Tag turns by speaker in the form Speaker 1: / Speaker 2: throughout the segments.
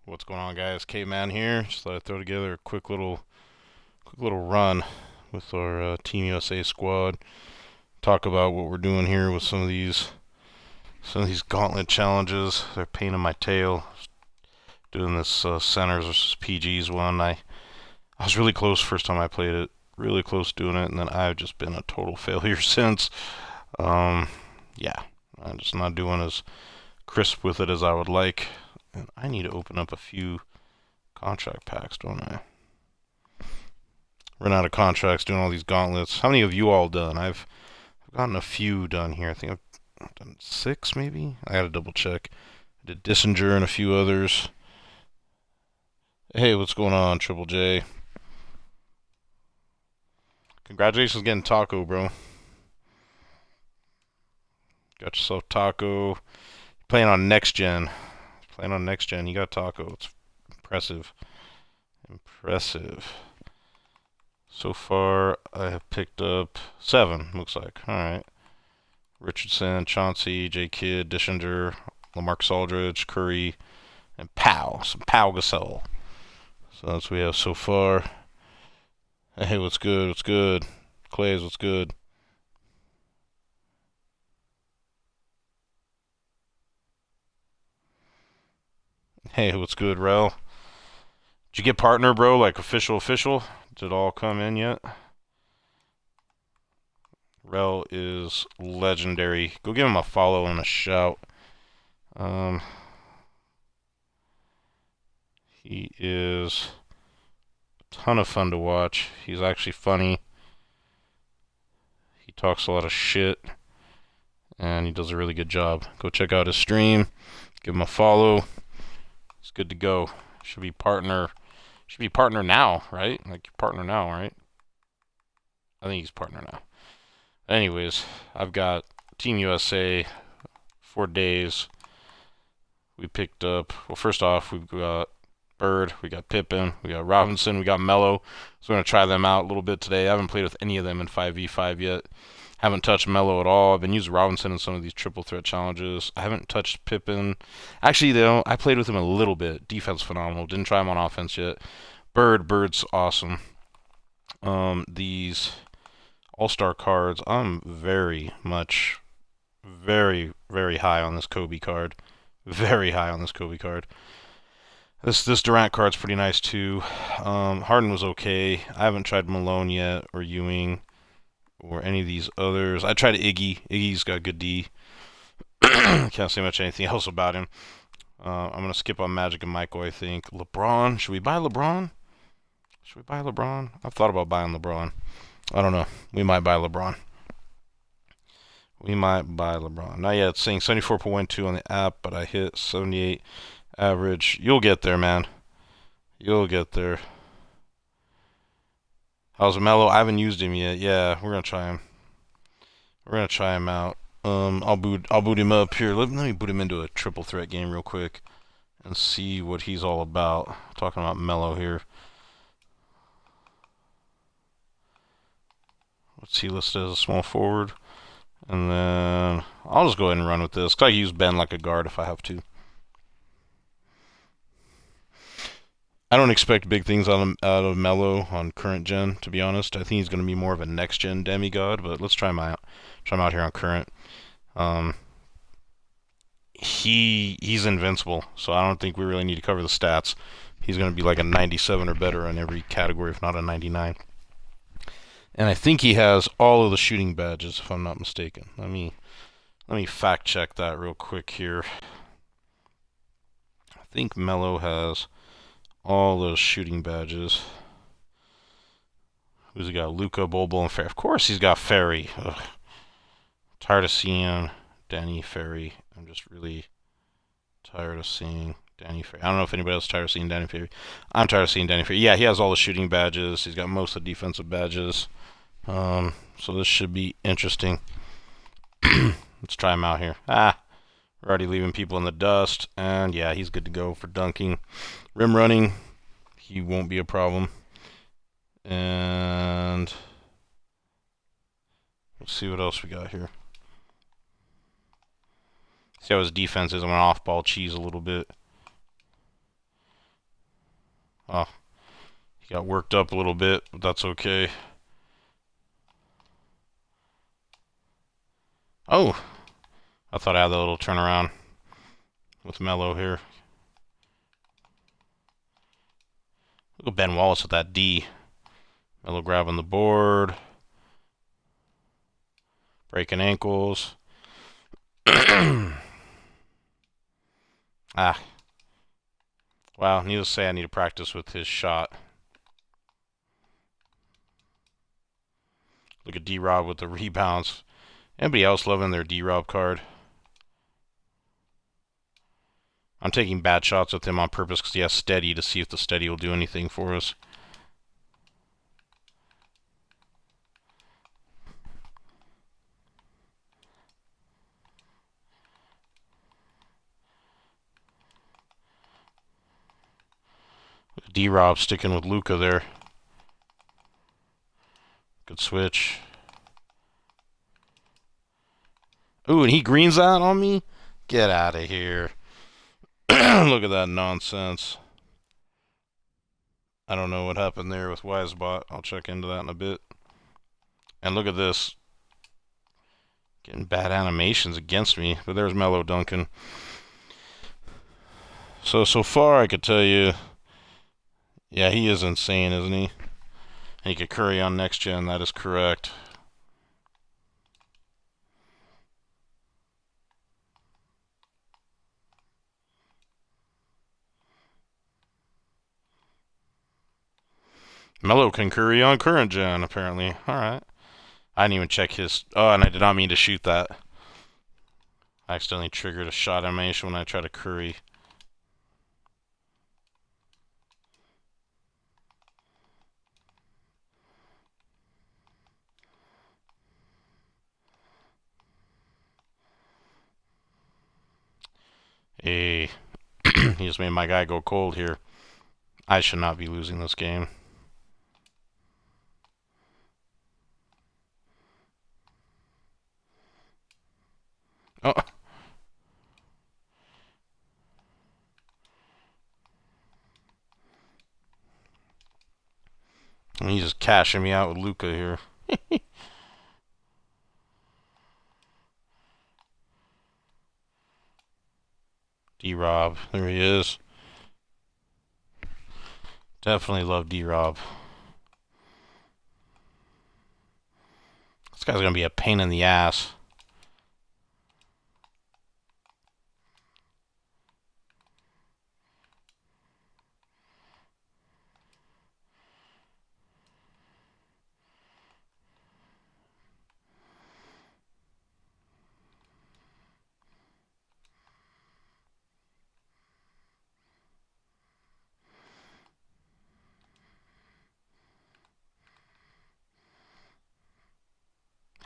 Speaker 1: What's going on, guys? K-Man here. Just thought I'd throw together a quick little run with our Team USA squad. Talk about what we're doing here with some of these Gauntlet challenges. They're a pain in my tail. Doing this centers versus PGs one. I was really close first time I played it. Really close doing it, and then I've just been a total failure since. Um, yeah, I'm just not doing as crisp with it as I would like. And I need to open up a few contract packs, don't I? Run out of contracts doing all these gauntlets. How many have you all done? I've gotten a few done here. I think I've done 6 maybe. I gotta double check. I did Dissinger and a few others. Hey, what's going on, Triple J? Congratulations getting Taco, bro. Got yourself Taco. Playing on next gen. Playing on next gen. You got Taco. It's impressive. Impressive. So far, I have picked up 7, looks like. Alright. Richardson, Chauncey, J. Kidd, Dishinger, Lamarcus Aldridge, Curry, and Pow. Some Pow Gasol. So that's what we have so far. Hey, what's good? What's good? Clays, what's good? Hey, what's good, Rel? Did you get partner, bro? Like official? Did it all come in yet? Rel is legendary. Go give him a follow and a shout. Um, he is a ton of fun to watch. He's actually funny. He talks a lot of shit, and he does a really good job. Go check out his stream. Give him a follow. He's good to go. Should be partner. Should be partner now, right? Like partner now, right? I think he's partner now. Anyways, I've got Team USA 4 days. We picked up. Well, first off, we've got Bird, we got Pippen, we got Robinson, we got Melo. So we're gonna try them out a little bit today. I haven't played with any of them in 5v5 yet. Haven't touched Melo at all. I've been using Robinson in some of these triple threat challenges. I haven't touched Pippen. Actually, though, I played with him a little bit. Defense phenomenal. Didn't try him on offense yet. Bird's awesome. These All-Star cards, I'm very much, very high on this Kobe card. Very high on this Kobe card. This Durant card's pretty nice too. Harden was okay. I haven't tried Malone yet, or Ewing, or any of these others. I tried Iggy. Iggy's got good D. Can't say much anything else about him. I'm gonna skip on Magic and Michael. I think LeBron. Should we buy LeBron? Should we buy LeBron? I've thought about buying LeBron. I don't know. We might buy LeBron. We might buy LeBron. Not yet. It's saying 74.12 on the app, but I hit 78 average. You'll get there, man. You'll get there. How's Melo? I haven't used him yet. Yeah, we're gonna try him. We're gonna try him out. I'll boot him up here. Let me boot him into a triple threat game real quick and see what he's all about. Talking about Melo here. What's he listed as a small forward? And then I'll just go ahead and run with this. 'Cause I use Ben like a guard if I have to. I don't expect big things out of Melo on current gen, to be honest. I think he's going to be more of a next gen demigod, but let's try him out. Try him out here on current. Um, he's invincible, so I don't think we really need to cover the stats. He's going to be like a 97 or better in every category, if not a 99. And I think he has all of the shooting badges, if I'm not mistaken. Let me fact check that real quick here. I think Melo has all those shooting badges. Who's he got? Luca, Bobo, and Ferry. Of course he's got Ferry. Ugh. Tired of seeing Danny Ferry. I'm just really tired of seeing Danny Ferry. I don't know if anybody else is tired of seeing Danny Ferry. I'm tired of seeing Danny Ferry. Yeah, he has all the shooting badges. He's got most of the defensive badges. So this should be interesting. Let's try him out here. We're already leaving people in the dust. And yeah, he's good to go for dunking. Rim running, he won't be a problem. And let's see what else we got here. See how his defense is. I'm an off-ball cheese a little bit. Oh, he got worked up a little bit, but that's okay. Oh, I thought I had that little turnaround with Melo here. Look at Ben Wallace with that D. Melo grabbing the board. Breaking ankles. Ah. Wow, needless to say, I need to practice with his shot. Look at D-Rob with the rebounds. Anybody else loving their D-Rob card? I'm taking bad shots with him on purpose because he has steady to see if the steady will do anything for us. D-Rob sticking with Luka there. Good switch. Ooh, and he greens that on me? Get out of here. Look at that nonsense. I don't know what happened there with Wisebot. I'll check into that in a bit. And look at this. Getting bad animations against me. But there's Melo Duncan. So far I could tell you, yeah, he is insane, isn't he? And he could Curry on next gen, that is correct. Melo can Curry on current gen, apparently. Alright. I didn't even check his... Oh, and I did not mean to shoot that. I accidentally triggered a shot animation when I tried to Curry. Hey, he just made my guy go cold here. I should not be losing this game. Oh. And he's just cashing me out with Luka here. D-Rob, there he is. Definitely love D-Rob. This guy's gonna be a pain in the ass.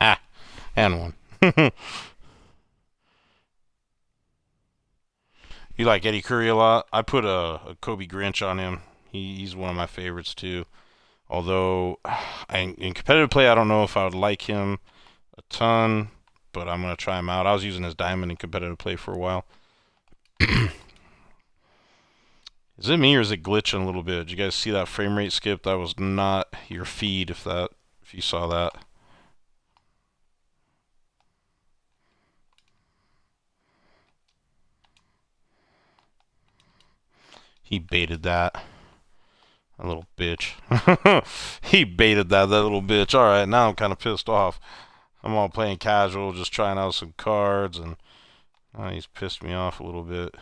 Speaker 1: Ha! And one. You like Eddie Curry a lot? I put a Kobe Grinch on him. He's one of my favorites too. Although, in competitive play, I don't know if I would like him a ton, but I'm going to try him out. I was using his diamond in competitive play for a while. Is it me or is it glitching a little bit? Did you guys see that frame rate skip? That was not your feed if you saw that. He baited that. A little bitch. He baited that little bitch. Alright, now I'm kind of pissed off. I'm all playing casual, just trying out some cards, and he's pissed me off a little bit.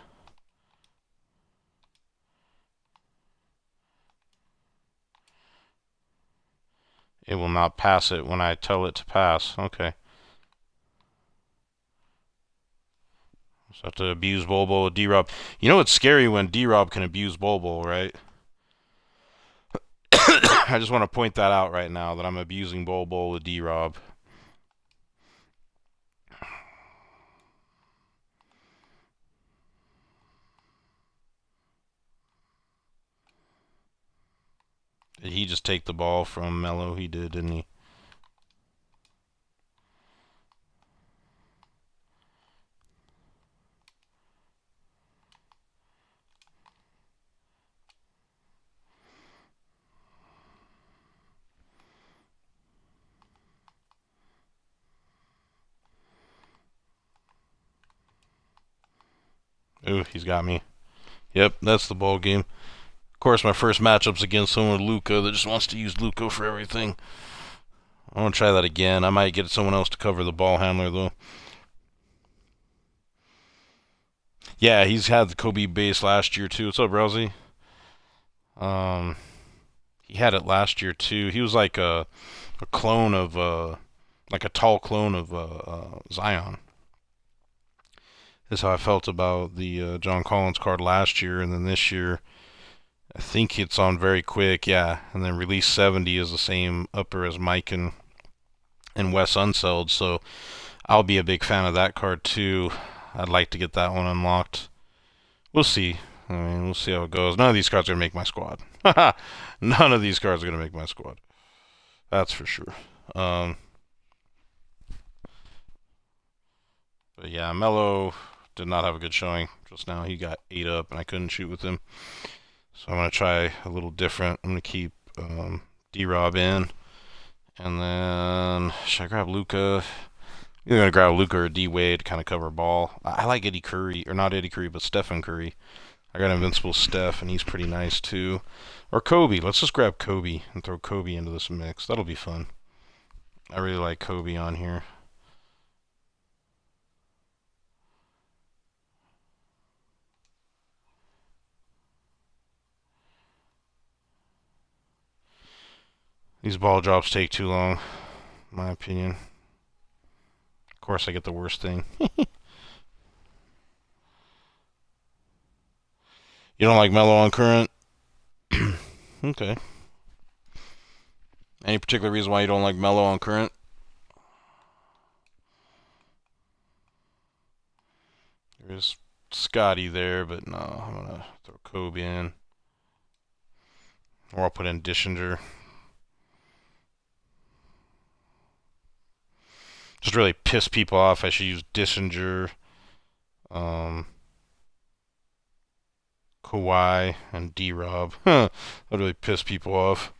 Speaker 1: It will not pass it when I tell it to pass. Okay. So I have to abuse Bol Bol with D-Rob. You know it's scary when D-Rob can abuse Bol Bol, right? I just want to point that out right now, that I'm abusing Bol Bol with D-Rob. Did he just take the ball from Melo? He did, didn't he? Ooh, he's got me. Yep, that's the ball game. Of course, my first matchup's against someone with Luca that just wants to use Luca for everything. I want to try that again. I might get someone else to cover the ball handler, though. Yeah, he's had the Kobe base last year, too. What's up, Rousey? Um, he had it last year, too. He was like a clone of, like a tall clone of Zion. Is how I felt about the John Collins card last year, and then this year, I think it's on very quick, yeah. And then release 70 is the same upper as Mike and Wes Unseld, so I'll be a big fan of that card too. I'd like to get that one unlocked. We'll see. I mean, we'll see how it goes. None of these cards are gonna make my squad. None of these cards are gonna make my squad. That's for sure. But yeah, Melo did not have a good showing just now. He got ate up, and I couldn't shoot with him. So I'm gonna try a little different. I'm gonna keep D-Rob in, and then should I grab Luca? Either gonna grab Luca or D Wade to kind of cover ball. I like Eddie Curry, or not Eddie Curry, but Stephen Curry. I got Invincible Steph, and he's pretty nice too. Or Kobe. Let's just grab Kobe and throw Kobe into this mix. That'll be fun. I really like Kobe on here. These ball drops take too long, in my opinion. Of course, I get the worst thing. You don't like Melo on current? Okay. Any particular reason why you don't like Melo on current? There's Scotty there, but no, I'm gonna throw Kobe in. Or I'll put in Dishinger. Just really piss people off. I should use Dishinger, um, Kawhi, and D-Rob. That really piss people off.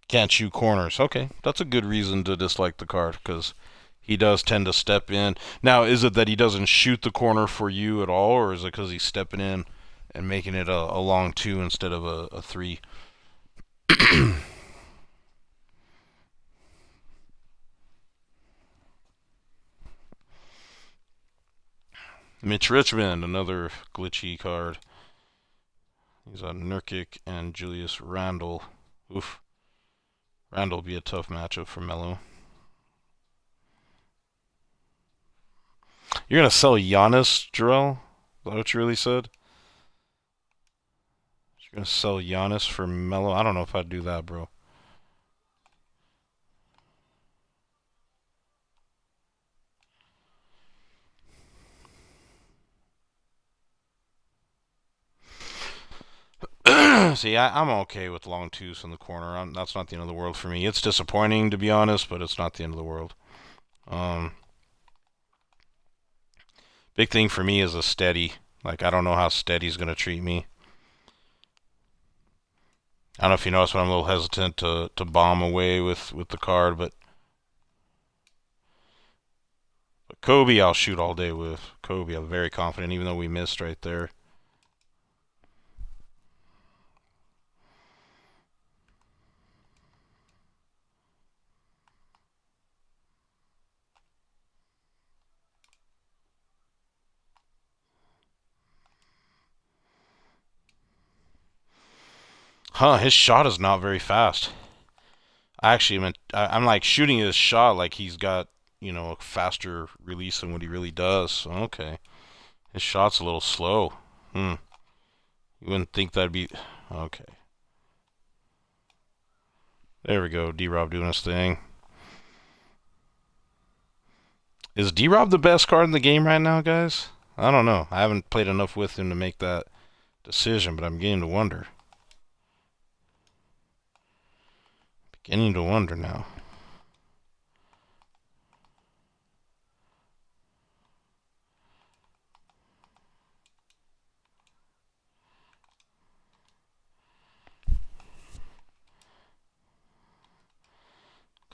Speaker 1: Can't shoot corners. Okay, that's a good reason to dislike the card, because he does tend to step in. Now, is it that he doesn't shoot the corner for you at all, or is it because he's stepping in and making it a long two instead of a three? Mitch Richmond, another glitchy card. He's on Nurkic and Julius Randle. Oof. Randle will be a tough matchup for Melo. You're going to sell Giannis, Jarrell? Is that what you really said? You're going to sell Giannis for Melo? I don't know if I'd do that, bro. See, I'm okay with long twos in the corner. That's not the end of the world for me. It's disappointing, to be honest, but it's not the end of the world. Big thing for me is a steady. Like, I don't know how steady's going to treat me. I don't know if you notice, but I'm a little hesitant to bomb away with the card, but Kobe I'll shoot all day with. Kobe, I'm very confident, even though we missed right there. Huh, his shot is not very fast. I'm like shooting his shot like he's got, a faster release than what he really does. Okay. His shot's a little slow. Hmm. You wouldn't think that'd be... Okay. There we go. D-Rob doing his thing. Is D-Rob the best card in the game right now, guys? I don't know. I haven't played enough with him to make that decision, but I'm beginning to wonder. Beginning to wonder now.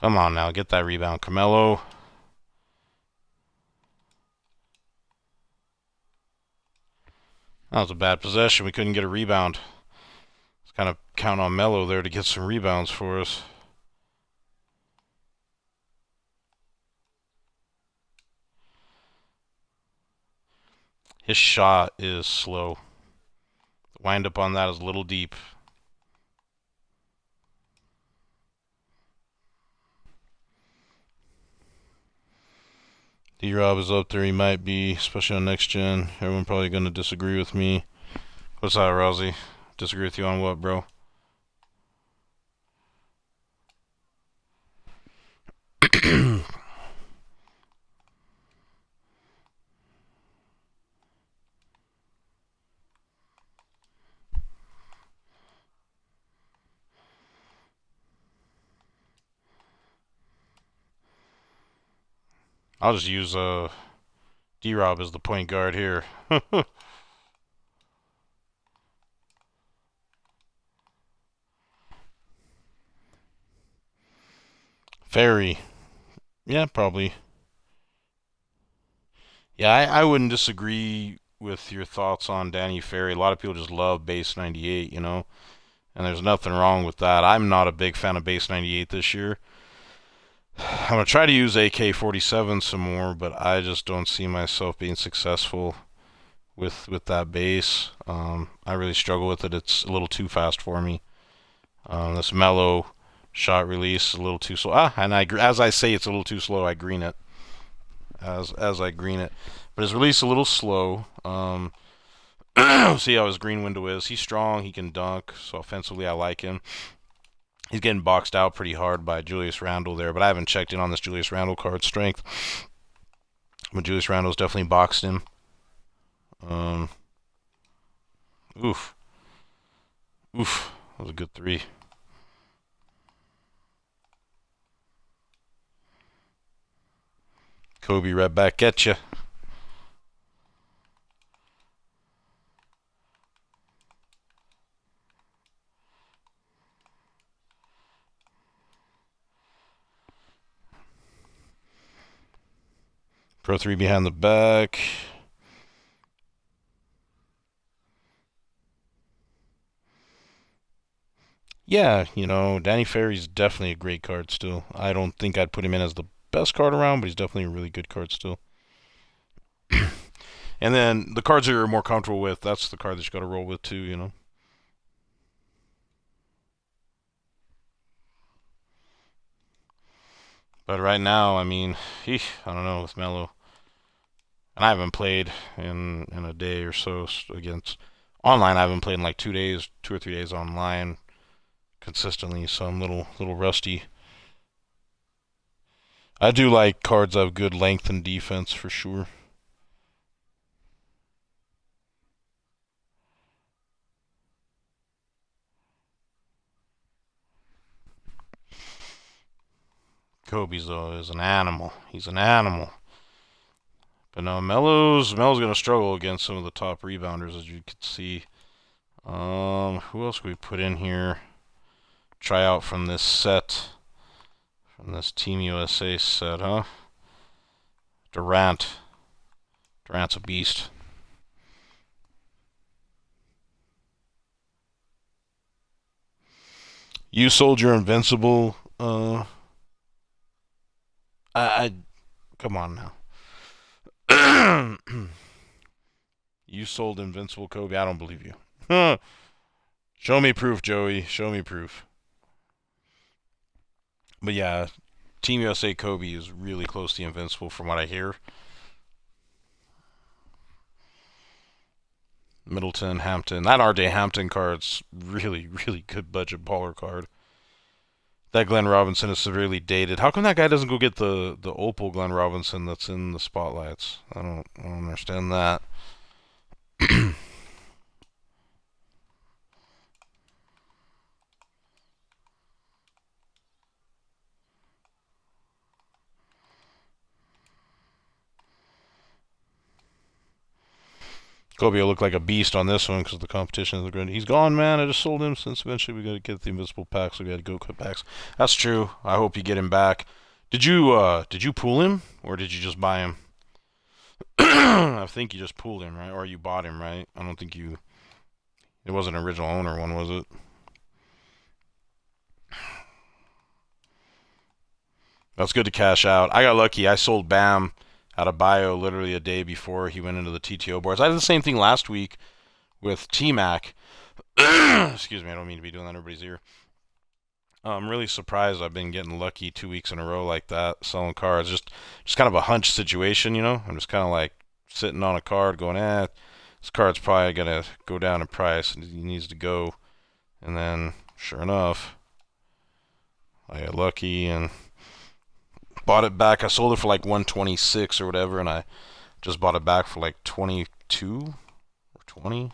Speaker 1: Come on now, get that rebound, Carmelo. That was a bad possession. We couldn't get a rebound. Let's kind of count on Melo there to get some rebounds for us. His shot is slow. The wind up on that is a little deep. D-Rob is up there. He might be, especially on next gen. Everyone probably going to disagree with me. What's that, Rousey? Disagree with you on what, bro? I'll just use D-Rob as the point guard here. Ferry. Yeah, probably. Yeah, I wouldn't disagree with your thoughts on Danny Ferry. A lot of people just love base 98, you know, and there's nothing wrong with that. I'm not a big fan of base 98 this year. I'm going to try to use AK-47 some more, but I just don't see myself being successful with that base. I really struggle with it. It's a little too fast for me. This mellow shot release is a little too slow. And as I say it's a little too slow, I green it. As I green it. But his release is a little slow. See how his green window is. He's strong. He can dunk. So offensively, I like him. He's getting boxed out pretty hard by Julius Randle there, but I haven't checked in on this Julius Randle card strength. But Julius Randle's definitely boxed him. Oof. Oof. That was a good three. Kobe right back at you. Pro 3 behind the back. Yeah, you know, Danny Ferry's definitely a great card still. I don't think I'd put him in as the best card around, but he's definitely a really good card still. And then the cards that you're more comfortable with, that's the card that you got to roll with too, you know. But right now, I mean, I don't know with Melo. And I haven't played in a day or so against online. I haven't played in like 2 days, 2 or 3 days online consistently, so I'm a little rusty. I do like cards that have good length and defense for sure. Kobe's though is an animal. He's an animal. But no, Melo's gonna struggle against some of the top rebounders, as you can see. Who else can we put in here? Try out from this set, from this Team USA set, huh? Durant's a beast. You sold your invincible. I come on now. You sold Invincible Kobe. I don't believe you. Show me proof, Joey. Show me proof. But yeah, Team USA Kobe is really close to Invincible from what I hear. Middleton, Hampton. That RJ Hampton card's really, really good budget baller card. That Glenn Robinson is severely dated. How come that guy doesn't go get the Opal Glenn Robinson that's in the spotlights? I don't understand that. Kobe will look like a beast on this one because the competition is good. He's gone, man. I just sold him since eventually we got to get the invisible packs. So we got to go cut packs. That's true. I hope you get him back. Did you pool him or did you just buy him? I think you just pulled him, right? Or you bought him, right? I don't think you... It wasn't an original owner one, was it? That's good to cash out. I got lucky. I sold Bam out of bio literally a day before he went into the TTO boards. I did the same thing last week with T-Mac. Excuse me, I don't mean to be doing that in everybody's ear. I'm really surprised I've been getting lucky 2 weeks in a row like that, selling cards. Just kind of a hunch situation, you know? I'm just kind of like sitting on a card going, this card's probably going to go down in price and he needs to go. And then, sure enough, I got lucky and bought it back. I sold it for like 126 or whatever, and I just bought it back for like 22 or 20.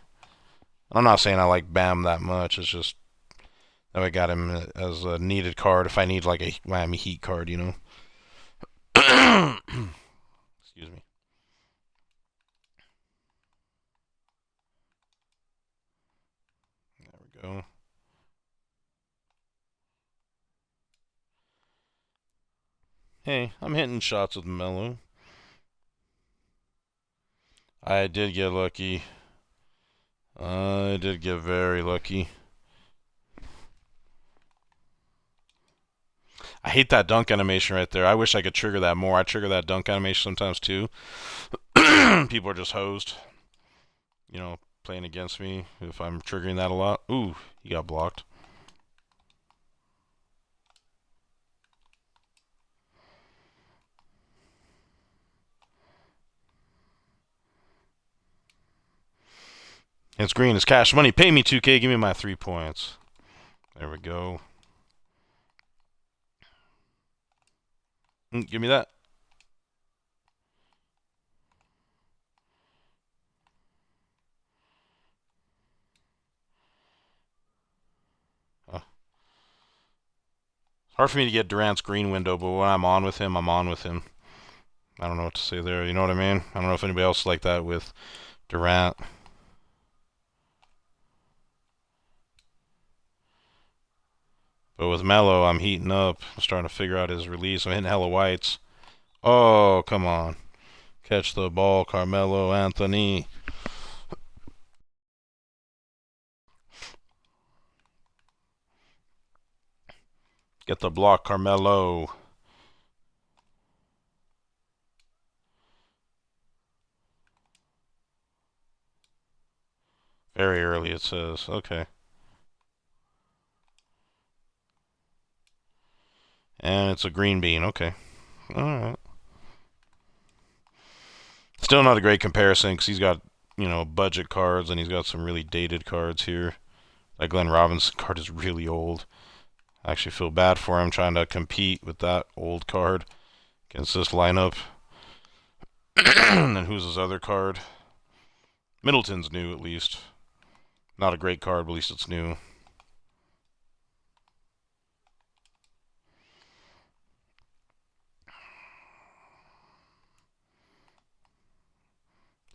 Speaker 1: I'm not saying I like Bam that much. It's just that I got him as a needed card if I need like a Miami Heat card, you know. Excuse me. There we go. Hey, I'm hitting shots with Melo. I did get lucky. I did get very lucky. I hate that dunk animation right there. I wish I could trigger that more. I trigger that dunk animation sometimes too. People are just hosed, you know, playing against me if I'm triggering that a lot. Ooh, he got blocked. It's green. It's cash money. Pay me 2K. Give me my 3 points. There we go. Give me that. It's hard for me to get Durant's green window, but when I'm on with him, I'm on with him. I don't know what to say there. You know what I mean? I don't know if anybody else like that with Durant. But with Melo, I'm heating up. I'm starting to figure out his release. I'm hitting hella whites. Oh, come on. Catch the ball, Carmelo Anthony. Get the block, Carmelo. Very early, it says. Okay. And it's a green bean. Okay. Alright. Still not a great comparison because he's got, you know, budget cards and he's got some really dated cards here. That Glenn Robinson card is really old. I actually feel bad for him trying to compete with that old card against this lineup. And then who's his other card? Middleton's new, at least. Not a great card, but at least it's new.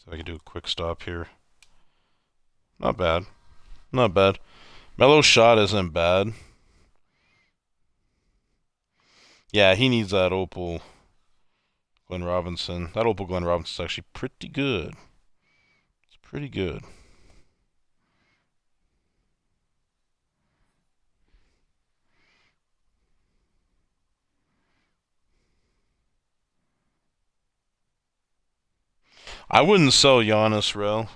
Speaker 1: So I can do a quick stop here. Not bad. Not bad. Melo's shot isn't bad. Yeah, he needs that opal Glenn Robinson. That opal Glenn Robinson's actually pretty good. It's pretty good. I wouldn't sell Giannis, Rel.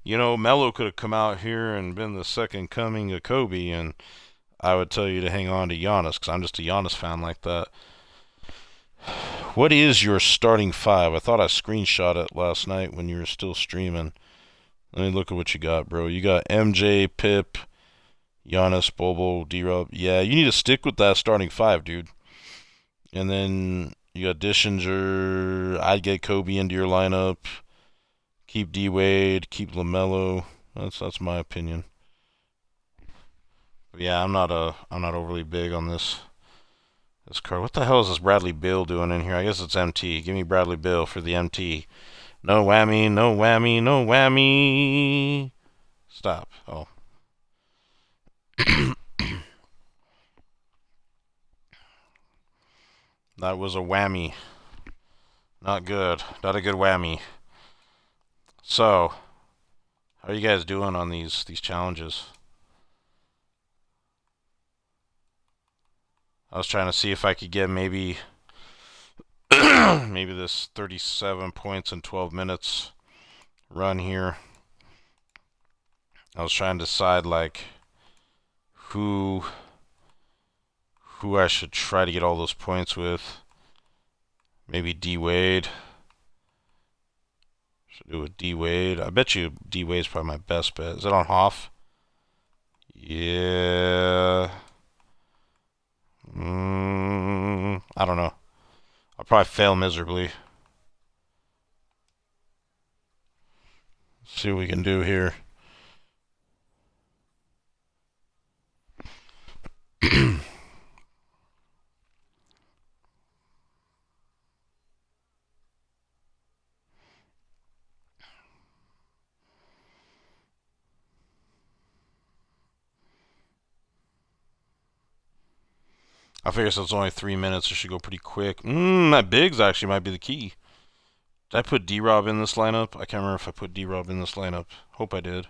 Speaker 1: You know, Melo could have come out here and been the second coming of Kobe, and I would tell you to hang on to Giannis because I'm just a Giannis fan like that. What is your starting five? I thought I screenshot it last night when you were still streaming. Let me look at what you got, bro. You got MJ, Pip, Giannis, Bobo, D-Rob. Yeah, you need to stick with that starting five, dude. And then you got Dishinger. I'd get Kobe into your lineup. Keep D Wade. Keep LaMelo. That's my opinion. But yeah, I'm not overly big on this card. What the hell is this Bradley Beal doing in here? I guess it's MT. Give me Bradley Beal for the MT. No whammy, no whammy, no whammy. Stop. Oh. That was a whammy. Not good. Not a good whammy. So, how are you guys doing on these challenges? I was trying to see if I could get maybe maybe this 37 points in 12 minutes run here. I was trying to decide like who I should try to get all those points with. Maybe D Wade. Should do with D Wade. I bet you D Wade's probably my best bet. Is it on Hoff? Yeah. I don't know. I'll probably fail miserably. See what we can do here. I figure since it's only 3 minutes, it should go pretty quick. That Biggs actually might be the key. Did I put D-Rob in this lineup? I can't remember if I put D-Rob in this lineup. Hope I did.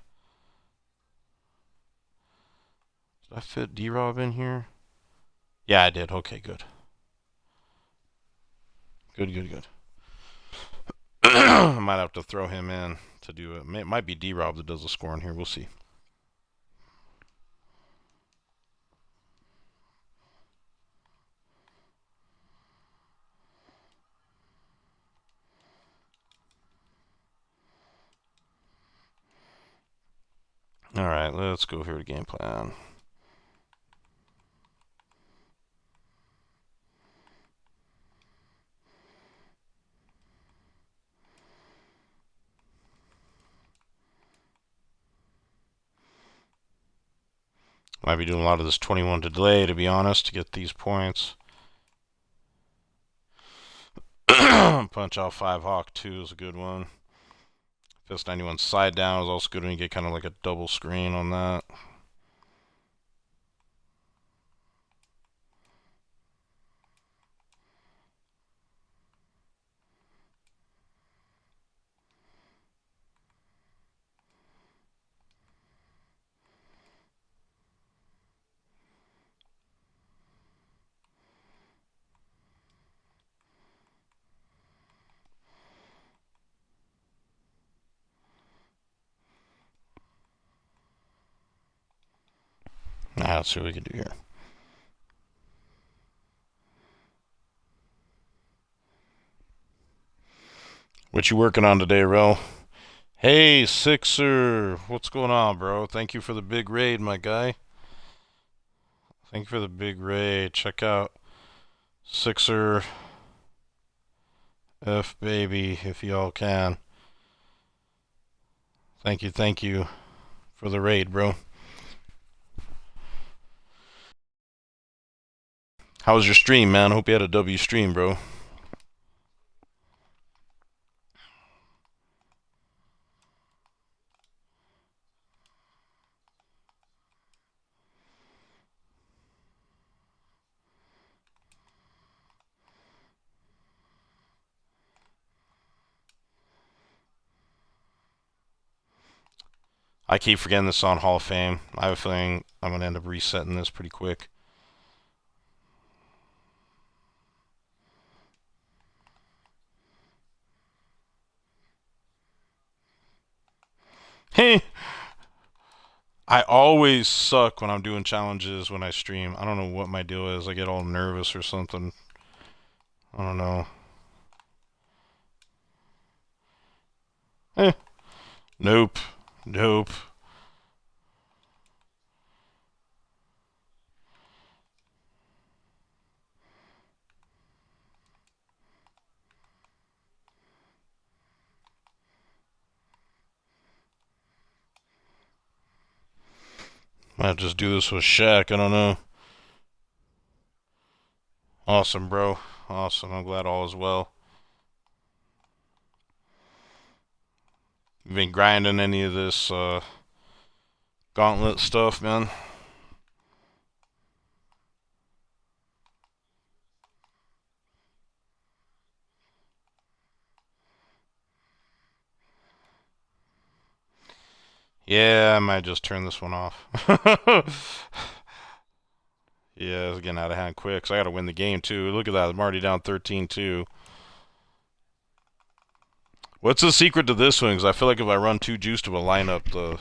Speaker 1: Did I fit D-Rob in here? Yeah, I did. Okay, good. Good. I might have to throw him in to do it. It might be D-Rob that does the scoring here. We'll see. Alright, let's go here to game plan. Might be doing a lot of this 21 to delay, to be honest, to get these points. Punch out 5 Hawk 2 is a good one. Fist 91 side down is also good when you get kind of like a double screen on that. Now let's see what we can do here. What you working on today, Rel? Hey, Sixer. What's going on, bro? Thank you for the big raid, my guy. Thank you for the big raid. Check out Sixer F baby if y'all can. Thank you for the raid, bro. How was your stream, man? Hope you had a W stream, bro. I keep forgetting this on Hall of Fame. I have a feeling I'm going to end up resetting this pretty quick. Hey! I always suck when I'm doing challenges when I stream. I don't know what my deal is. I get all nervous or something. I don't know. Nope. Might just do this with Shaq. I don't know. Awesome, bro. Awesome. I'm glad all is well. You been grinding any of this Gauntlet stuff, man? Yeah, I might just turn this one off. Yeah, it's getting out of hand quick, so I gotta win the game too. Look at that, I'm already down 13-2. What's the secret to this one? Because I feel like if I run too juiced of a lineup, the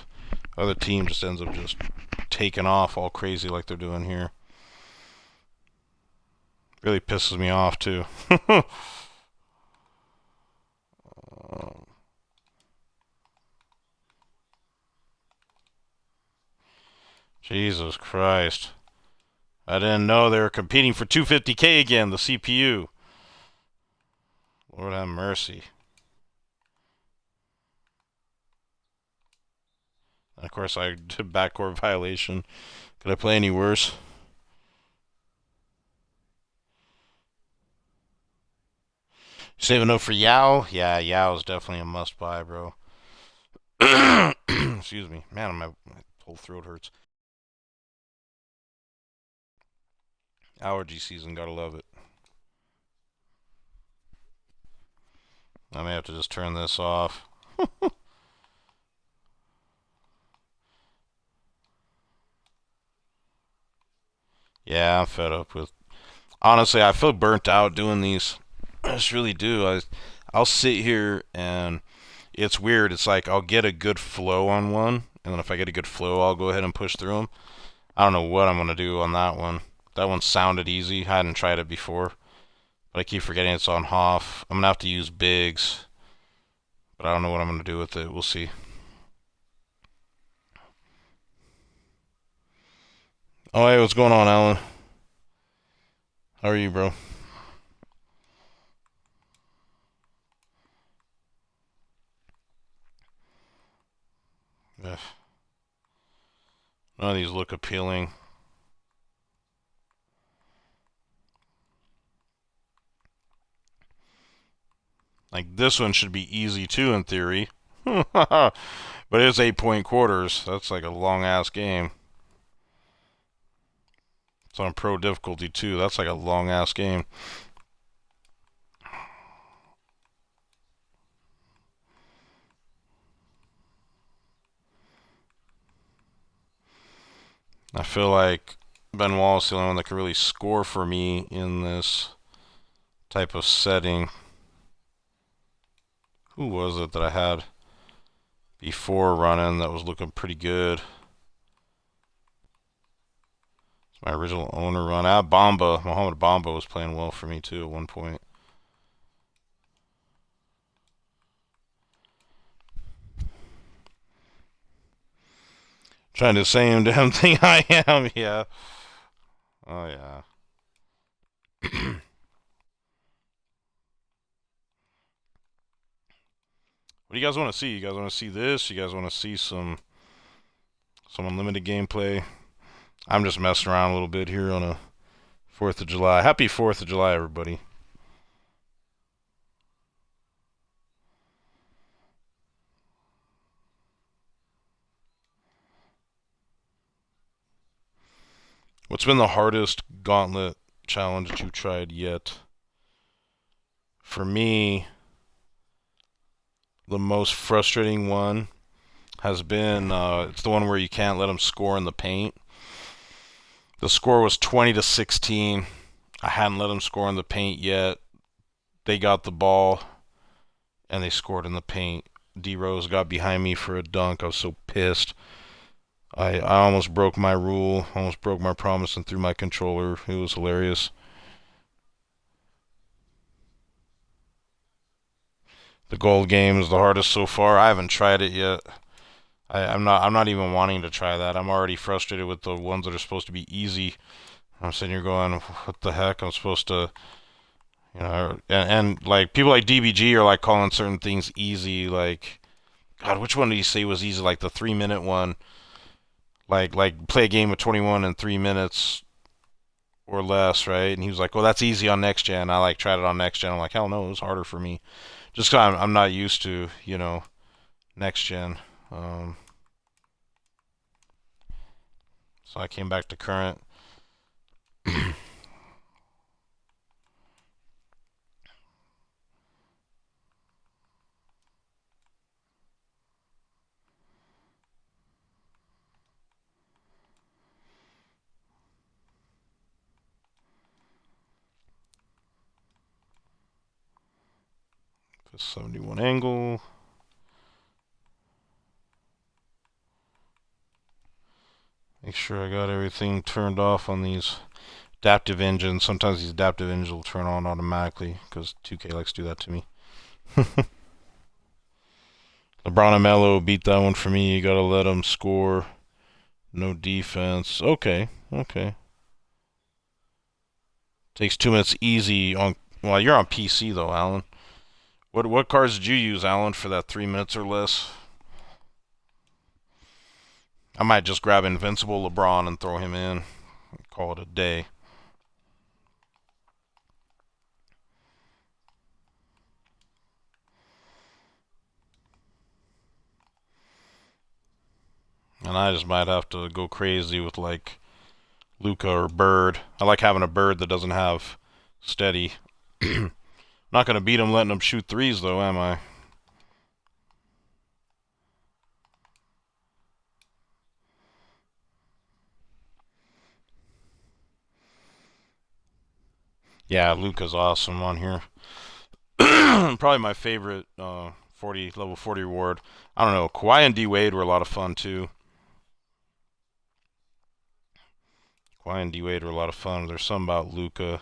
Speaker 1: other team just ends up just taking off all crazy like they're doing here. Really pisses me off too. Jesus Christ. I didn't know they were competing for 250K again, the CPU. Lord have mercy. And of course, I did backcourt violation. Could I play any worse? Saving up for Yao? Yeah, Yao is definitely a must buy, bro. Excuse me. Man, my whole throat hurts. Allergy season, gotta love it. I may have to just turn this off. Yeah, I'm fed up with. Honestly, I feel burnt out doing these. I just really do. I'll sit here and it's weird. It's like I'll get a good flow on one, and then if I get a good flow, I'll go ahead and push through them. I don't know what I'm gonna do on that one. That one sounded easy. I hadn't tried it before, but I keep forgetting it's on Hoff. I'm gonna have to use bigs, but I don't know what I'm gonna do with it. We'll see. Oh, hey, what's going on, Alan? How are you, bro? Ugh. None of these look appealing. Like this one should be easy too in theory. But it's 8-point quarters. That's like a long ass game. It's on pro difficulty too. That's like a long ass game. I feel like Ben Wallace is the only one that can really score for me in this type of setting. Who was it that I had before running that was looking pretty good? It's my original owner run. Bamba. Mohamed Bamba was playing well for me too at one point. Trying to do the same damn thing I am, yeah. Oh yeah. What do you guys want to see? You guys want to see this? You guys want to see some unlimited gameplay? I'm just messing around a little bit here on a 4th of July. Happy 4th of July, everybody. What's been the hardest Gauntlet challenge that you've tried yet? For me, the most frustrating one has been it's the one where you can't let them score in the paint. The score was 20-16. I hadn't let them score in the paint yet. They got the ball and they scored in the paint. D Rose got behind me for a dunk. I was so pissed. I almost broke my rule, almost broke my promise and threw my controller. It was hilarious. The gold game is the hardest so far. I haven't tried it yet. I'm not even wanting to try that. I'm already frustrated with the ones that are supposed to be easy. I'm sitting here going, what the heck? I'm supposed to, and like people like DBG are like calling certain things easy. Like, God, which one did he say was easy? Like the 3 minute one. Like play a game of 21 in 3 minutes or less, right? And he was like, well, that's easy on next gen. I like tried it on next gen. I'm like, hell no, it was harder for me. Just 'cause I'm not used to, next gen. Um, so I came back to current. A 71 angle. Make sure I got everything turned off on these adaptive engines. Sometimes these adaptive engines will turn on automatically because 2K likes to do that to me. LeBron and Melo beat that one for me. You gotta let them score. No defense. Okay, okay. Takes 2 minutes easy on. Well, you're on PC though, Alan. What cards did you use, Alan, for that 3 minutes or less? I might just grab Invincible LeBron and throw him in. Call it a day. And I just might have to go crazy with like Luca or Bird. I like having a Bird that doesn't have steady. Not gonna beat him letting him shoot threes though, am I? Yeah, Luca's awesome on here. Probably my favorite 40 level 40 reward. I don't know. Kawhi and D Wade were a lot of fun too. Kawhi and D Wade were a lot of fun. There's something about Luca.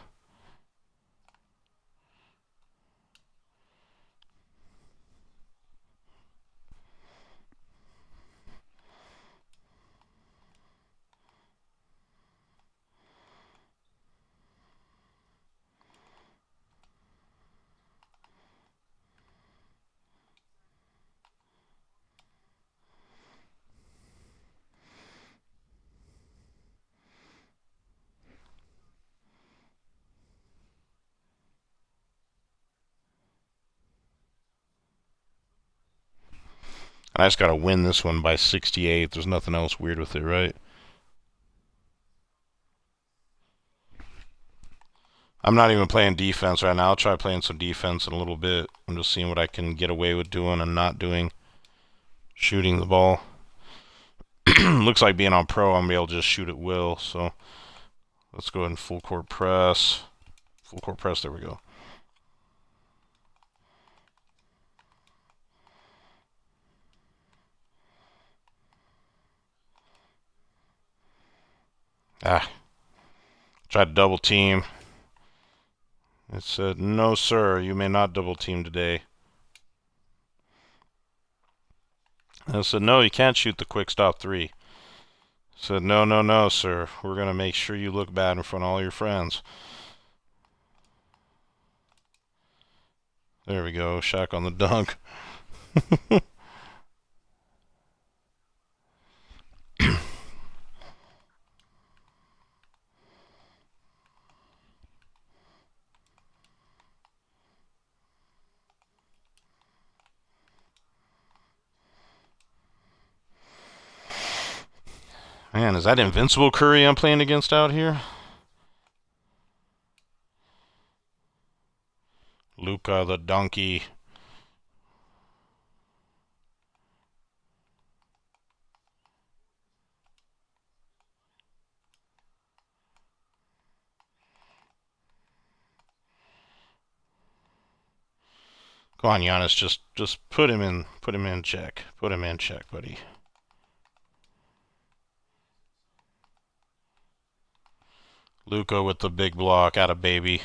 Speaker 1: And I just gotta win this one by 68. There's nothing else weird with it, right? I'm not even playing defense right now. I'll try playing some defense in a little bit. I'm just seeing what I can get away with doing and not doing. Shooting the ball. Looks like being on pro, I'm gonna be able to just shoot at will. So let's go ahead and full court press. Full court press, there we go. Ah. Tried to double team. It said, no sir, you may not double team today. And I said, no, you can't shoot the quick stop three. I said, no, no, no, sir. We're going to make sure you look bad in front of all your friends. There we go, Shaq on the dunk. Man, is that Invincible Curry I'm playing against out here? Luca the donkey. Go on, Giannis, just put him in check. Put him in check, buddy. Luca with the big block, out of baby.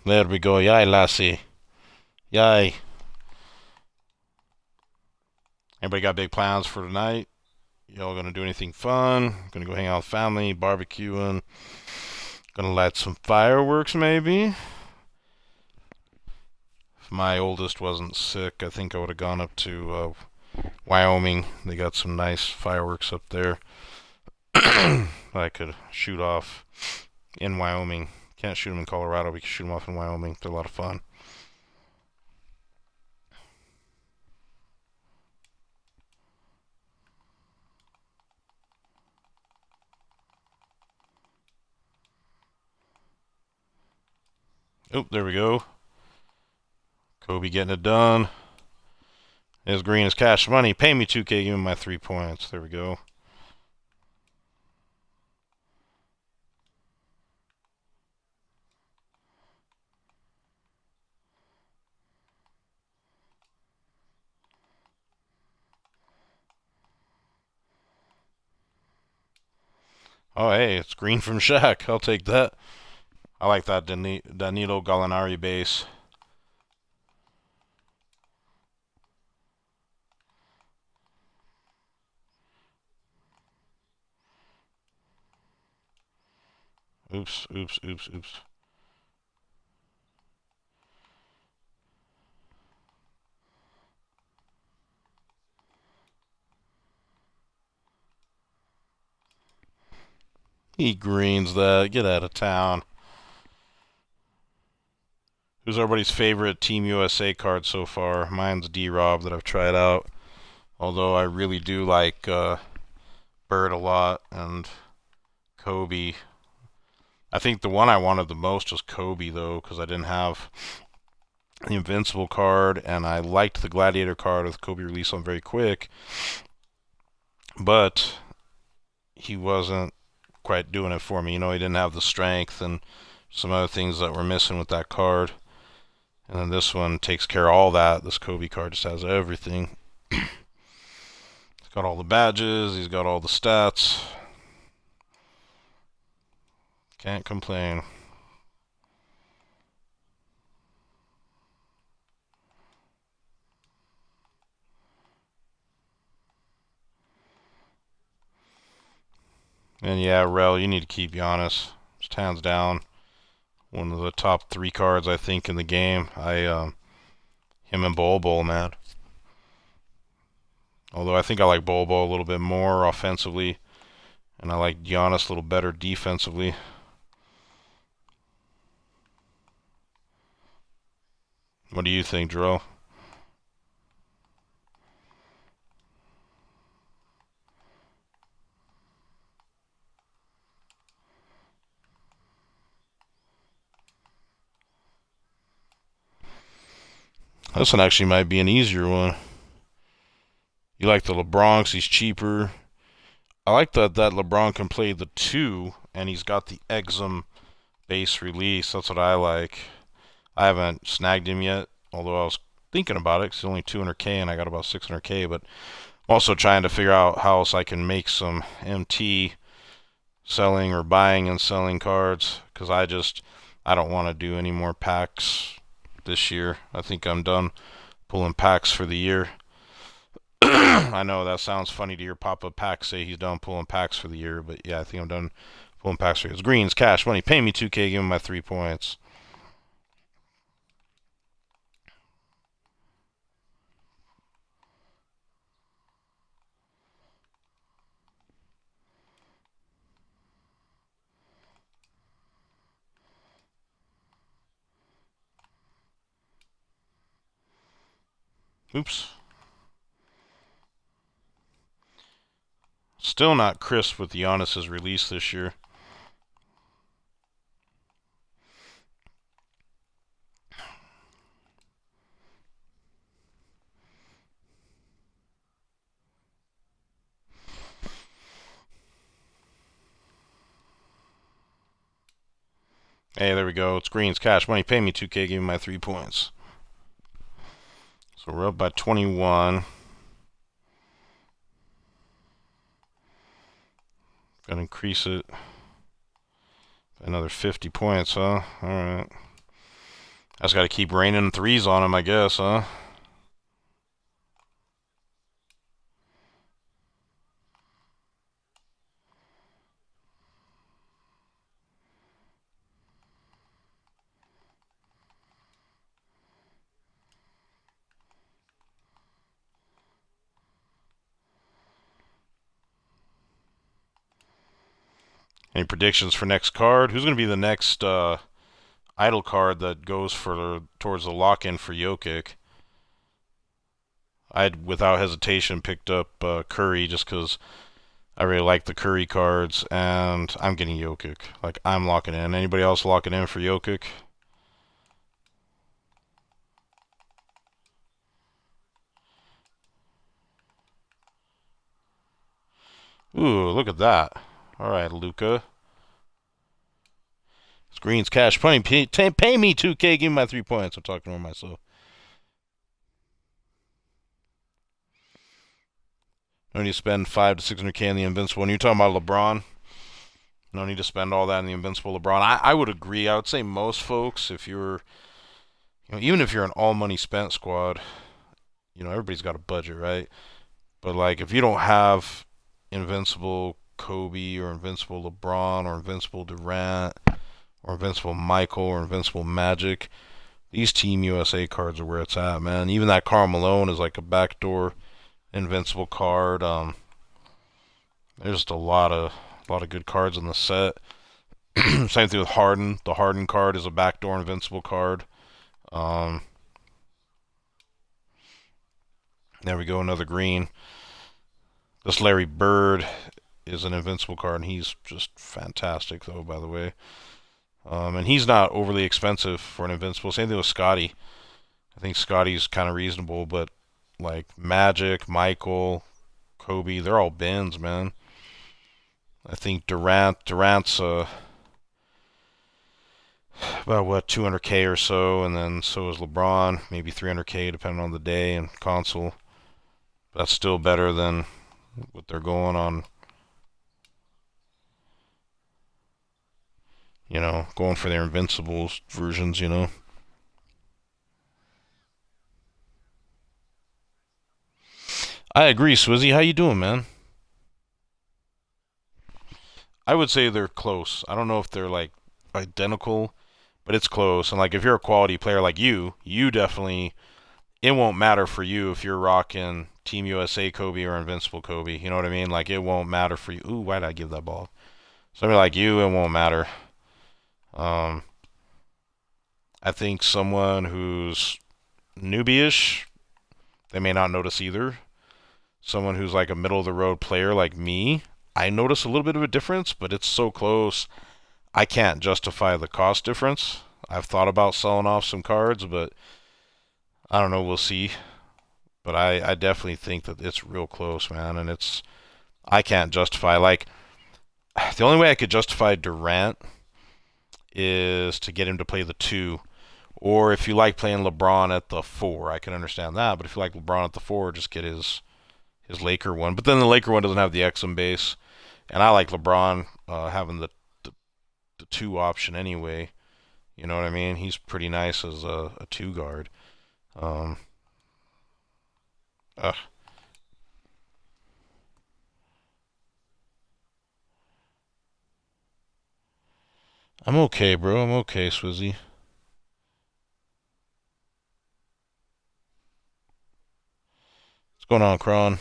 Speaker 1: There we go, yay, lassie. Yay. Anybody got big plans for tonight? Y'all gonna do anything fun? Gonna go hang out with family, barbecuing. Gonna light some fireworks maybe? If my oldest wasn't sick, I think I would have gone up to Wyoming. They got some nice fireworks up there. I could shoot off in Wyoming. Can't shoot them in Colorado. We can shoot them off in Wyoming. They're a lot of fun. Oh, there we go. Kobe getting it done. As green as cash money. Pay me 2K, give me my 3 points. There we go. Oh, hey, it's green from Shaq. I'll take that. I like that Danilo Gallinari base. Oops, oops, oops, oops. He greens that. Get out of town. Who's everybody's favorite Team USA card so far? Mine's D-Rob that I've tried out. Although I really do like Bird a lot and Kobe. I think the one I wanted the most was Kobe, though, because I didn't have the Invincible card, and I liked the Gladiator card with Kobe release on very quick, but he wasn't quite doing it for me. You know, he didn't have the strength and some other things that were missing with that card. And then this one takes care of all that. This Kobe card just has everything. He's got all the badges, he's got all the stats. Can't complain. And yeah, Rel, you need to keep Giannis. Just hands down. One of the top 3 cards, I think, in the game. Him and Bol, man. Although I think I like Bol a little bit more offensively, and I like Giannis a little better defensively. What do you think, Dro? This one actually might be an easier one. You like the LeBron 'cause he's cheaper. I like that LeBron can play the 2, and he's got the Exum base release. That's what I like. I haven't snagged him yet, although I was thinking about it because he's only 200k and I got about 600k, but I'm also trying to figure out how else I can make some MT selling or buying and selling cards, because I don't want to do any more packs this year. I think I'm done pulling packs for the year. I know that sounds funny to hear Papa Pack say he's done pulling packs for the year, but yeah, I think I'm done pulling packs for the year. It's greens, cash, money. Pay me 2k, give me my 3 points. Oops. Still not crisp with Giannis's release this year. Hey, there we go. It's greens, cash, money. Pay me 2k, give me my 3 points. So we're up by 21. Gotta increase it by another 50 points, huh? Alright. I just gotta keep raining 3s on him, I guess, huh? Any predictions for next card? Who's going to be the next idle card that goes towards the lock-in for Jokic? I'd, without hesitation, picked up Curry just because I really like the Curry cards, and I'm getting Jokic. Like, I'm locking in. Anybody else locking in for Jokic? Ooh, look at that. All right, Luca. Screens, cash, money. Pay me 2k, give me my 3 points. I'm talking to myself. No need to spend 5 to 600k on the Invincible. And you're talking about LeBron? No need to spend all that in the Invincible LeBron. I would agree. I would say most folks, if you're, even if you're an all money spent squad, everybody's got a budget, right? But like, if you don't have Invincible Kobe or Invincible LeBron or Invincible Durant or Invincible Michael or Invincible Magic, these Team USA cards are where it's at, man. Even that Karl Malone is like a backdoor Invincible card. There's just a lot of good cards in the set. Same thing with Harden. The Harden card is a backdoor Invincible card. Um, there we go, another green. This Larry Bird is an Invincible card, and he's just fantastic, though, by the way. And he's not overly expensive for an Invincible. Same thing with Scotty. I think Scotty's kind of reasonable, but like Magic, Michael, Kobe, they're all bins, man. I think Durant's about what 200K or so, and then so is LeBron, maybe 300K depending on the day and console. But that's still better than what they're going on, going for their Invincibles versions. I agree, Swizzy. How you doing, man? I would say they're close. I don't know if they're like identical, but it's close. And like if you're a quality player like you definitely it won't matter for you if you're rocking Team USA Kobe or Invincible Kobe. You know what I mean? Like it won't matter for you. Ooh, why did I give that ball? Somebody like you, it won't matter. Um, I think someone who's newbie-ish, they may not notice either. Someone who's like a middle of the road player like me, I notice a little bit of a difference, but it's so close. I can't justify the cost difference. I've thought about selling off some cards, but I don't know. We'll see. But I definitely think that it's real close, man. And I can't justify. Like, the only way I could justify Durant is to get him to play the 2. Or if you like playing LeBron at the 4, I can understand that. But if you like LeBron at the 4, just get his Laker one. But then the Laker one doesn't have the Exum base. And I like LeBron having the 2 option anyway. You know what I mean? He's pretty nice as a 2 guard. Um, uh, I'm okay, bro. I'm okay, Swizzy. What's going on, Kron?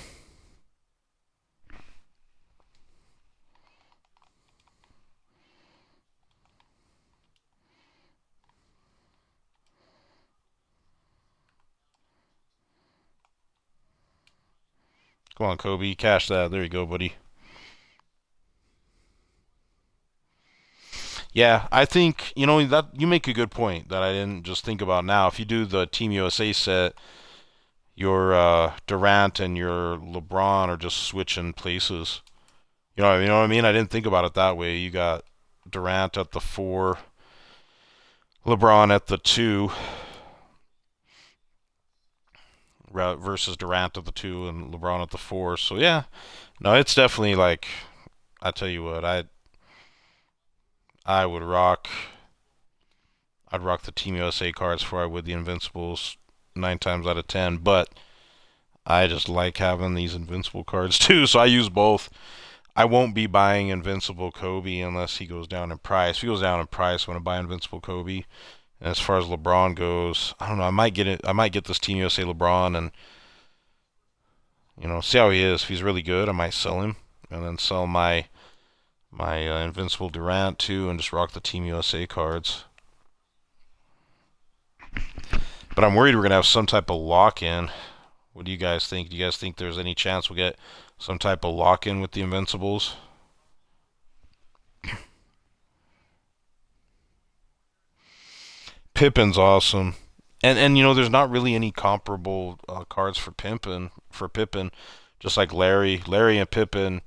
Speaker 1: Come on, Kobe. Cash that. There you go, buddy. Yeah, I think, that you make a good point that I didn't just think about now. If you do the Team USA set, your Durant and your LeBron are just switching places. You know what I mean? I didn't think about it that way. You got Durant at the 4, LeBron at the 2 versus Durant at the 2 and LeBron at the 4. So yeah, no, it's definitely like I tell you what, I would rock. I'd rock the Team USA cards before I would the Invincibles 9 times out of 10. But I just like having these Invincible cards too, so I use both. I won't be buying Invincible Kobe unless he goes down in price. If he goes down in price, I'm gonna buy Invincible Kobe. And as far as LeBron goes, I don't know. I might get it. I might get this Team USA LeBron and see how he is. If he's really good, I might sell him and then sell my Invincible Durant too, and just rock the Team USA cards. But I'm worried we're gonna have some type of lock-in. What do you guys think? Do you guys think there's any chance we'll get some type of lock-in with the Invincibles? Pippin's awesome, and there's not really any comparable cards for Pippin, just like Larry and Pippin.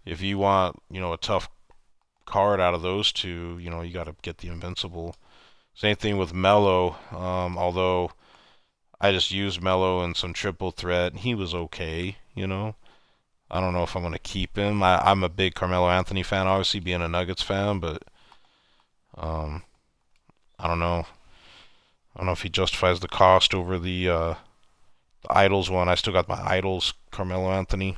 Speaker 1: If you want a tough card out of those two, you got to get the Invincible. Same thing with Mello. Although I just used Mello in some triple threat, and he was okay. I don't know if I'm going to keep him. I'm a big Carmelo Anthony fan, obviously, being a Nuggets fan, but um, I don't know. I don't know if he justifies the cost over the Idols one. I still got my Idols, Carmelo Anthony.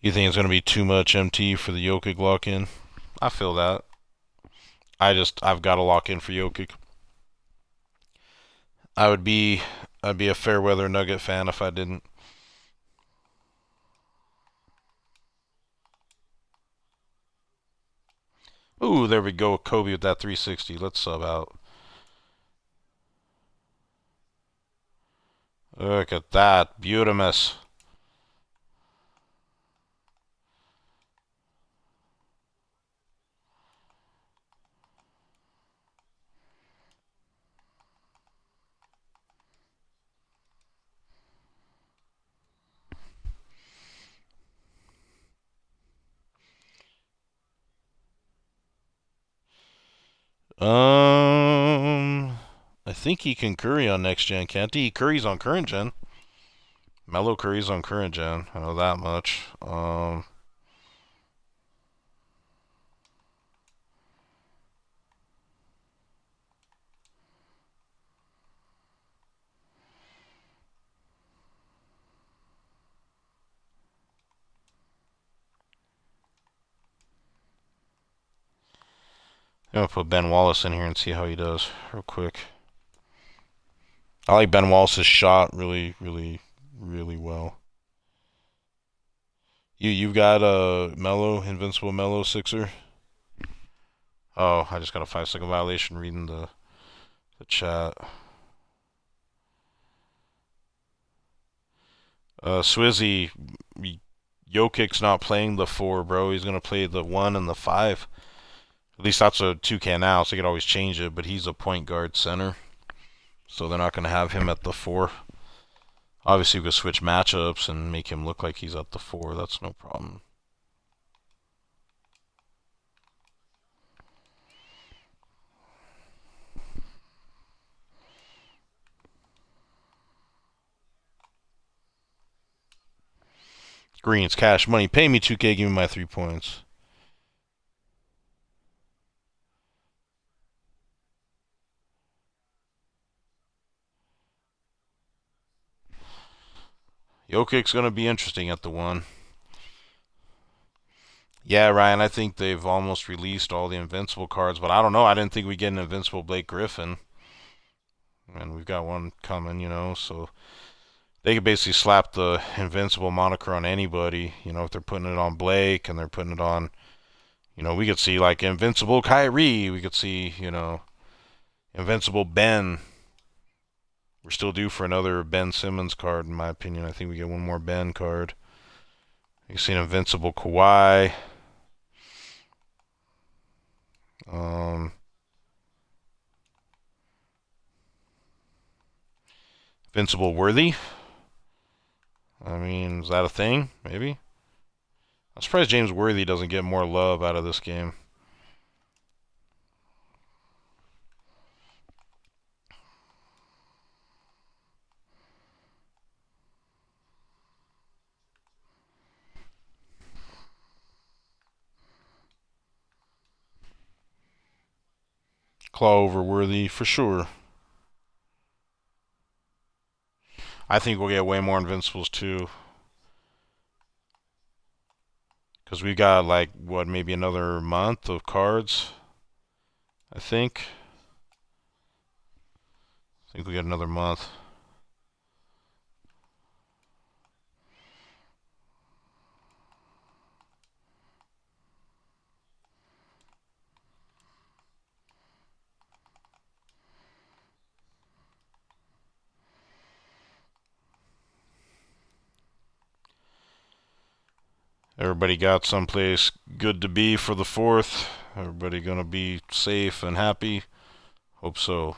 Speaker 1: You think it's going to be too much MT for the Jokic lock-in? I feel that. I've got to lock in for Jokic. I would be, I'd be a fair weather Nugget fan if I didn't. Ooh, there we go. Kobe with that 360. Let's sub out. Look at that. Beautimus. I think he can Curry on next gen, can't he? Curry's on current gen. Mellow Curry's on current gen. I know that much. I'm gonna put Ben Wallace in here and see how he does real quick. I like Ben Wallace's shot really, really, really well. You've got a Mellow, Invincible Mellow Sixer. Oh, I just got a 5-second violation reading the chat. Swizzy, Jokic's not playing the 4, bro. He's gonna play the 1 and the 5. At least that's a 2K now, so they could always change it. But he's a point guard center, so they're not gonna have him at the 4. Obviously, we could switch matchups and make him look like he's at the 4. That's no problem. Greens, cash money. Pay me 2K, give me my 3 points. Jokic's going to be interesting at the 1. Yeah, Ryan, I think they've almost released all the Invincible cards, but I don't know. I didn't think we'd get an Invincible Blake Griffin. And we've got one coming, so they could basically slap the Invincible moniker on anybody, if they're putting it on Blake and they're putting it on, we could see like Invincible Kyrie. We could see, Invincible Ben. We're still due for another Ben Simmons card, in my opinion. I think we get one more Ben card. You see an Invincible Kawhi. Invincible Worthy. I mean, is that a thing? Maybe. I'm surprised James Worthy doesn't get more love out of this game. Claw over Worthy for sure. I think we'll get way more Invincibles too. Because we got like, what, maybe another month of cards? I think. I think we got another month. Everybody got someplace good to be for the 4th. Everybody gonna be safe and happy. Hope so.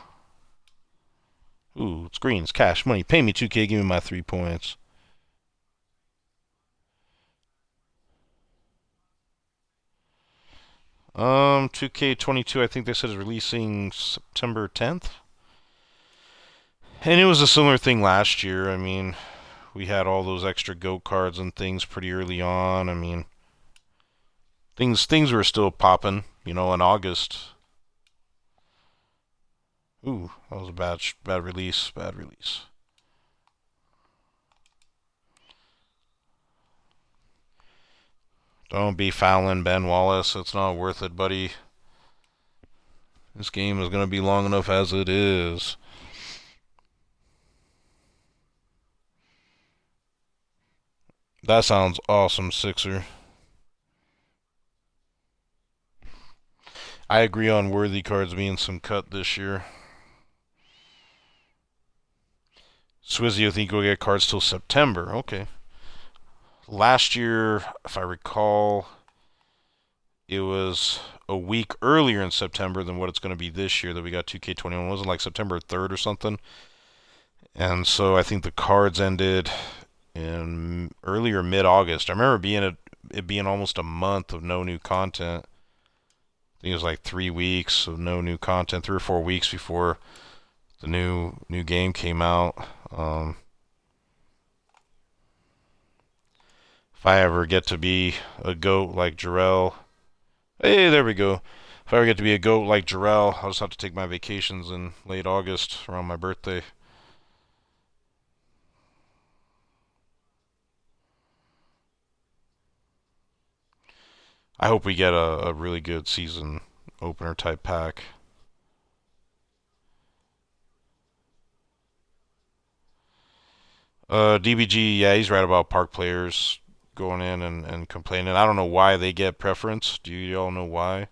Speaker 1: Ooh, it's greens, cash, money. Pay me 2K, give me my 3 points. 2K22, I think they said is releasing September 10th. And it was a similar thing last year. I mean, we had all those extra GOAT cards and things pretty early on. I mean, things were still popping, in August. Ooh, that was a bad release. Bad release. Don't be fouling Ben Wallace. It's not worth it, buddy. This game is going to be long enough as it is. That sounds awesome, Sixer. I agree on worthy cards being some cut this year. Swizzy, I think we'll get cards till September. Okay. Last year, if I recall, it was a week earlier in September than what it's going to be this year that we got 2K21. Wasn't it like September 3rd or something? And so I think the cards ended in early or mid-August. I remember it being almost a month of no new content. I think it was like 3 weeks of no new content, 3 or 4 weeks before the new game came out. If I ever get to be a GOAT like Jarrell, hey, there we go. If I ever get to be a GOAT like Jarrell, I'll just have to take my vacations in late August around my birthday. I hope we get a really good season opener type pack. DBG, yeah, he's right about park players going in and complaining. I don't know why they get preference. Do you all know why?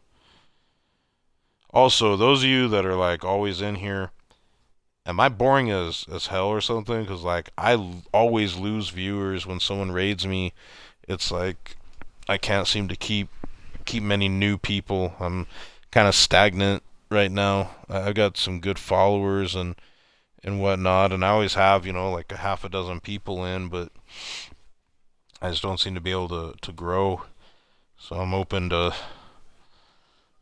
Speaker 1: Also, those of you that are like always in here, am I boring as hell or something? Because like always lose viewers when someone raids me. It's like I can't seem to keep many new people. I'm kind of stagnant right now. I've got some good followers and whatnot, and I always have, like a half a dozen people in, but I just don't seem to be able to grow. So I'm open to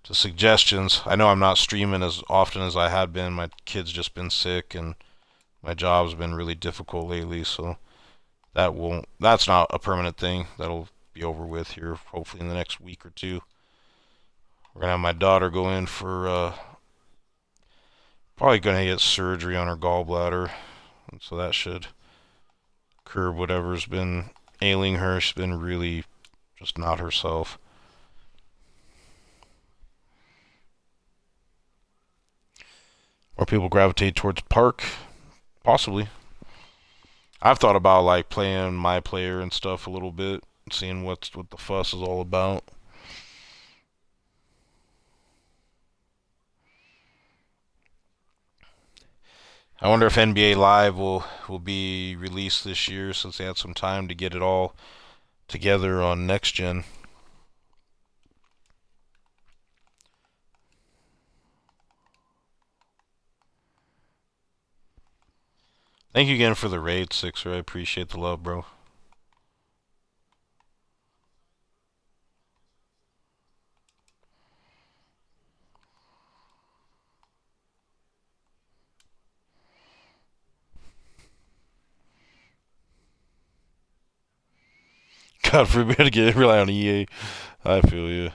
Speaker 1: suggestions. I know I'm not streaming as often as I had been. My kid's just been sick, and my job's been really difficult lately, so that's not a permanent thing. That'll be over with here hopefully in the next week or two. We're gonna have my daughter go in for probably gonna get surgery on her gallbladder, and so that should curb whatever's been ailing her. She's been really just not herself. More people gravitate towards park, possibly. I've thought about like playing my player and stuff a little bit, seeing what the fuss is all about. I wonder if NBA Live will be released this year since they had some time to get it all together on next gen. Thank you again for the raid, Sixer. I appreciate the love, bro. God forbid to get rely on EA. I feel you.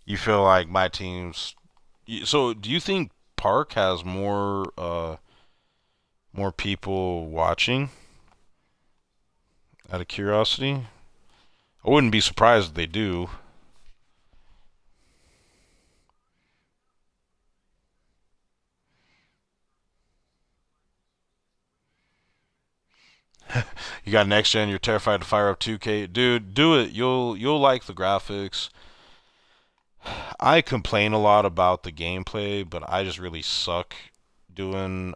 Speaker 1: You feel like my team's. So, do you think Park has more people watching? Out of curiosity, I wouldn't be surprised if they do. You got next gen. You're terrified to fire up 2K, dude. Do it. You'll like the graphics. I complain a lot about the gameplay, but I just really suck doing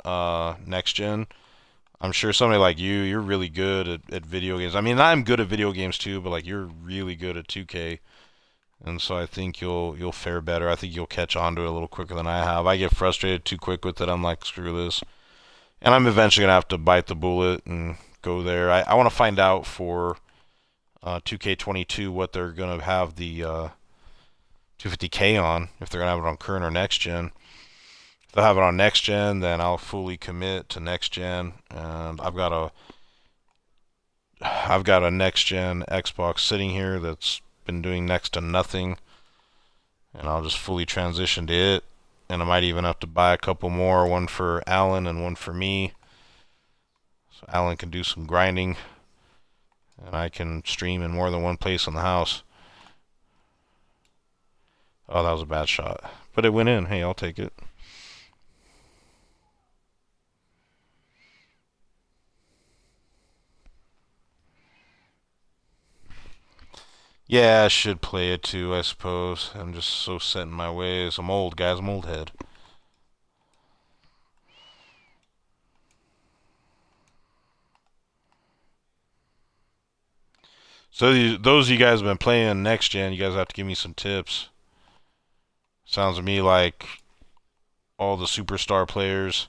Speaker 1: next gen. I'm sure somebody like you're really good at video games. I mean, I'm good at video games too, but like you're really good at 2K, and so I think you'll fare better. I think you'll catch on to it a little quicker than I have. I get frustrated too quick with it. I'm like, screw this, and I'm eventually gonna have to bite the bullet and go there. I want to find out for 2K22 what they're gonna have the 250K on, if they're gonna have it on current or next gen. they'll have it on next gen, then I'll fully commit to next gen. And I've got a next gen Xbox sitting here that's been doing next to nothing, and I'll just fully transition to it. And I might even have to buy a couple more, one for Alan and one for me. So Alan can do some grinding, and I can stream in more than one place in the house. Oh, that was a bad shot. But it went in. Hey, I'll take it. Yeah, I should play it too, I suppose. I'm just so set in my ways. I'm old, guys. I'm old head. So those of you guys have been playing next gen, you guys have to give me some tips. Sounds to me like all the superstar players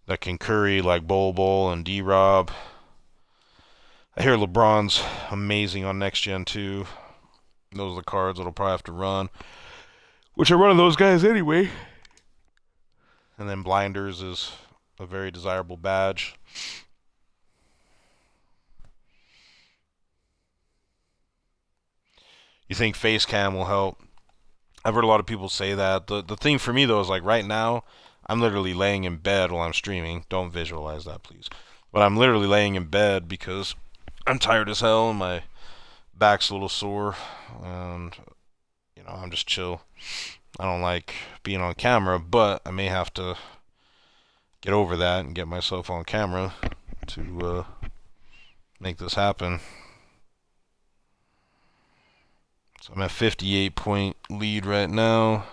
Speaker 1: that can curry, like Bol and D-Rob. I hear LeBron's amazing on next gen too. Those are the cards that'll probably have to run, which are running those guys anyway. And then blinders is a very desirable badge. You think face cam will help? I've heard a lot of people say that. The thing for me though is like right now, I'm literally laying in bed while I'm streaming. Don't visualize that, please. But I'm literally laying in bed because I'm tired as hell and my back's a little sore, and I'm just chill. I don't like being on camera, but I may have to get over that and get myself on camera to make this happen. So I'm at 58-point lead right now.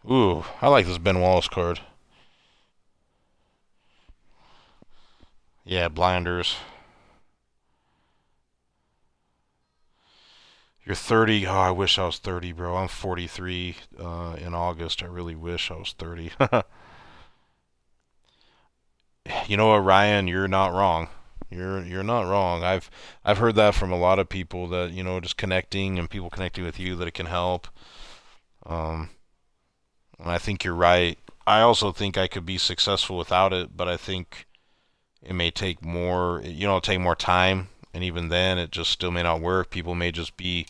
Speaker 1: Ooh, I like this Ben Wallace card. Yeah, blinders. You're 30. Oh, I wish I was 30, bro. I'm 43 in August. I really wish I was 30. You know what, Ryan? You're not wrong. You're not wrong. I've heard that from a lot of people that just connecting and people connecting with you that it can help. Um, and I think you're right. I also think I could be successful without it, but I think it may take more. Take more time, and even then, it just still may not work. People may just be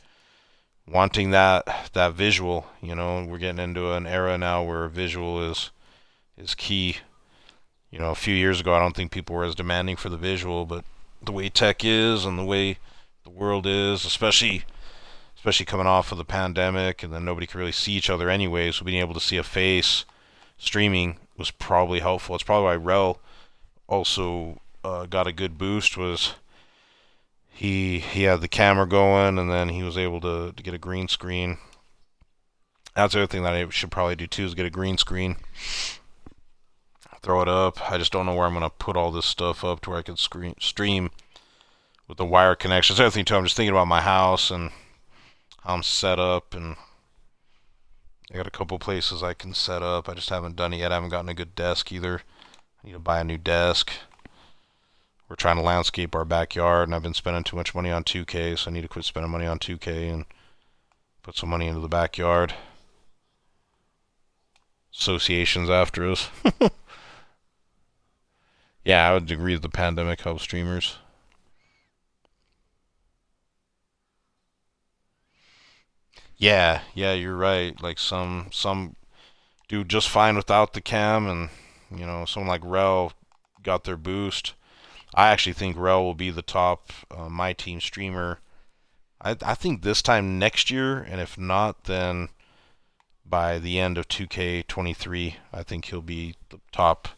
Speaker 1: wanting that visual. We're getting into an era now where visual is key. A few years ago, I don't think people were as demanding for the visual, but the way tech is and the way the world is, especially coming off of the pandemic, and then nobody could really see each other anyway, so being able to see a face streaming was probably helpful. It's probably why Rel also got a good boost. Was he had the camera going, and then he was able to get a green screen. That's the other thing that I should probably do too, is get a green screen. Throw it up. I just don't know where I'm going to put all this stuff up to where I can stream with the wire connections. The other thing too, I'm just thinking about my house and how I'm set up, and I got a couple places I can set up. I just haven't done it yet. I haven't gotten a good desk either. I need to buy a new desk. We're trying to landscape our backyard, and I've been spending too much money on 2K, so I need to quit spending money on 2K and put some money into the backyard. Associations after us. Yeah, I would agree that the pandemic helped streamers. Yeah, you're right. Like some do just fine without the cam, and someone like Rel got their boost. I actually think Rel will be the top MyTeam streamer. I think this time next year, and if not, then by the end of 2K23, I think he'll be the top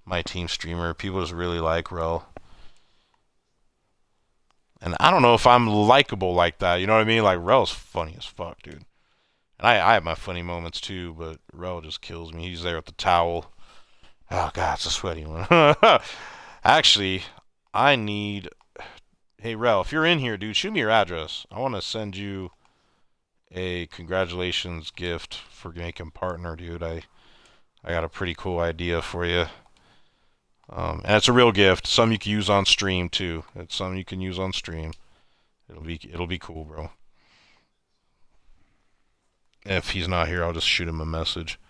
Speaker 1: MyTeam streamer. People just really like Rel. And I don't know if I'm likable like that. You know what I mean? Like, Rel's funny as fuck, dude. And I have my funny moments too, but Rel just kills me. He's there with the towel. Oh, God, it's a sweaty one. Actually, I need... Hey, Rel, if you're in here, dude, shoot me your address. I want to send you a congratulations gift for making partner, dude. I got a pretty cool idea for you. And it's a real gift. Some you can use on stream too. It's some you can use on stream. It'll be cool, bro. If he's not here, I'll just shoot him a message.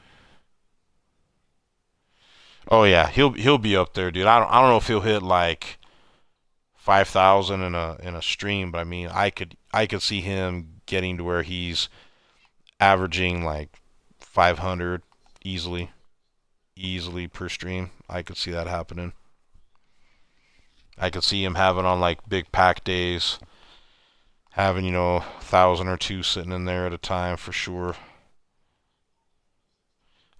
Speaker 1: Oh yeah, he'll be up there, dude. I don't know if he'll hit like 5,000 in a stream, but I mean, I could see him getting to where he's averaging like 500 easily, easily per stream. I could see that happening. I could see him having on like big pack days, having 1,000 or 2 sitting in there at a time for sure.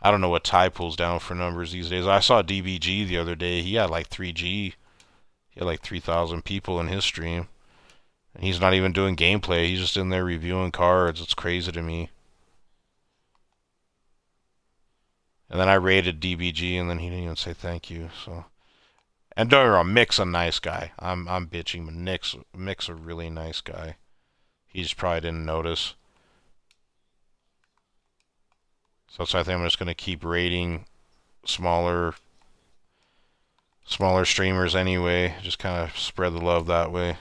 Speaker 1: I don't know what Ty pulls down for numbers these days. I saw DBG the other day. He had like 3G. He had like 3,000 people in his stream. And he's not even doing gameplay. He's just in there reviewing cards. It's crazy to me. And then I rated DBG, and then he didn't even say thank you. So, and don't get me wrong, Mick's a nice guy. I'm bitching, but Mick's a really nice guy. He just probably didn't notice. So I think I'm just gonna keep rating smaller smaller streamers anyway. Just kind of spread the love that way.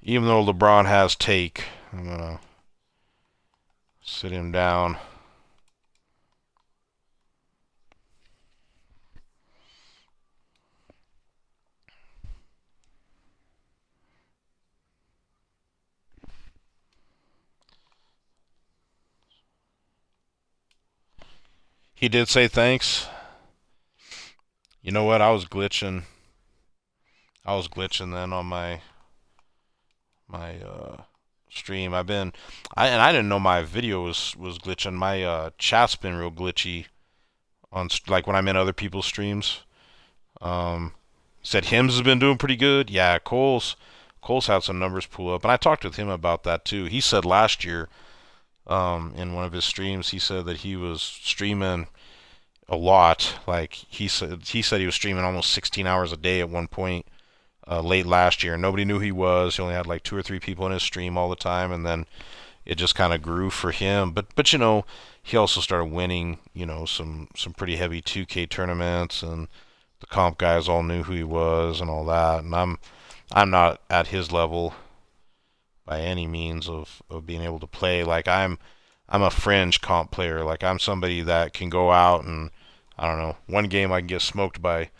Speaker 1: Even though LeBron has take, I'm gonna sit him down. He did say thanks. You know what? I was glitching. I was glitching then on my stream. I didn't know my video was glitching. My chat's been real glitchy on like when I'm in other people's streams. Um, said Hims has been doing pretty good. Yeah, Cole's had some numbers pull up, and I talked with him about that too. He said last year, in one of his streams, he said that he was streaming a lot. Like he said he was streaming almost 16 hours a day at one point late last year. Nobody knew who he was. He only had like 2 or 3 people in his stream all the time, and then it just kind of grew for him. But he also started winning some pretty heavy 2K tournaments, and the comp guys all knew who he was and all that. And I'm not at his level by any means of being able to play. Like I'm a fringe comp player. Like I'm somebody that can go out and I don't know, one game I can get smoked by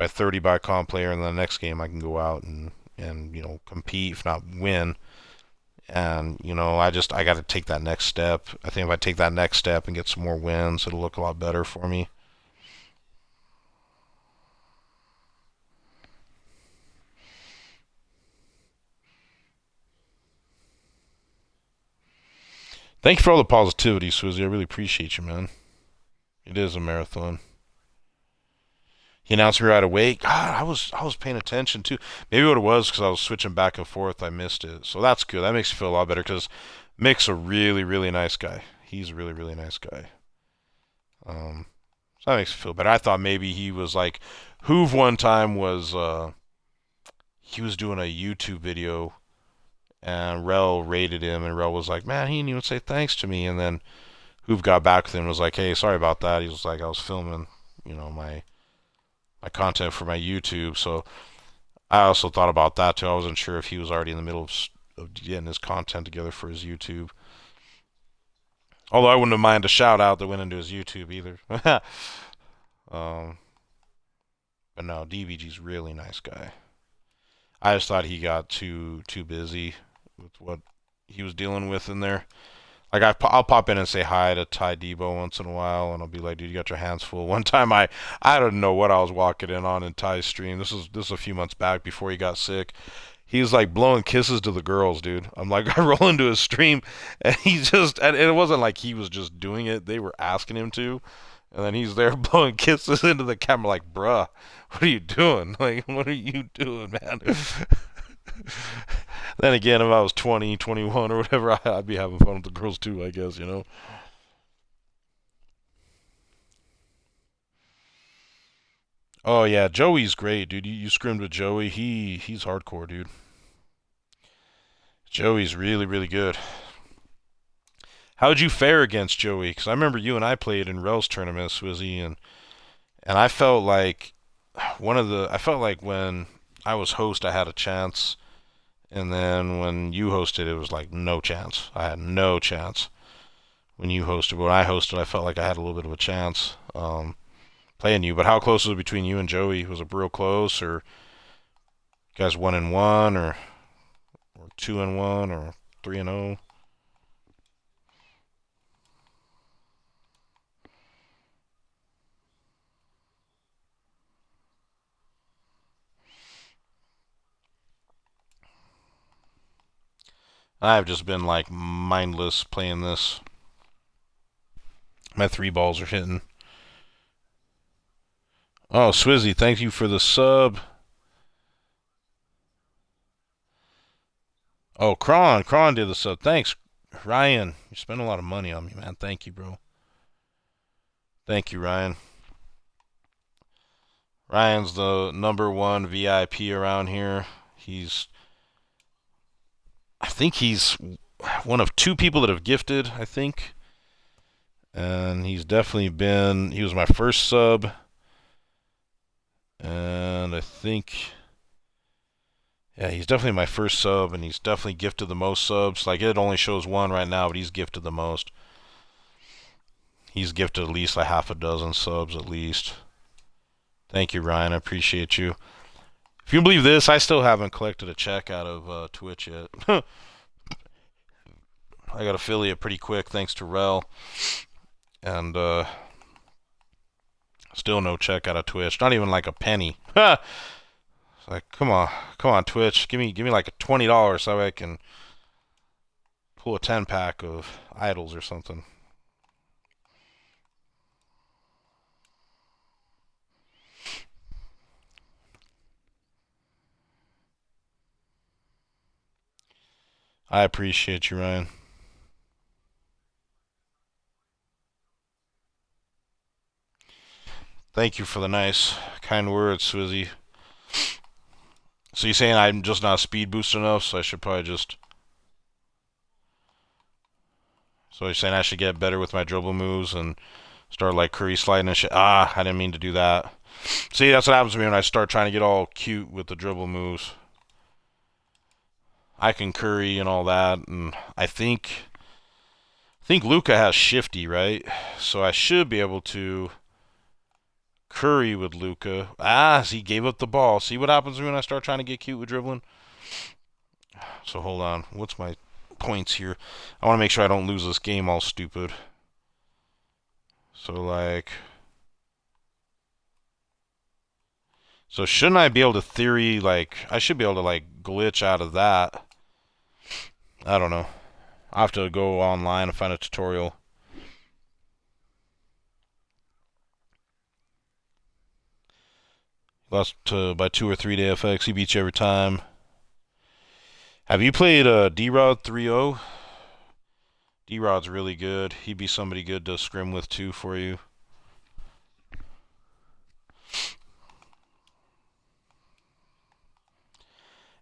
Speaker 1: 30 by a comp player, and then the next game I can go out and compete, if not win. And I got to take that next step. I think if I take that next step and get some more wins, it'll look a lot better for me. Thank you for all the positivity, Swizzy. I really appreciate you, man. It is a marathon. He announced me right away. God, I was paying attention too. Maybe what it was because I was switching back and forth. I missed it, so that's good. That makes me feel a lot better because Mick's a really really nice guy. He's a really really nice guy. So that makes me feel better. I thought maybe he was like Hoove one time was he was doing a YouTube video and Rel rated him and Rel was like, man, he didn't even say thanks to me. And then Hoove got back with him and was like, hey, sorry about that. He was like, I was filming, my content for my YouTube. So I also thought about that too. I wasn't sure if he was already in the middle of getting his content together for his YouTube. Although I wouldn't have minded a shout out that went into his YouTube either. um, but no, DVG's really nice guy. I just thought he got too busy with what he was dealing with in there. Like I'll pop in and say hi to Ty Debo once in a while, and I'll be like, "Dude, you got your hands full." One time, I don't know what I was walking in on in Ty's stream. This is a few months back before he got sick. He's like blowing kisses to the girls, dude. I'm like, I roll into his stream, and and it wasn't like he was just doing it. They were asking him to, and then he's there blowing kisses into the camera, like, bruh, what are you doing? Like, what are you doing, man? Then again, if I was 20, 21, or whatever, I'd be having fun with the girls too, I guess. Oh yeah, Joey's great, dude. You scrimmed with Joey. He's hardcore, dude. Joey's really really good. How'd you fare against Joey? Because I remember you and I played in Rel's tournament, Swizzy, and I felt like I felt like when I was host, I had a chance, and then when you hosted, it was like no chance. I had no chance when you hosted. But when I hosted, I felt like I had a little bit of a chance playing you. But how close was it between you and Joey? Was it real close, or you guys 1-1, or 2-1, or 3-0? I've just been like mindless playing this. My three balls are hitting. Oh, Swizzy, thank you for the sub. Oh, Kron did the sub. Thanks, Ryan. You spent a lot of money on me, man. Thank you, bro. Thank you, Ryan. Ryan's the #1 VIP around here. I think he's one of 2 people that have gifted, I think. And he was my first sub. And I think, yeah, he's definitely my first sub, and he's definitely gifted the most subs. Like, it only shows 1 right now, but he's gifted the most. He's gifted at least like half a dozen subs at least. Thank you, Ryan. I appreciate you. If you believe this, I still haven't collected a check out of Twitch yet. I got affiliate pretty quick thanks to Rel, and still no check out of Twitch. Not even like a penny. It's like, come on, Twitch, give me like a $20 so I can pull a 10-pack of idols or something. I appreciate you, Ryan. Thank you for the nice, kind words, Swizzy. So you're saying I'm just not speed boost enough, so I should probably just... So you're saying I should get better with my dribble moves and start like Curry sliding and shit? Ah, I didn't mean to do that. See, that's what happens to me when I start trying to get all cute with the dribble moves. I can Curry and all that, and I think Luca has shifty, right? So I should be able to Curry with Luca. Ah, he gave up the ball. See what happens when I start trying to get cute with dribbling? So hold on. What's my points here? I want to make sure I don't lose this game all stupid. So like... So shouldn't I be able to theory, like... I should be able to like glitch out of that. I don't know. I'll have to go online and find a tutorial. Lost by 2 or 3 to FX. He beats you every time. Have you played D-Rod 3-0? D-Rod's really good. He'd be somebody good to scrim with too for you.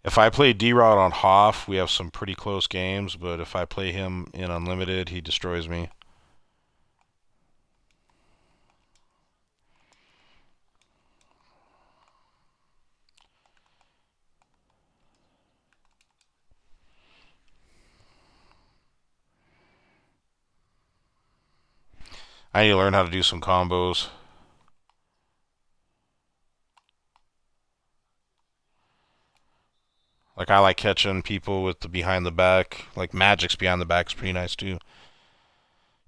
Speaker 1: If I play D-Rod on Hoff, we have some pretty close games, but if I play him in Unlimited, he destroys me. I need to learn how to do some combos. Like, I like catching people with the behind the back. Like, Magic's behind the back is pretty nice too.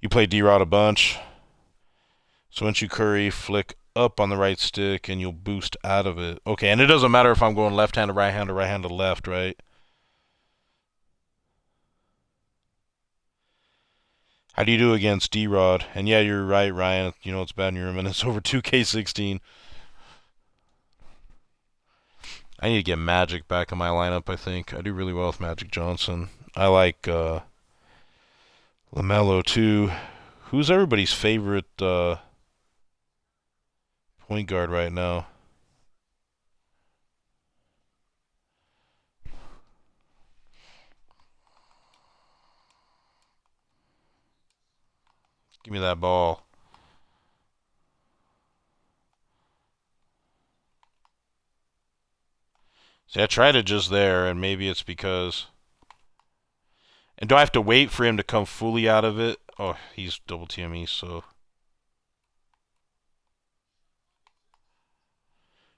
Speaker 1: You play D-Rod a bunch. So once you Curry, flick up on the right stick and you'll boost out of it. Okay, and it doesn't matter if I'm going left hand to right hand or right hand to left, right? How do you do against D-Rod? And yeah, you're right, Ryan. You know it's bad in your room, and it's over 2K16. I need to get Magic back in my lineup, I think. I do really well with Magic Johnson. I like LaMelo too. Who's everybody's favorite point guard right now? Give me that ball. See, I tried it just there, and maybe it's because... And do I have to wait for him to come fully out of it? Oh, he's double TME, so...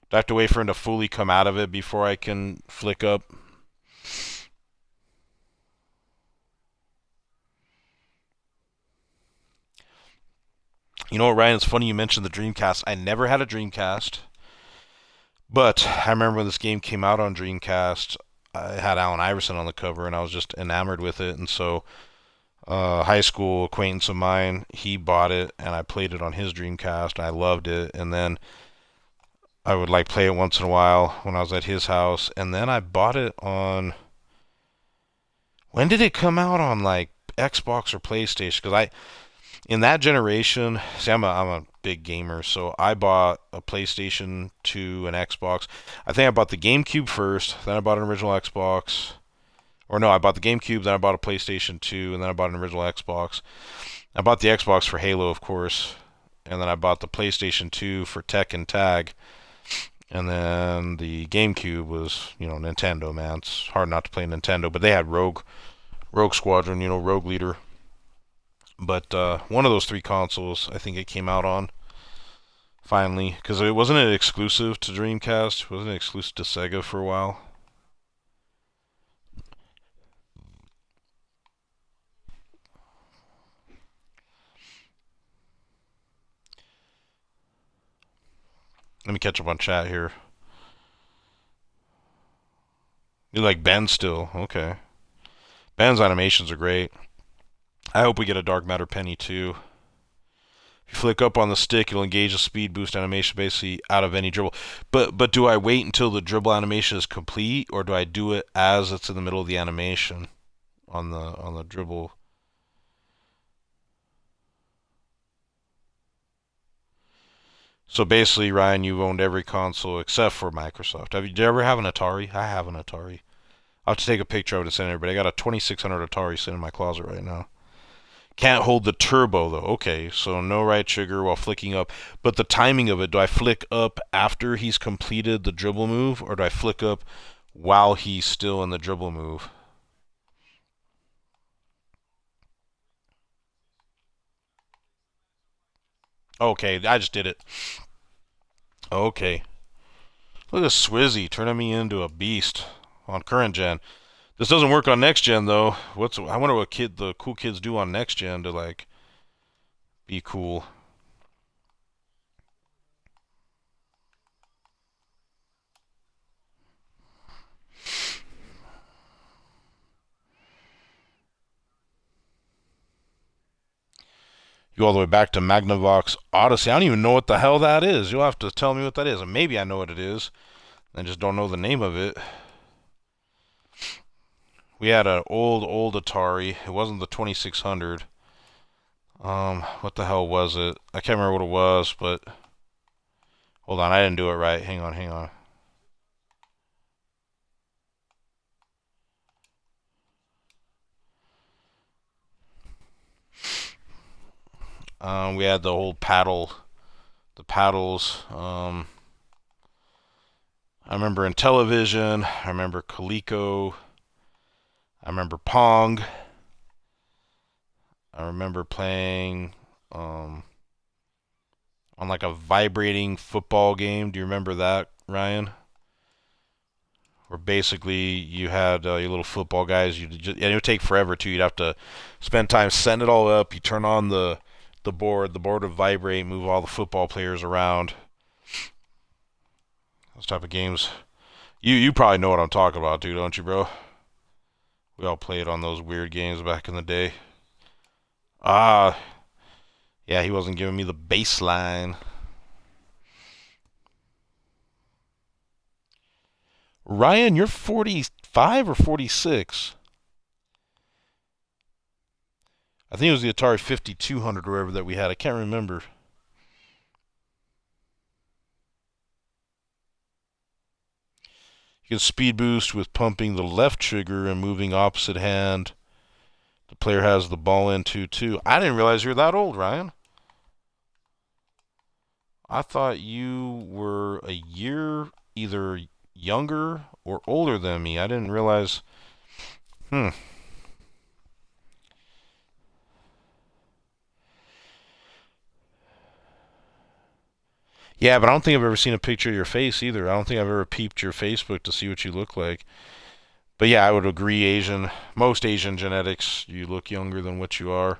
Speaker 1: Do I have to wait for him to fully come out of it before I can flick up? You know what, Ryan? It's funny you mentioned the Dreamcast. I never had a Dreamcast, but I remember when this game came out on Dreamcast, I had Allen Iverson on the cover, and I was just enamored with it. And so, high school acquaintance of mine, he bought it, and I played it on his Dreamcast. And I loved it, and then I would like play it once in a while when I was at his house, and then I bought it on. When did it come out on like Xbox or PlayStation? Because in that generation, see, I'm a big gamer, so I bought a PlayStation 2 and Xbox. I think I bought the GameCube first, then I bought an original Xbox. Or no, I bought the GameCube, then I bought a PlayStation 2, and then I bought an original Xbox. I bought the Xbox for Halo, of course, and then I bought the PlayStation 2 for Tekken Tag. And then the GameCube was, Nintendo, man. It's hard not to play Nintendo, but they had Rogue Squadron, Rogue Leader. But one of those three consoles, I think it came out on finally, because it wasn't an exclusive to Dreamcast, it wasn't exclusive to Sega for a while. Let me catch up on chat here. You like Ben still? Okay. Ben's animations are great. I hope we get a Dark Matter Penny too. If you flick up on the stick, it'll engage a speed boost animation basically out of any dribble. But do I wait until the dribble animation is complete, or do I do it as it's in the middle of the animation on the dribble? So basically, Ryan, you've owned every console except for Microsoft. Did you ever have an Atari? I have an Atari. I'll have to take a picture of it and send it to everybody. I got a 2600 Atari sitting in my closet right now. Can't hold the turbo though. Okay, so no right trigger while flicking up. But the timing of it, do I flick up after he's completed the dribble move, or do I flick up while he's still in the dribble move? Okay, I just did it. Okay. Look at Swizzy turning me into a beast on current gen. This doesn't work on next gen though. I wonder what the cool kids do on next gen to like be cool. You all the way back to Magnavox Odyssey. I don't even know what the hell that is. You'll have to tell me what that is. And maybe I know what it is. I just don't know the name of it. We had an old Atari. It wasn't the 2600. What the hell was it? I can't remember what it was, but hold on, I didn't do it right. Hang on. We had the old the paddles. I remember in television. I remember Coleco. I remember Pong. I remember playing on like a vibrating football game. Do you remember that, Ryan? Where basically you had your little football guys. And it would take forever too. You'd have to spend time setting it all up. You turn on the board. The board would vibrate, move all the football players around. Those type of games. You probably know what I'm talking about, too, don't you, bro? We all played on those weird games back in the day. Ah, yeah, he wasn't giving me the baseline. Ryan, you're 45 or 46? I think it was the Atari 5200 or whatever that we had. I can't remember. You can speed boost with pumping the left trigger and moving opposite hand. The player has the ball in 2-2. I didn't realize you were that old, Ryan. I thought you were a year, either younger or older than me. I didn't realize. Hmm. Yeah, but I don't think I've ever seen a picture of your face either. I don't think I've ever peeped your Facebook to see what you look like. But yeah, I would agree. Most Asian genetics, you look younger than what you are.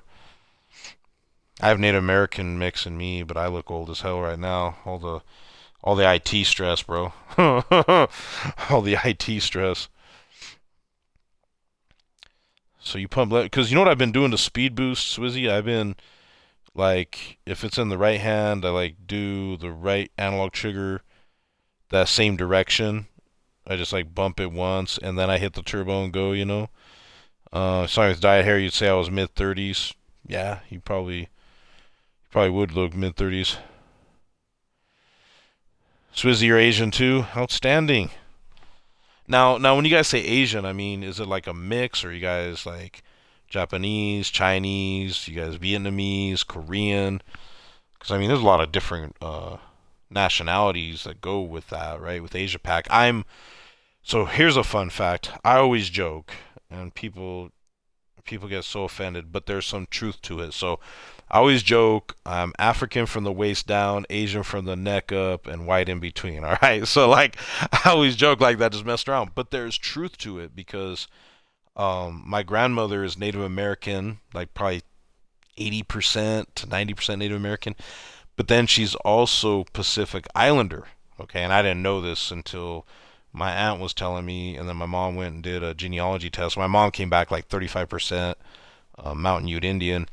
Speaker 1: I have Native American mix in me, but I look old as hell right now. All the IT stress, bro. All the IT stress. So you pump because you know what I've been doing to speed boost, Swizzy? I've been like, if it's in the right hand, I like do the right analog trigger that same direction. I just like bump it once and then I hit the turbo and go, you know. Sorry, with dyed hair, you'd say I was mid 30s. Yeah, you probably would look mid 30s. Swizzy, you're Asian too. Outstanding. Now, when you guys say Asian, I mean, is it like a mix, or you guys like Japanese, Chinese, you guys Vietnamese, Korean? Because I mean, there's a lot of different nationalities that go with that, right? With Asia Pac, so here's a fun fact. I always joke, and people get so offended, but there's some truth to it. So I always joke I'm African from the waist down, Asian from the neck up, and white in between. All right. So like I always joke like that, just messed around. But there's truth to it because my grandmother is Native American, like probably 80% to 90% Native American. But then she's also Pacific Islander. Okay, and I didn't know this until my aunt was telling me, and then my mom went and did a genealogy test. My mom came back like 35% Mountain Ute Indian,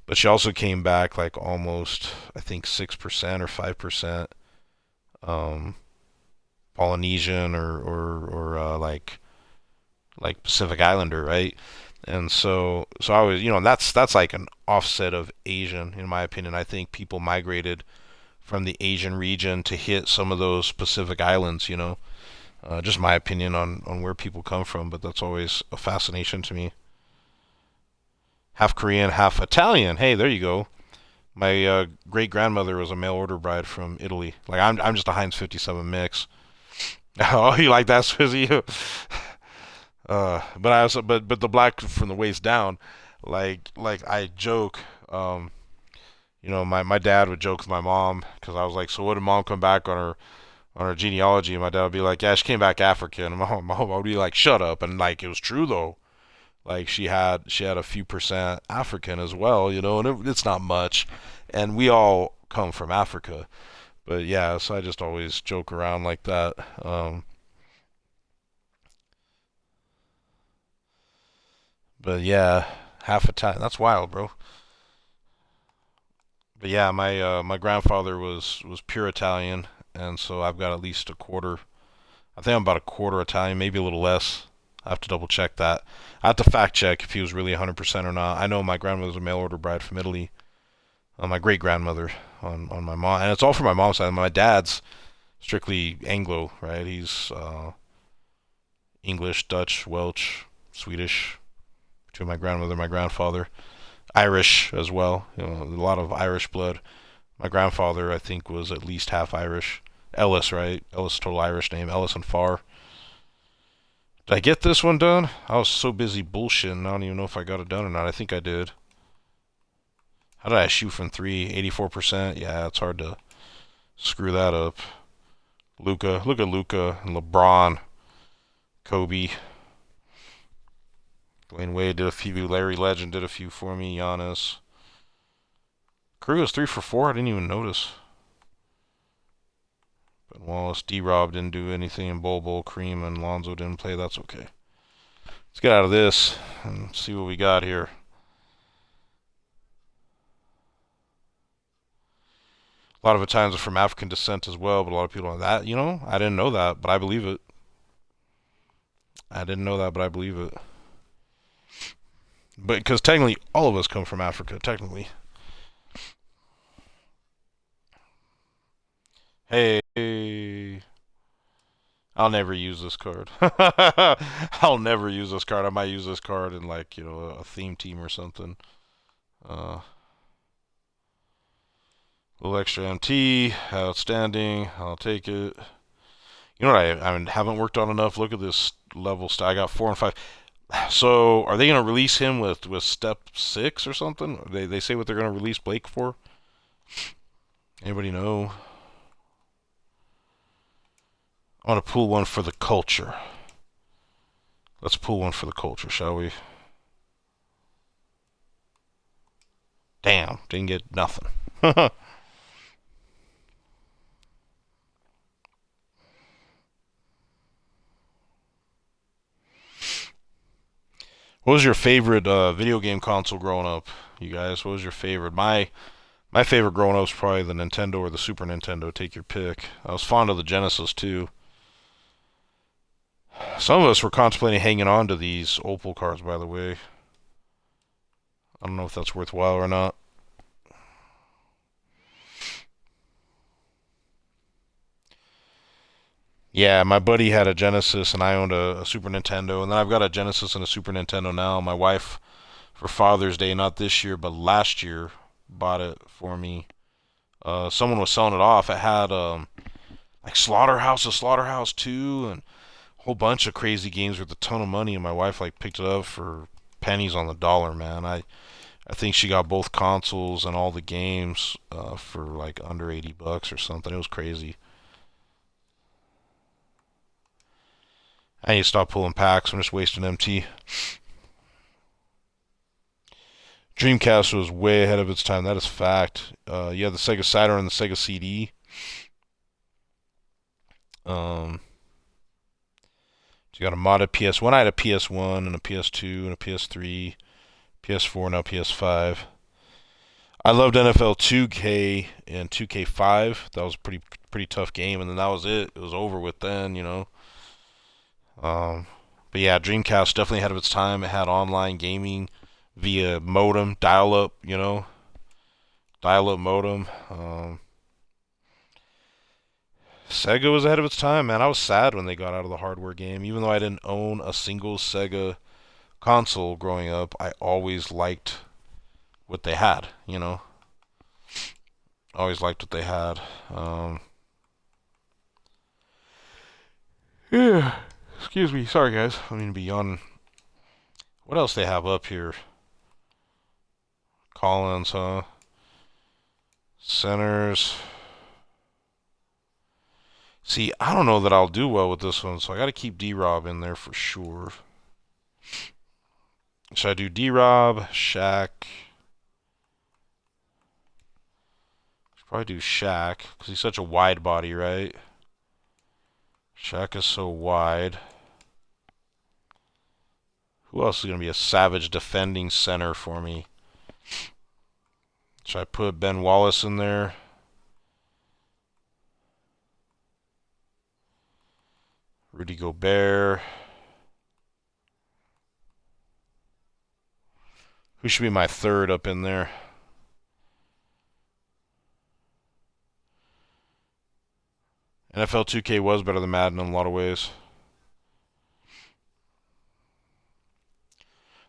Speaker 1: but she also came back like almost, I think, 6% or 5% um, Polynesian or like Pacific Islander, right? And so I was, that's like an offset of Asian, in my opinion. I think people migrated from the Asian region to hit some of those Pacific islands, you know. Just my opinion on where people come from, but that's always a fascination to me. Half Korean, half Italian. Hey, there you go. My great grandmother was a mail order bride from Italy. Like I'm just a Heinz 57 mix. Oh, you like that, Swizzy? But I also but the black from the waist down, like I joke. My dad would joke with my mom because I was like, so what did mom come back on her genealogy? And my dad would be like, yeah, she came back African. And my mom would be like, shut up. And like it was true though. Like she had a few percent African as well, and it's not much. And we all come from Africa. But yeah, so I just always joke around like that. But yeah, half Italian. That's wild, bro. But yeah, my grandfather was pure Italian, and so I've got at least a quarter. I think I'm about a quarter Italian, maybe a little less. I have to double check that. I have to fact check if he was really 100% or not. I know my grandmother was a mail order bride from Italy. My great grandmother on my mom, and it's all from my mom's side. My dad's strictly Anglo, right? He's English, Dutch, Welsh, Swedish. Between my grandmother and my grandfather, Irish as well. A lot of Irish blood. My grandfather, I think, was at least half Irish. Ellis, right? Ellis, total Irish name. Ellis and Farr. Did I get this one done? I was so busy bullshitting, I don't even know if I got it done or not. I think I did. How did I shoot from three? 84%? Yeah, it's hard to screw that up. Luca. Look at Luca and LeBron. Kobe. Dwayne Wade did a few. Larry Legend did a few for me. Giannis. Curry was 3 for 4. I didn't even notice. But Wallace, D-Rob didn't do anything. And Bol Cream, and Lonzo didn't play. That's okay. Let's get out of this and see what we got here. A lot of Italians are from African descent as well, but a lot of people are that. I didn't know that, but I believe it. I didn't know that, but I believe it. But because technically, all of us come from Africa. Technically. Hey, I'll never use this card. I'll never use this card. I might use this card in like a theme team or something. A little extra MT, outstanding. I'll take it. You know what I haven't worked on enough? Look at this level. I got 4 and 5. So are they gonna release him with step 6 or something? They say what they're gonna release Blake for? Anybody know? I want to pull one for the culture. Let's pull one for the culture, shall we? Damn, didn't get nothing. What was your favorite video game console growing up, you guys? What was your favorite? My favorite growing up was probably the Nintendo or the Super Nintendo. Take your pick. I was fond of the Genesis too. Some of us were contemplating hanging on to these Opal cards, by the way. I don't know if that's worthwhile or not. Yeah, my buddy had a Genesis and I owned a Super Nintendo, and then I've got a Genesis and a Super Nintendo now. My wife, for Father's Day, not this year but last year, bought it for me. Someone was selling it off. It had like Slaughterhouse 2, and a whole bunch of crazy games worth a ton of money. And my wife like picked it up for pennies on the dollar, man. I think she got both consoles and all the games for like under $80 or something. It was crazy. I need to stop pulling packs. I'm just wasting MT. Dreamcast was way ahead of its time. That is fact. You had the Sega Saturn and the Sega CD. Um, so you got a modded PS1. I had a PS1 and a PS2 and a PS3, PS4, now PS5. I loved NFL 2K and 2K5. That was a pretty tough game, and then that was it. It was over with then. Um, but yeah, Dreamcast definitely ahead of its time. It had online gaming via modem, dial-up modem. Sega was ahead of its time, man. I was sad when they got out of the hardware game. Even though I didn't own a single Sega console growing up, I always liked what they had. Always liked what they had. Yeah. Excuse me. Sorry, guys. I mean, beyond what else they have up here? Collins, huh? Centers. See, I don't know that I'll do well with this one, so I got to keep D-Rob in there for sure. Should I do D-Rob, Shaq? Should probably do Shaq, because he's such a wide body, right? Shaq is so wide. Who else is going to be a savage defending center for me? Should I put Ben Wallace in there? Rudy Gobert. Who should be my third up in there? NFL 2K was better than Madden in a lot of ways.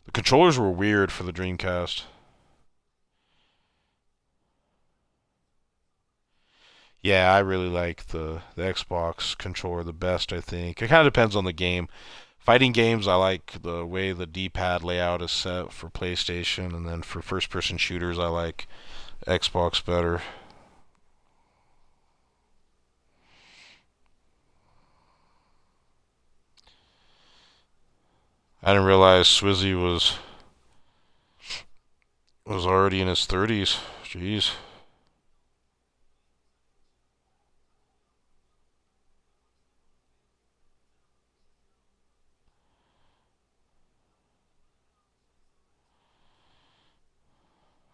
Speaker 1: The controllers were weird for the Dreamcast. Yeah, I really like the Xbox controller the best, I think. It kind of depends on the game. Fighting games, I like the way the D-pad layout is set for PlayStation, and then for first-person shooters, I like Xbox better. I didn't realize Swizzy was already in his 30s. Jeez.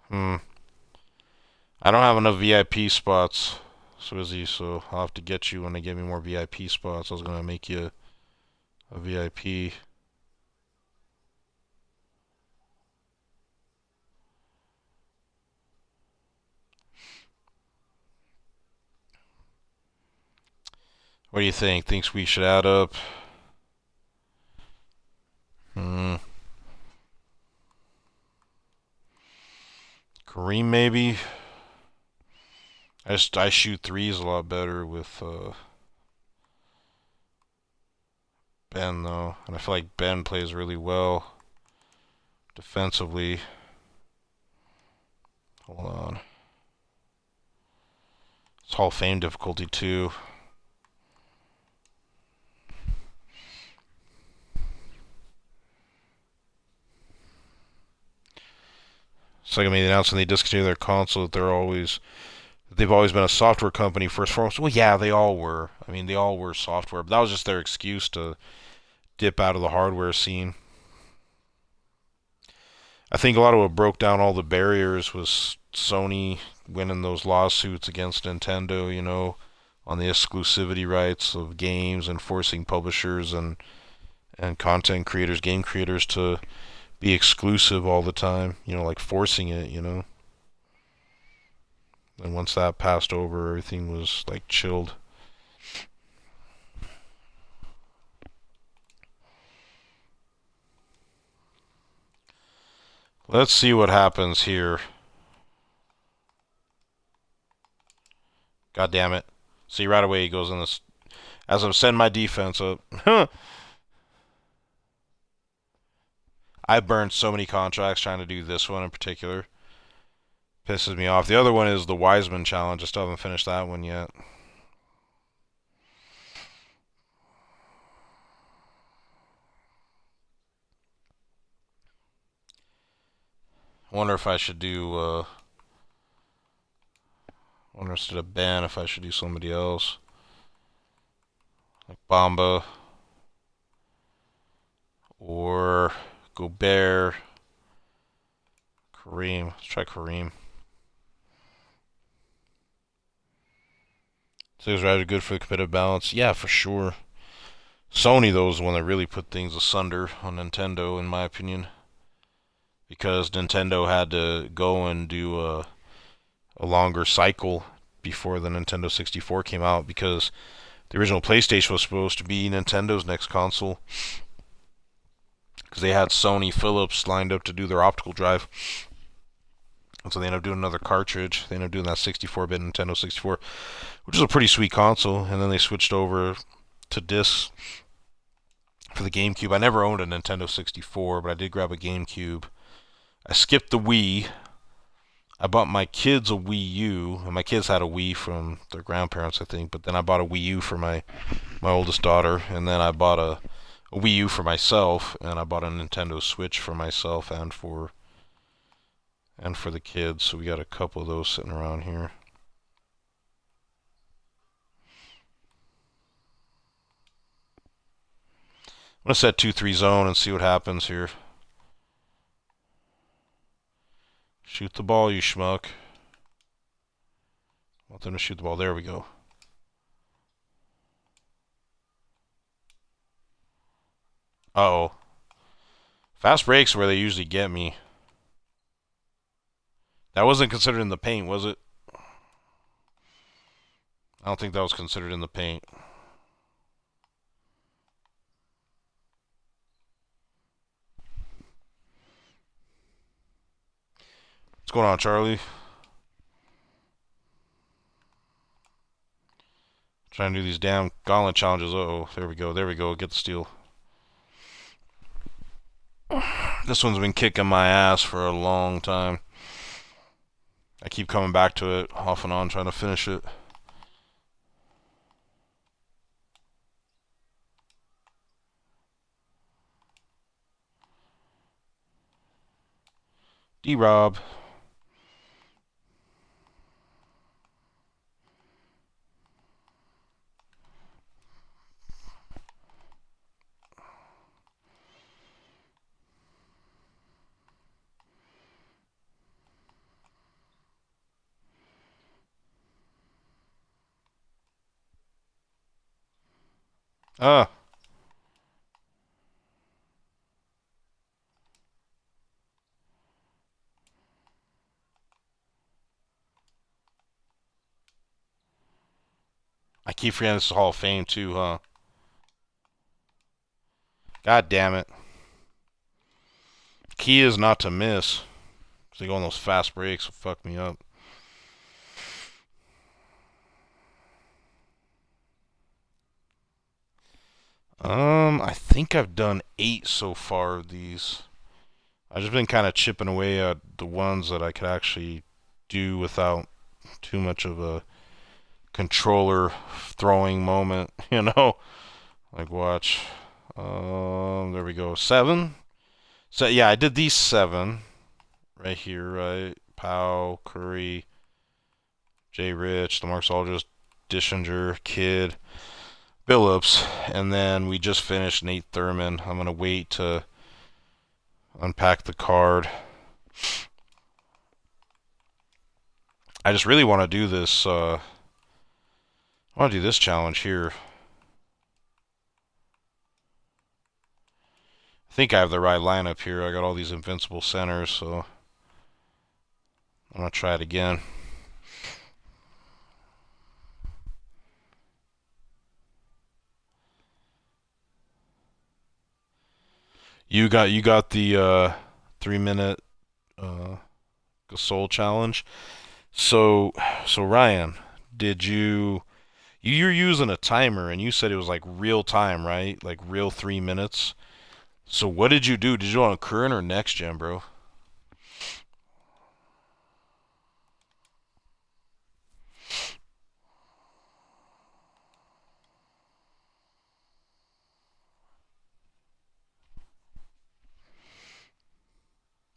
Speaker 1: Hmm. I don't have enough VIP spots, Swizzy, so I'll have to get you when they give me more VIP spots. I was gonna make you a VIP. What do you think? Thinks we should add up? Hmm. Kareem maybe. I shoot threes a lot better with Ben, though. And I feel like Ben plays really well defensively. Hold on. It's Hall of Fame difficulty, too. It's like I made the announcement they discontinued their console that they've always been a software company first and foremost. Well, yeah, they all were. I mean, they all were software, but that was just their excuse to dip out of the hardware scene. I think a lot of what broke down all the barriers was Sony winning those lawsuits against Nintendo, on the exclusivity rights of games and forcing publishers and content creators, game creators to be exclusive all the time, like forcing it. And once that passed over, everything was like chilled. Let's see what happens here. God damn it. See, right away he goes in this. As I'm setting my defense up. I burned so many contracts trying to do this one in particular. Pisses me off. The other one is the Wiseman Challenge. I still haven't finished that one yet. I wonder if I should do, I wonder instead of Ben if I should do somebody else. Like Bamba. Or Gobert. Kareem. Let's try Kareem. So it was rather good for the competitive balance. Yeah, for sure. Sony, though, is the one that really put things asunder on Nintendo, in my opinion. Because Nintendo had to go and do a longer cycle before the Nintendo 64 came out, because the original PlayStation was supposed to be Nintendo's next console. Because they had Sony Philips lined up to do their optical drive. And so they ended up doing another cartridge. They ended up doing that 64-bit Nintendo 64, which is a pretty sweet console. And then they switched over to discs for the GameCube. I never owned a Nintendo 64, but I did grab a GameCube. I skipped the Wii. I bought my kids a Wii U, and my kids had a Wii from their grandparents, I think. But then I bought a Wii U for my oldest daughter, and then I bought a Wii U for myself, and I bought a Nintendo Switch for myself and for the kids. So we got a couple of those sitting around here. I'm gonna set 2-3 zone and see what happens here. Shoot the ball, you schmuck. I want them to shoot the ball. There we go. Uh-oh. Fast breaks are where they usually get me. That wasn't considered in the paint, was it? I don't think that was considered in the paint. What's going on, Charlie? Trying to do these damn gauntlet challenges. Uh-oh. There we go. There we go. Get the steal. This one's been kicking my ass for a long time. I keep coming back to it off and on, trying to finish it. D-Rob. Ah. I keep forgetting this is Hall of Fame too, huh? God damn it. Key is not to miss. Because they go on those fast breaks will fuck me up. I think I've done 8 so far of these. I've just been kind of chipping away at the ones that I could actually do without too much of a controller throwing moment, you know? Like, watch. There we go. 7. So, yeah, I did these 7 right here, right? Powell, Curry, Jay Rich, LaMarcus Aldridge, Dishinger, Kidd, Billups, and then we just finished Nate Thurman. I'm going to wait to unpack the card. I just really want to do this, I want to do this challenge here. I think I have the right lineup here. I got all these invincible centers, so I'm going to try it again. You got the 3-minute Gasol challenge. So Ryan, did you're using a timer and you said it was like real time, right? Like real 3 minutes. So what did you do? Did you do it on current or next gen, bro?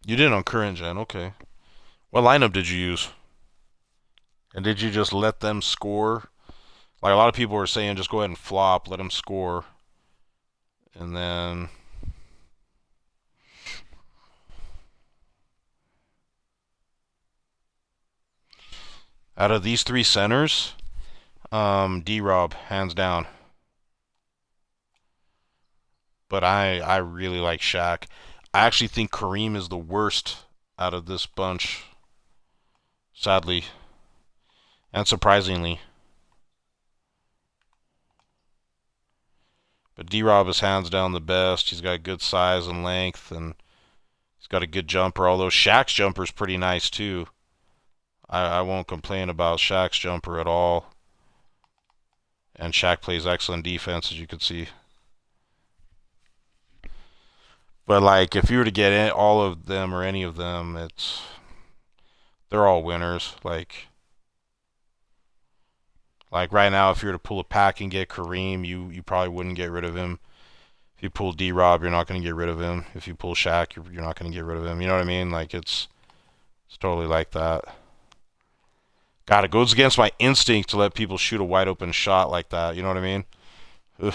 Speaker 1: You did it on current gen, okay. What lineup did you use? And did you just let them score? Like a lot of people were saying, just go ahead and flop, let them score, and then out of these 3 centers, D-Rob hands down. But I really like Shaq. I actually think Kareem is the worst out of this bunch, sadly and surprisingly. But D-Rob is hands down the best. He's got good size and length, and he's got a good jumper. Although Shaq's jumper is pretty nice too. I won't complain about Shaq's jumper at all. And Shaq plays excellent defense, as you can see. But like, if you were to get all of them or any of them, they're all winners. Like right now, if you were to pull a pack and get Kareem, you probably wouldn't get rid of him. If you pull D-Rob, you're not going to get rid of him. If you pull Shaq, you're not going to get rid of him. You know what I mean? Like it's totally like that. God, it goes against my instinct to let people shoot a wide open shot like that. You know what I mean? Ugh.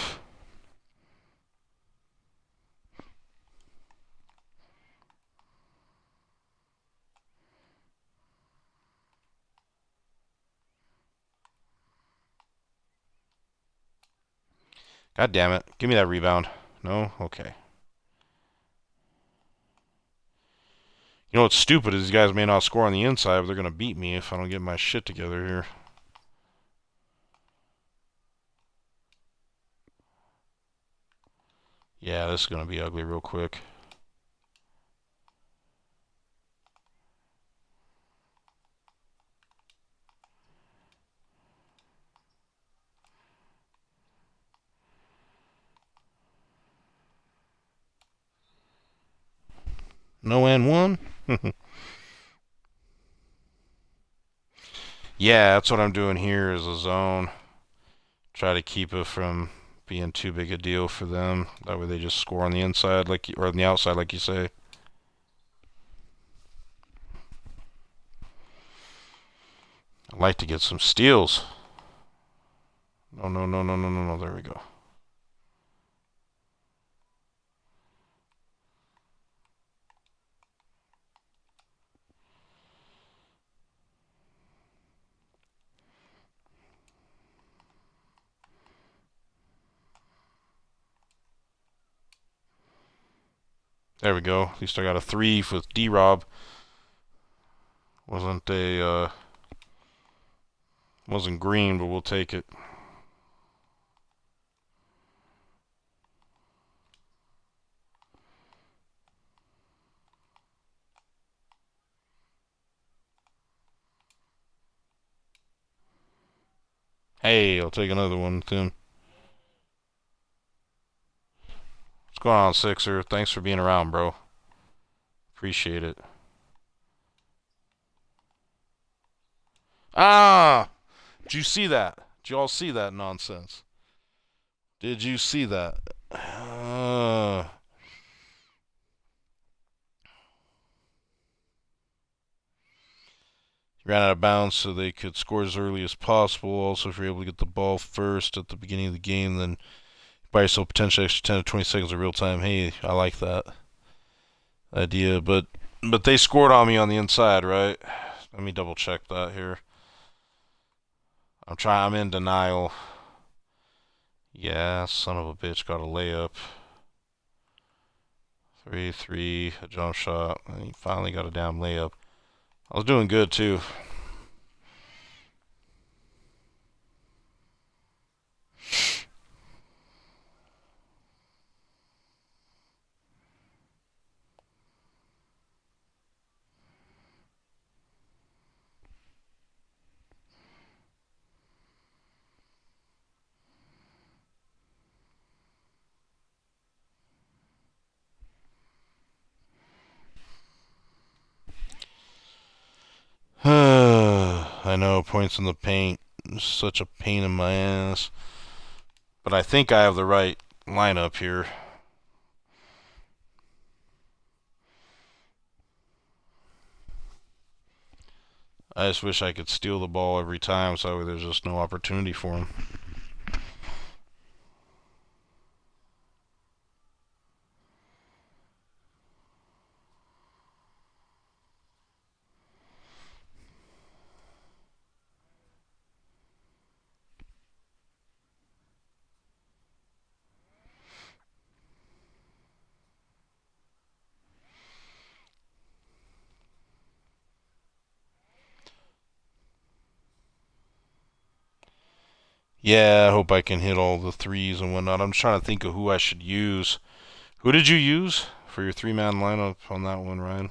Speaker 1: God damn it. Give me that rebound. No? Okay. You know what's stupid is these guys may not score on the inside, but they're going to beat me if I don't get my shit together here. Yeah, this is going to be ugly real quick. No and one? Yeah, that's what I'm doing here is a zone. Try to keep it from being too big a deal for them. That way they just score on the inside or on the outside like you say. I'd like to get some steals. No, no, no, no, no, no, no. There we go. There we go. At least I got a 3 with D-Rob. Wasn't wasn't green, but we'll take it. Hey, I'll take another one, Tim. going on, Sixer? Thanks for being around, bro. Appreciate it. Ah! Did you see that? Did you all see that nonsense? Did you see that? Ran out of bounds so they could score as early as possible. Also, if you're able to get the ball first at the beginning of the game, then buy yourself potentially extra 10 to 20 seconds of real time. Hey, I like that idea, but they scored on me on the inside, right? Let me double check that here. I'm in denial. Yeah, son of a bitch got a layup. 3-3, a jump shot, and he finally got a damn layup. I was doing good too. I know, points in the paint. Such a pain in my ass. But I think I have the right lineup here. I just wish I could steal the ball every time so there's just no opportunity for him. Yeah, I hope I can hit all the threes and whatnot. I'm just trying to think of who I should use. Who did you use for your three-man lineup on that one, Ryan?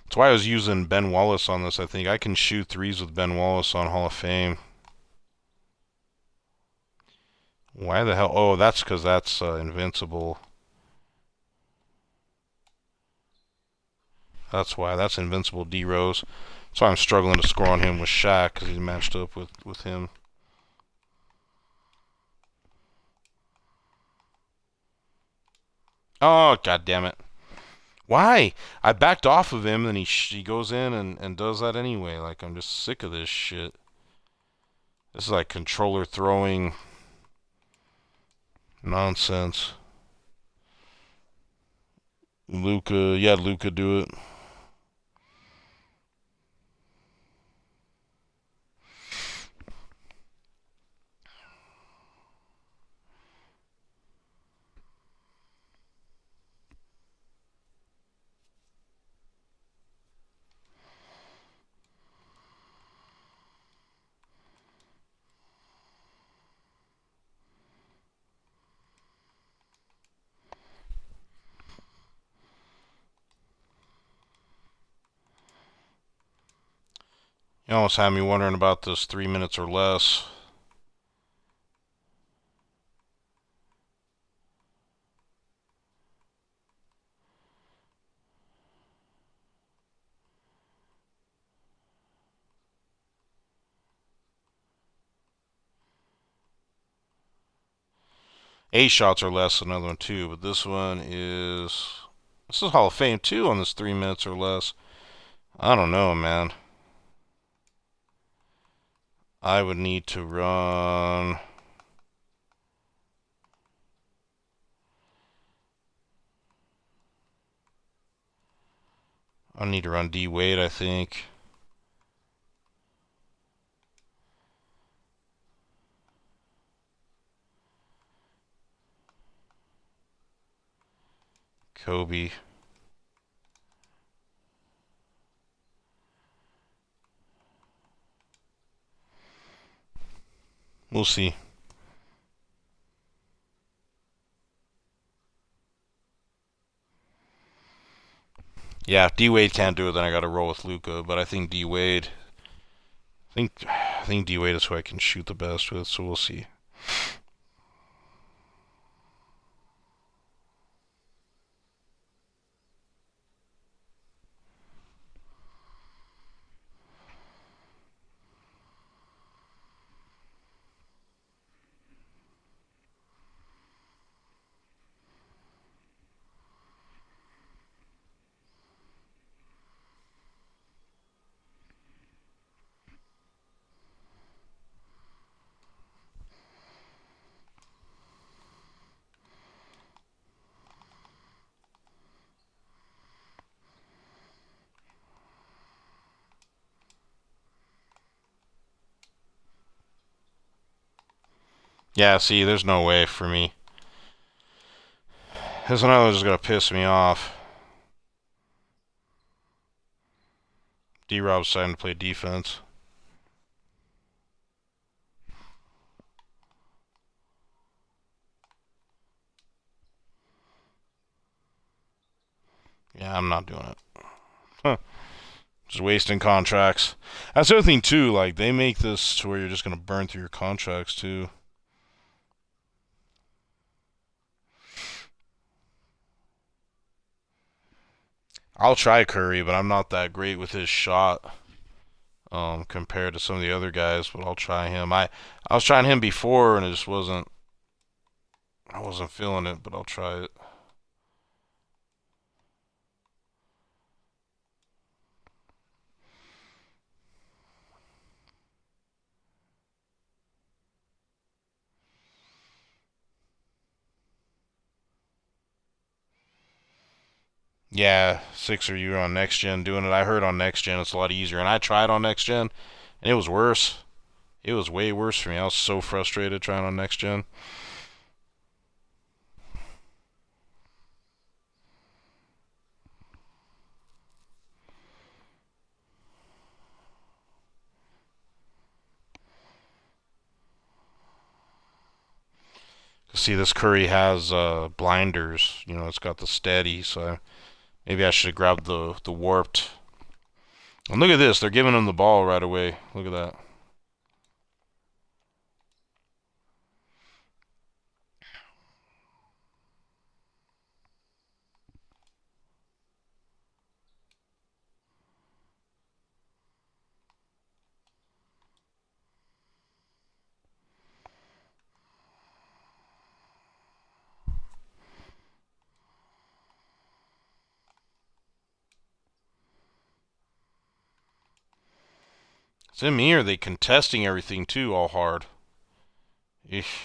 Speaker 1: That's why I was using Ben Wallace on this, I think. I can shoot threes with Ben Wallace on Hall of Fame. Why the hell? Oh, that's because that's invincible. That's why. That's invincible D Rose. That's why I'm struggling to score on him with Shaq, because he's matched up with him. Oh, god damn it. Why? I backed off of him, and he goes in and does that anyway. Like, I'm just sick of this shit. This is like controller throwing nonsense. Luca, yeah, Luca do it. You almost had me wondering about this 3 minutes or less. Eight shots or less, another one too, but this is Hall of Fame too on this 3 minutes or less. I don't know, man. I would need to run. I need to run D Wade, I think. Kobe. We'll see. Yeah, if D Wade can't do it, then I got to roll with Luka. But I think D Wade, I think D Wade is who I can shoot the best with. So we'll see. Yeah, see, there's no way for me. This another just gonna piss me off. D-Rob's deciding to play defense. Yeah, I'm not doing it. Huh. Just wasting contracts. That's the other thing too. Like they make this to where you're just gonna burn through your contracts too. I'll try Curry, but I'm not that great with his shot compared to some of the other guys. But I'll try him. I was trying him before and it just wasn't. I wasn't feeling it, but I'll try it. Yeah, Sixer, you were on next gen doing it. I heard on next gen it's a lot easier, and I tried on next gen, and it was worse. It was way worse for me. I was so frustrated trying on next gen. See, this Curry has blinders. You know, it's got the steady, so maybe I should have grabbed the warped. And look at this, they're giving him the ball right away. Look at that. Is it me or are they contesting everything too all hard? Eesh.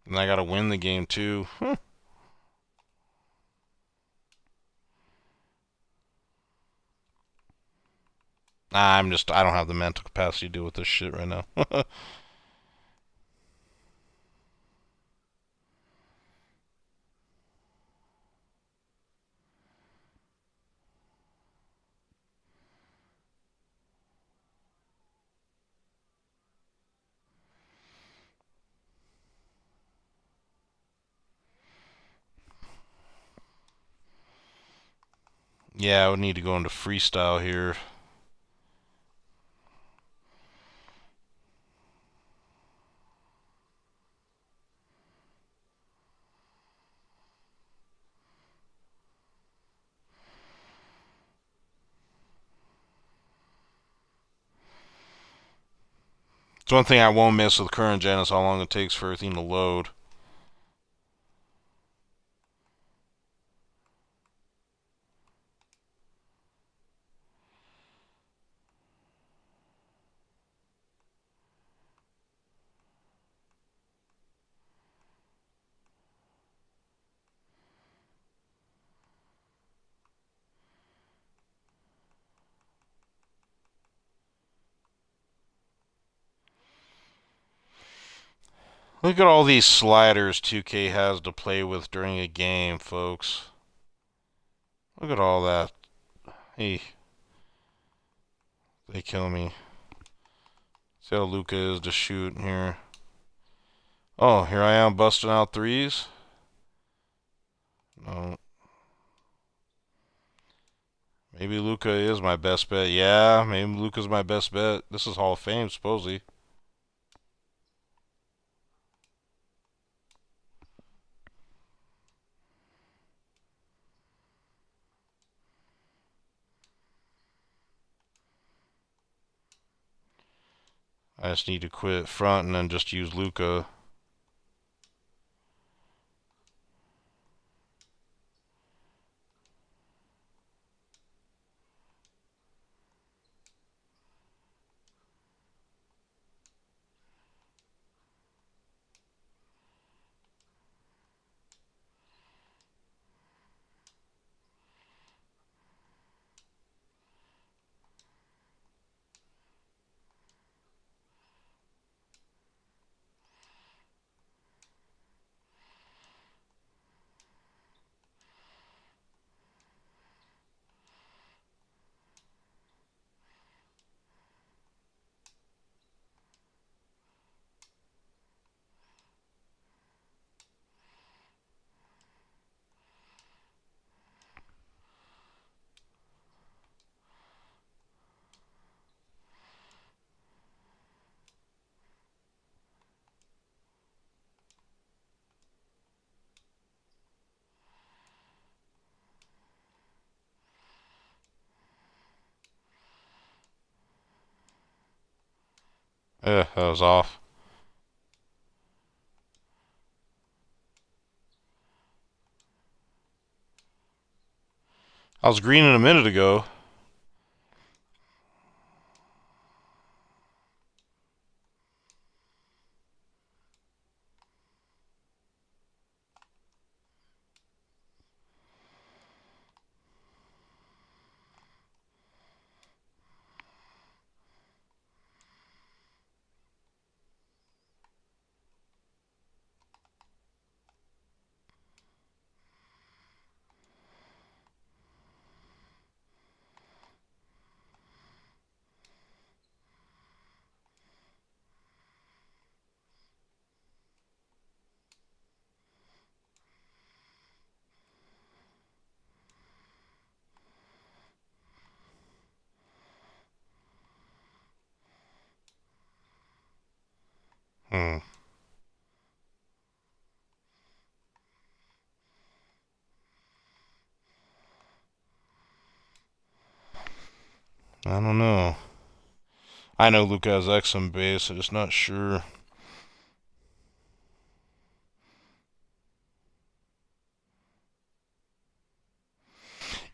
Speaker 1: And I gotta win the game too. I don't have the mental capacity to deal with this shit right now. Yeah, I would need to go into freestyle here. It's one thing I won't miss with current gen is how long it takes for everything to load. Look at all these sliders 2K has to play with during a game, folks. Look at all that. Hey, they kill me. See how Luka is to shoot here. Oh, here I am busting out threes. No. Maybe Luka is my best bet. Yeah, maybe Luka's my best bet. This is Hall of Fame, supposedly. I just need to quit front and then just use Luka. That was off. I was greening a minute ago. Hmm. I don't know. I know Luka has X on base, I'm just not sure.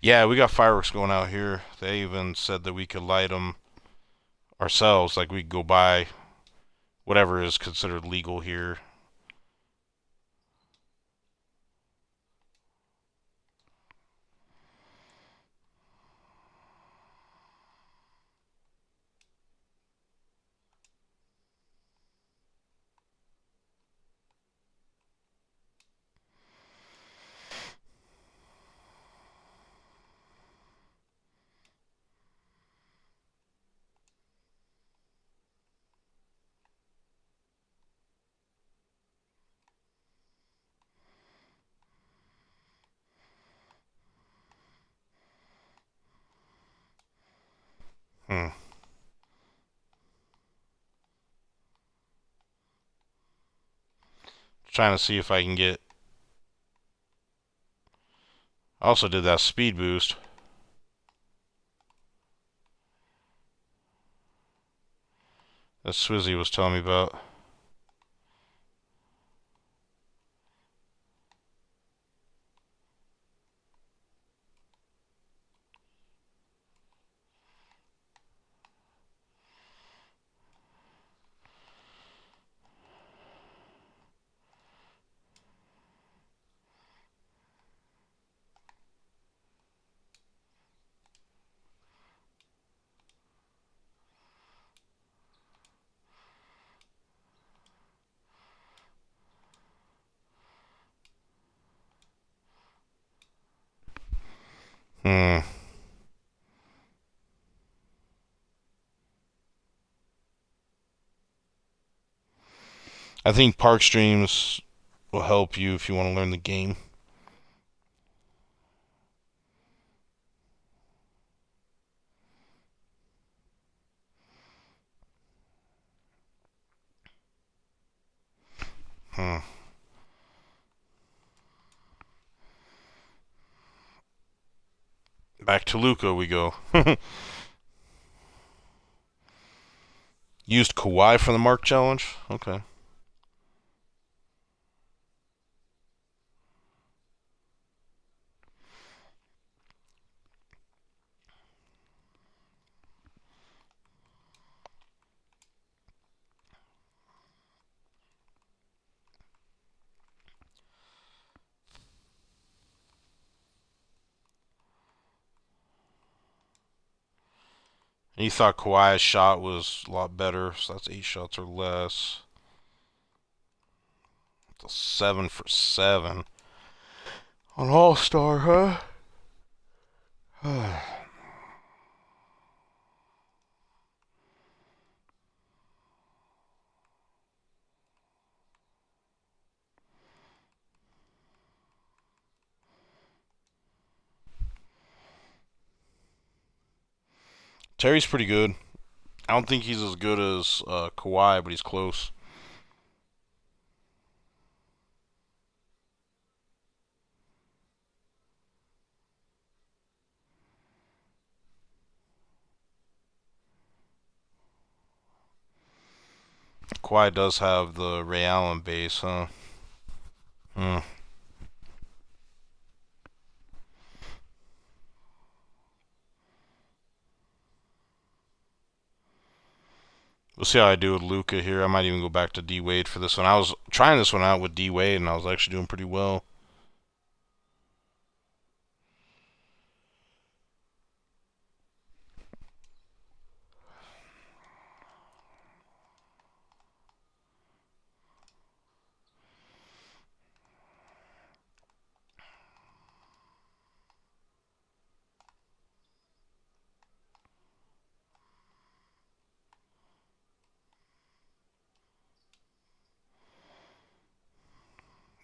Speaker 1: Yeah, we got fireworks going out here. They even said that we could light them ourselves. Like we could go buy whatever is considered legal here. Hmm. Trying to see if I can get. I also did that speed boost. That Swizzy was telling me about. I think park streams will help you if you want to learn the game. Back to Luka we go. Used Kawhi for the Mark Challenge? Okay. And you thought Kawhi's shot was a lot better, so that's 8 shots or less. 7 for 7. On All-Star, huh? Terry's pretty good. I don't think he's as good as Kawhi, but he's close. Kawhi does have the Ray Allen base, huh? Hmm. We'll see how I do with Luka here. I might even go back to D Wade for this one. I was trying this one out with D Wade, and I was actually doing pretty well.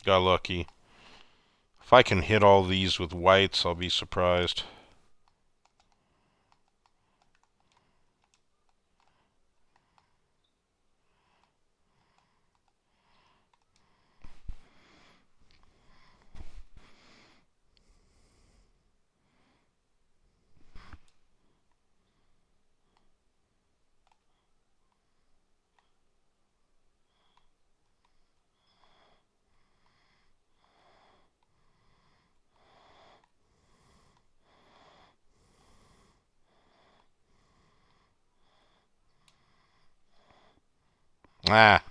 Speaker 1: Got lucky. If I can hit all these with whites, I'll be surprised. Ah,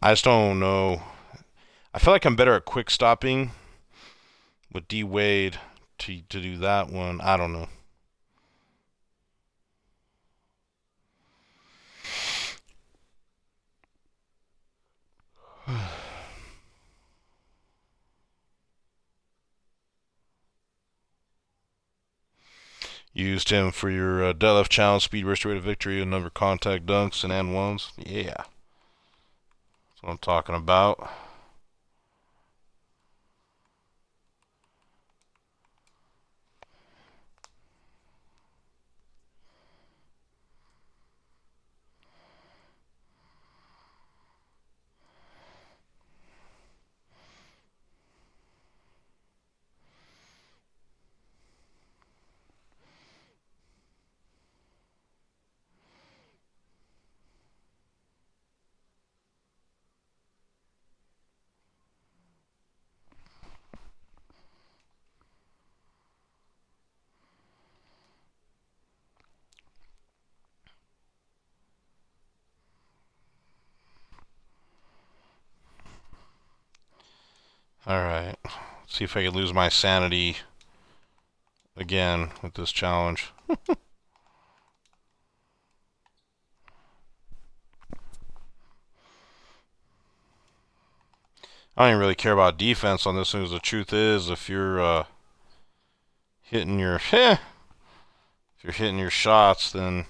Speaker 1: I just don't know. I feel like I'm better at quick stopping with D Wade to do that one. I don't know. Used him for your deadlift challenge, speed burst rate of victory, and number contact dunks and ones. Yeah, that's what I'm talking about. Alright, let's see if I can lose my sanity again with this challenge. I don't even really care about defense on this one, because the truth is, if you're hitting your if you're hitting your shots, then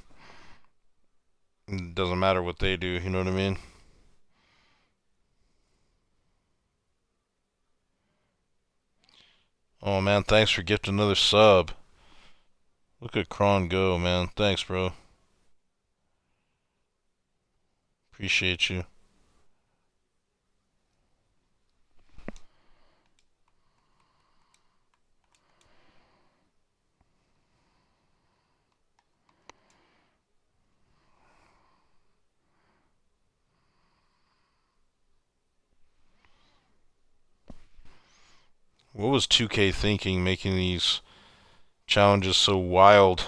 Speaker 1: It doesn't matter what they do, you know what I mean? Oh man, thanks for gifting another sub. Look at Kron go, man. Thanks, bro. Appreciate you. What was 2K thinking making these challenges so wild?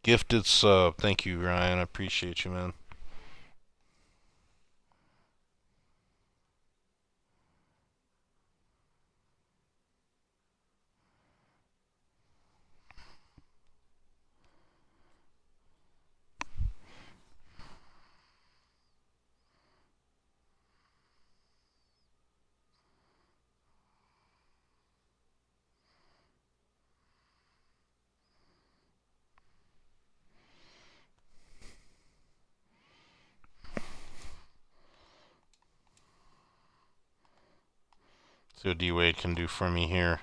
Speaker 1: Gifted sub. Thank you, Ryan. I appreciate you, man. See what D-Wade can do for me here.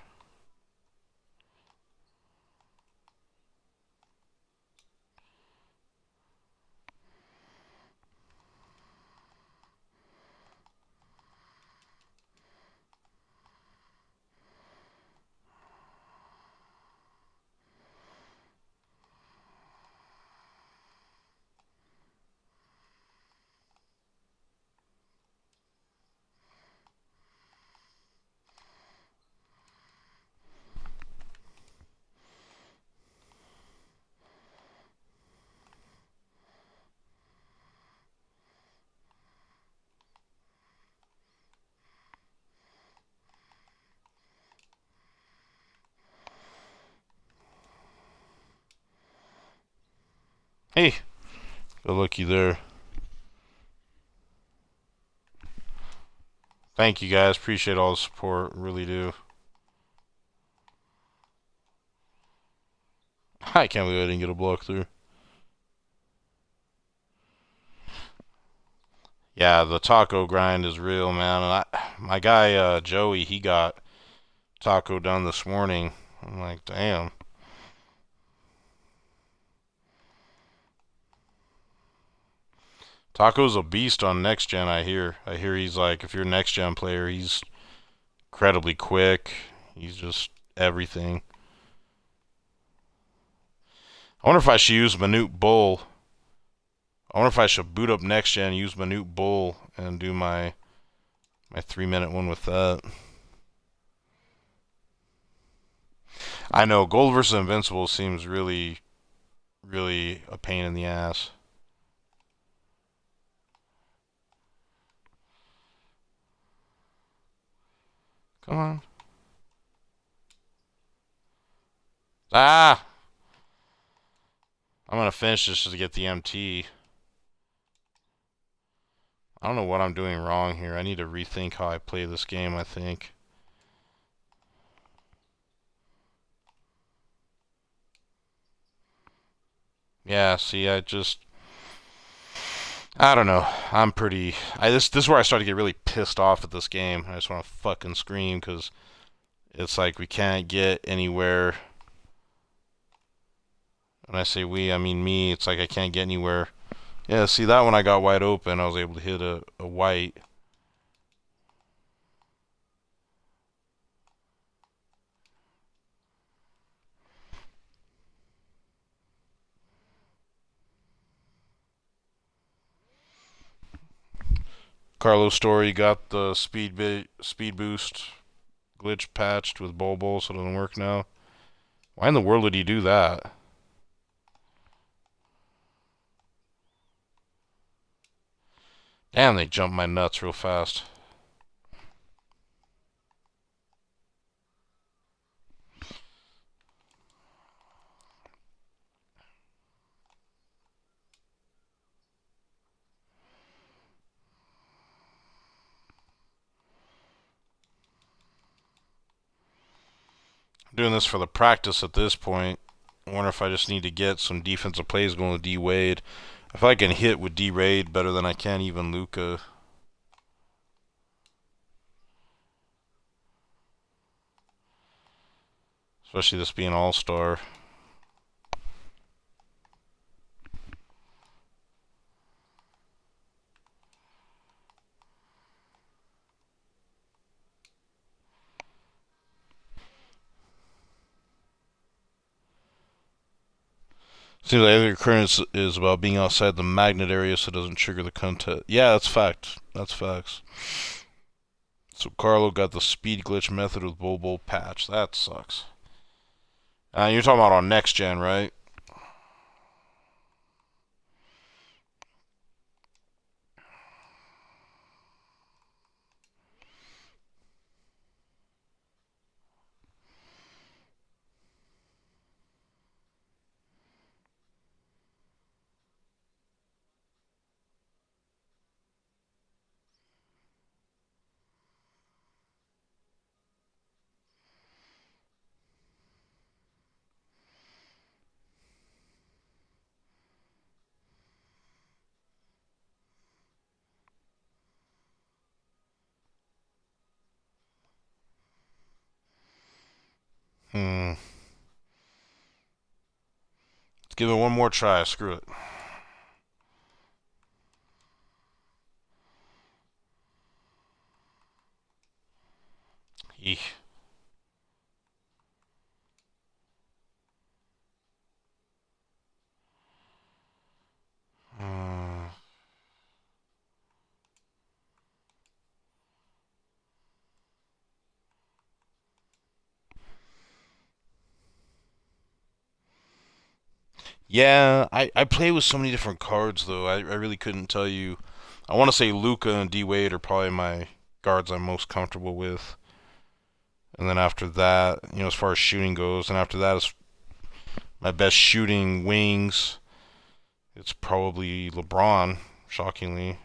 Speaker 1: Hey, good looky there. Thank you guys. Appreciate all the support. Really do. I can't believe I didn't get a block through. Yeah, the taco grind is real, man. And my guy Joey, he got taco done this morning. I'm like, damn. Taco's a beast on next gen. I hear. I hear he's like, if you're a next gen player, he's incredibly quick. He's just everything. I wonder if I should use Manute Bull. I wonder if I should boot up next gen, use Manute Bull, and do my 3-minute one with that. I know Gold versus Invincible seems really, really a pain in the ass. Come on. Ah! I'm gonna finish this just to get the MT. I don't know what I'm doing wrong here. I need to rethink how I play this game, I think. Yeah, see, I don't know. I'm pretty. This is where I start to get really pissed off at this game. I just want to fucking scream because it's like we can't get anywhere. When I say we, I mean me. It's like I can't get anywhere. Yeah, see that one I got wide open. I was able to hit a white. Carlos Story got the speed boost glitch patched with Bobo, so it doesn't work now. Why in the world would he do that? Damn, they jumped my nuts real fast. Doing this for the practice at this point. I wonder if I just need to get some defensive plays going with D Wade. I feel like I can hit with D Wade better than I can even Luka. Especially this being All-Star. Seems like every occurrence is about being outside the magnet area so it doesn't trigger the content. Yeah, that's fact. That's facts. So Carlo got the speed glitch method with Bobo patch. That sucks. You're talking about on next gen, right? Let's give it one more try. Screw it. Eek. Yeah, I play with so many different cards though. I really couldn't tell you. I want to say Luca and D Wade are probably my guards I'm most comfortable with. And then after that, as far as shooting goes, and after that is my best shooting wings. It's probably LeBron. Shockingly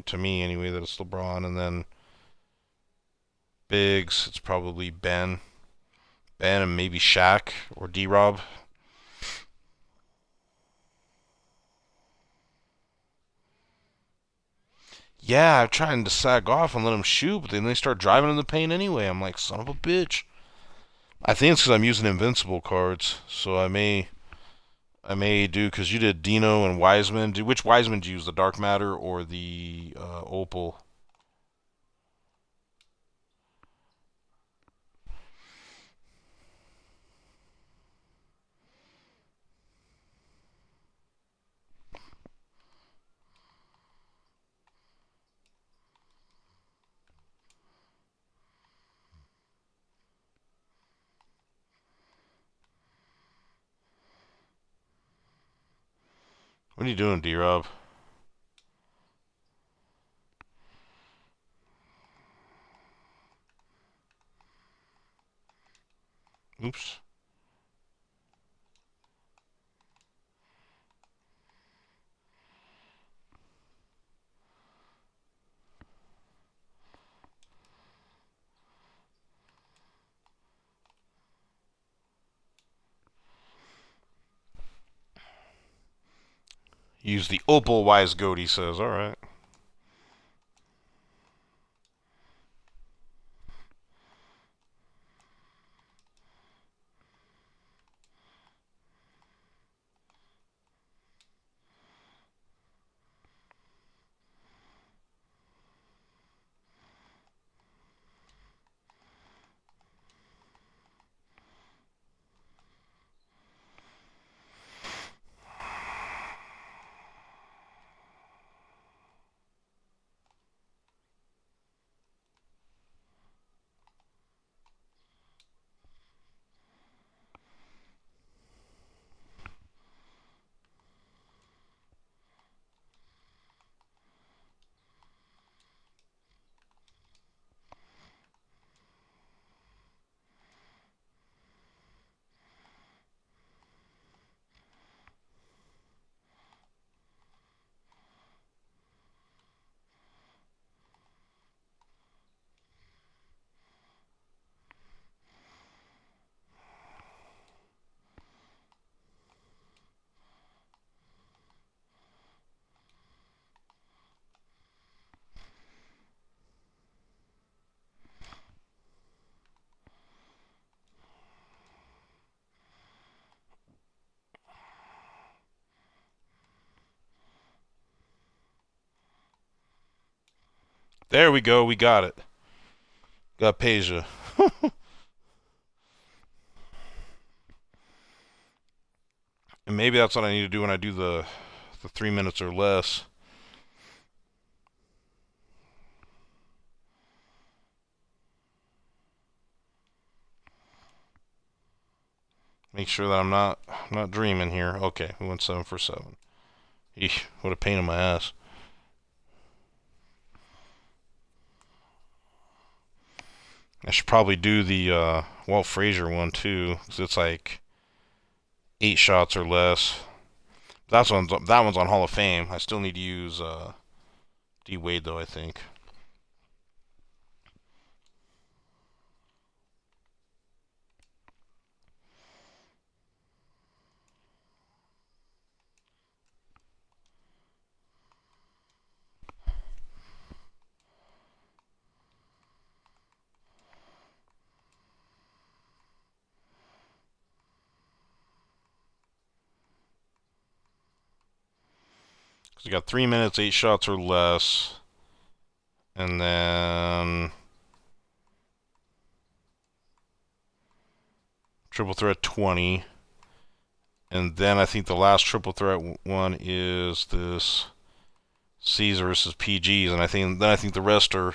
Speaker 1: to me anyway, that it's LeBron. And then bigs, it's probably Ben and maybe Shaq or D-Rob. Yeah, I'm trying to sag off and let them shoot, but then they start driving in the paint anyway. I'm like, son of a bitch. I think it's because I'm using invincible cards, so I may do because you did Dino and Wiseman. Which Wiseman did you use, the Dark Matter or the Opal? What are you doing, D-Rob? Oops. Use the Opal Wise Goat, he says. Alright. There we go. We got it. Got Peja. And maybe that's what I need to do when I do the 3 minutes or less. Make sure that I'm not dreaming here. Okay, we went 7 for 7. Eesh, what a pain in my ass. I should probably do the Walt Frazier one too, because it's like 8 shots or less. That one's on Hall of Fame. I still need to use D Wade though, I think. Because we got 3 minutes, 8 shots or less, and then triple threat 20. And then I think the last triple threat one is this Caesar versus PGs, and I think the rest are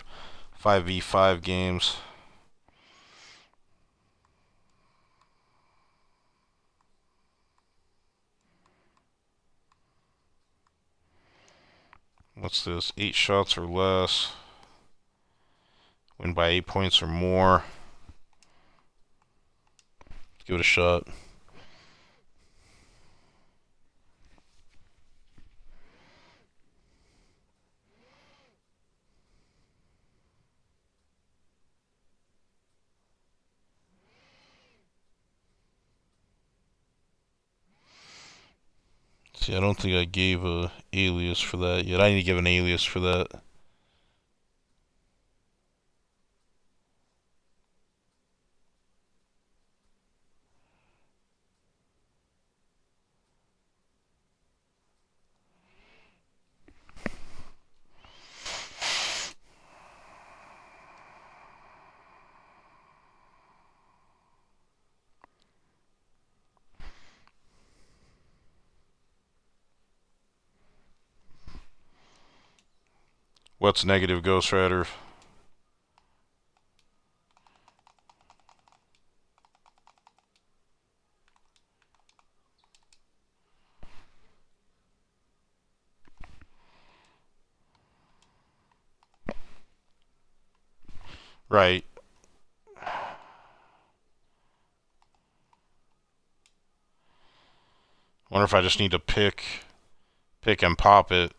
Speaker 1: 5v5 games. What's this? 8 shots or less. Win by 8 points or more. Give it a shot. See, I don't think I gave a alias for that yet. I need to give an alias for that. What's negative, Ghost Rider? Right. Wonder if I just need to pick and pop it.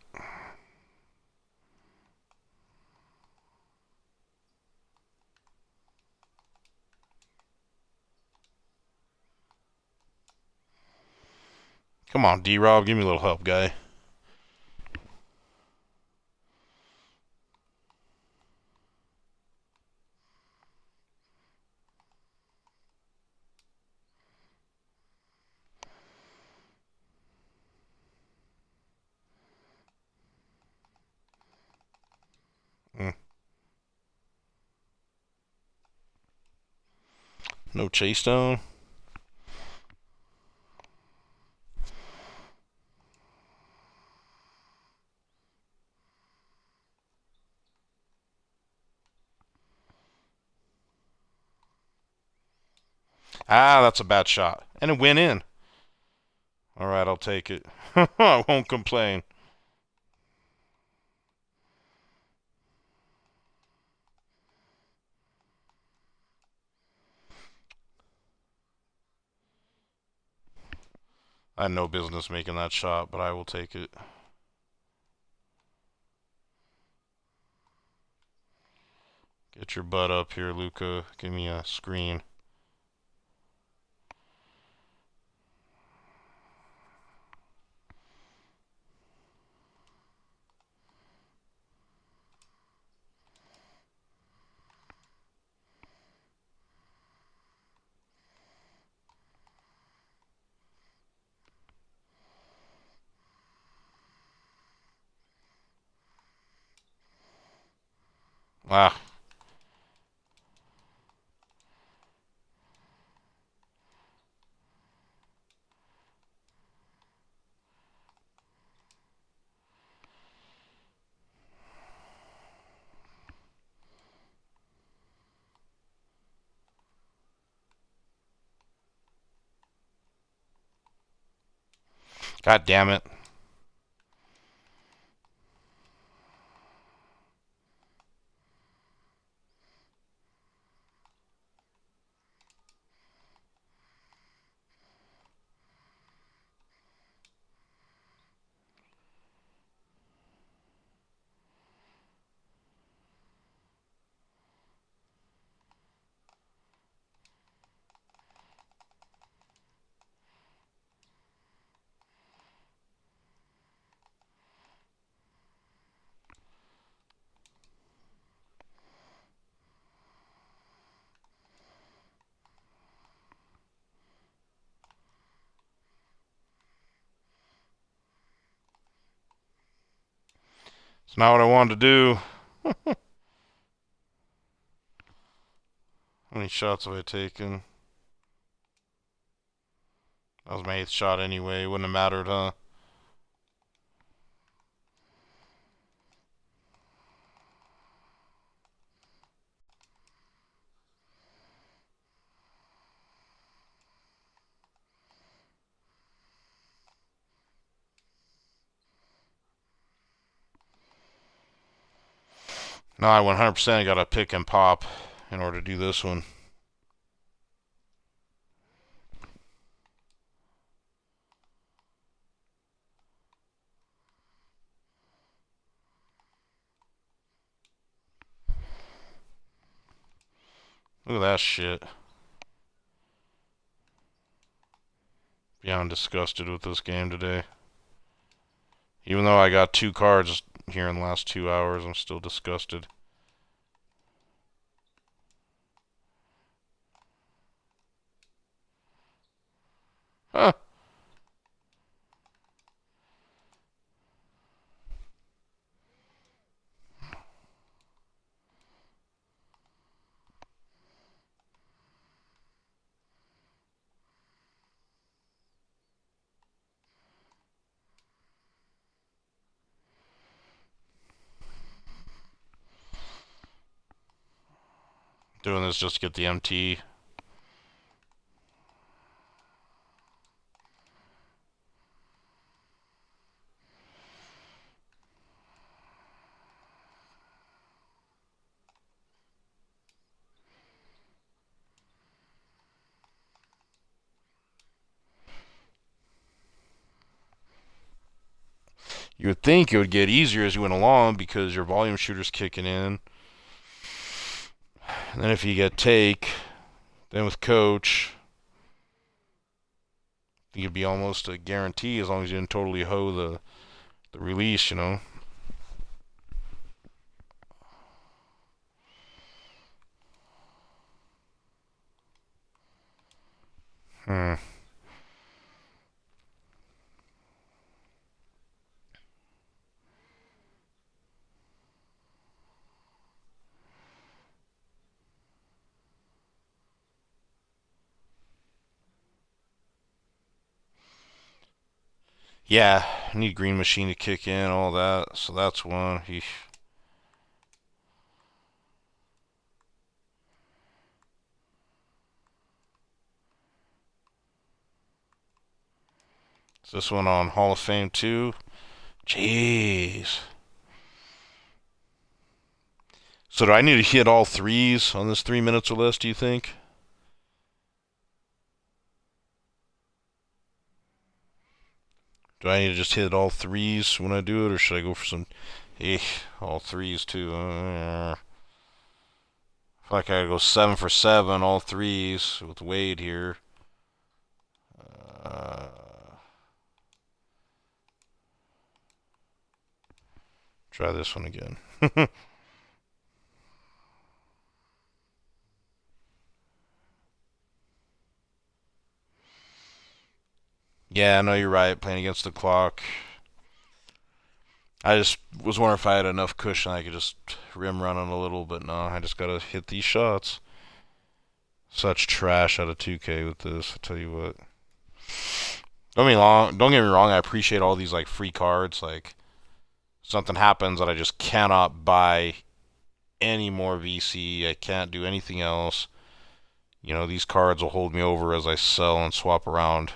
Speaker 1: Come on, D-Rob, give me a little help, guy. No chase stone. Ah, that's a bad shot. And it went in. Alright, I'll take it. I won't complain. I had no business making that shot, but I will take it. Get your butt up here, Luca. Give me a screen. Ah. God damn it. It's not what I wanted to do. How many shots have I taken? That was my 8th shot anyway. Wouldn't have mattered, huh? No, I 100% got to pick and pop in order to do this one. Look at that shit. Beyond disgusted with this game today. Even though I got 2 cards here in the last 2 hours, I'm still disgusted. Huh. Doing this just to get the MT. You would think it would get easier as you went along because your volume shooter's kicking in. And then if you get take, then with coach, I think it'd be almost a guarantee as long as you didn't totally hoe the release, you know. Hmm. Yeah, I need green machine to kick in, all that. So that's one. Eesh. Is this one on Hall of Fame too? Jeez. So do I need to hit all threes on this 3 minutes or less, do you think? Do I need to just hit all threes when I do it, or should I go for some all threes too? I feel like I gotta go 7 for 7, all threes with Wade here. Uh, Try this one again. Yeah, no, you're right. Playing against the clock. I just was wondering if I had enough cushion I could just rim run it a little, but no, I just gotta hit these shots. Such trash out of 2K with this, I tell you what. Don't get me wrong, I appreciate all these like free cards. Like something happens that I just cannot buy any more VC. I can't do anything else. You know, these cards will hold me over as I sell and swap around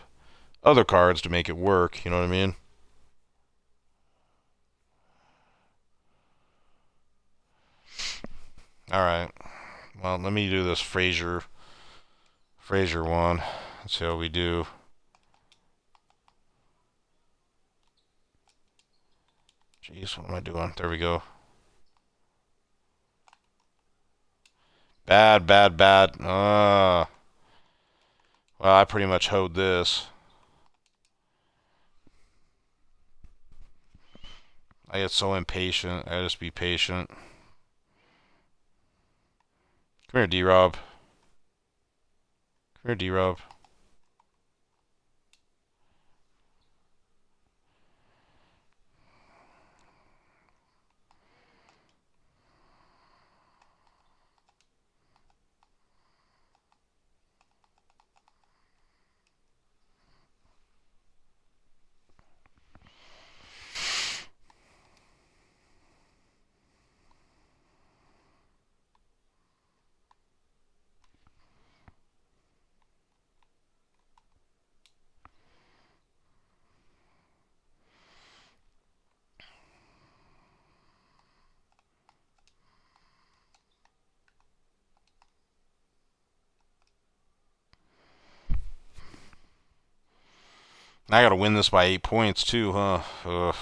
Speaker 1: other cards to make it work, you know what I mean? Alright. Well, let me do this Frazier one. Let's see how we do. Jeez, what am I doing? There we go. Bad, bad, bad. Well, I pretty much hoed this. I get so impatient. I just be patient. Come here, D-Rob. Come here, D-Rob. Now I gotta win this by 8 points too, huh? Ugh.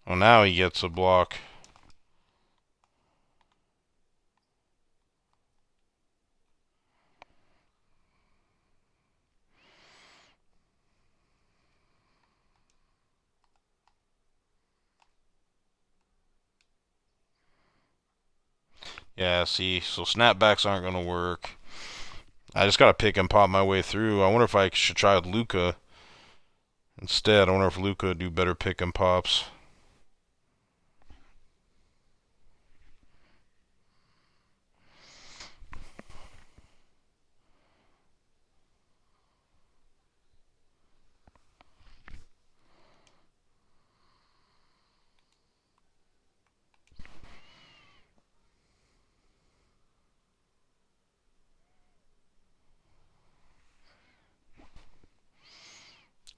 Speaker 1: Well, now he gets a block. Yeah, see, so snapbacks aren't gonna work. I just gotta pick and pop my way through. I wonder if I should try with Luca instead. I wonder if Luca would do better pick and pops.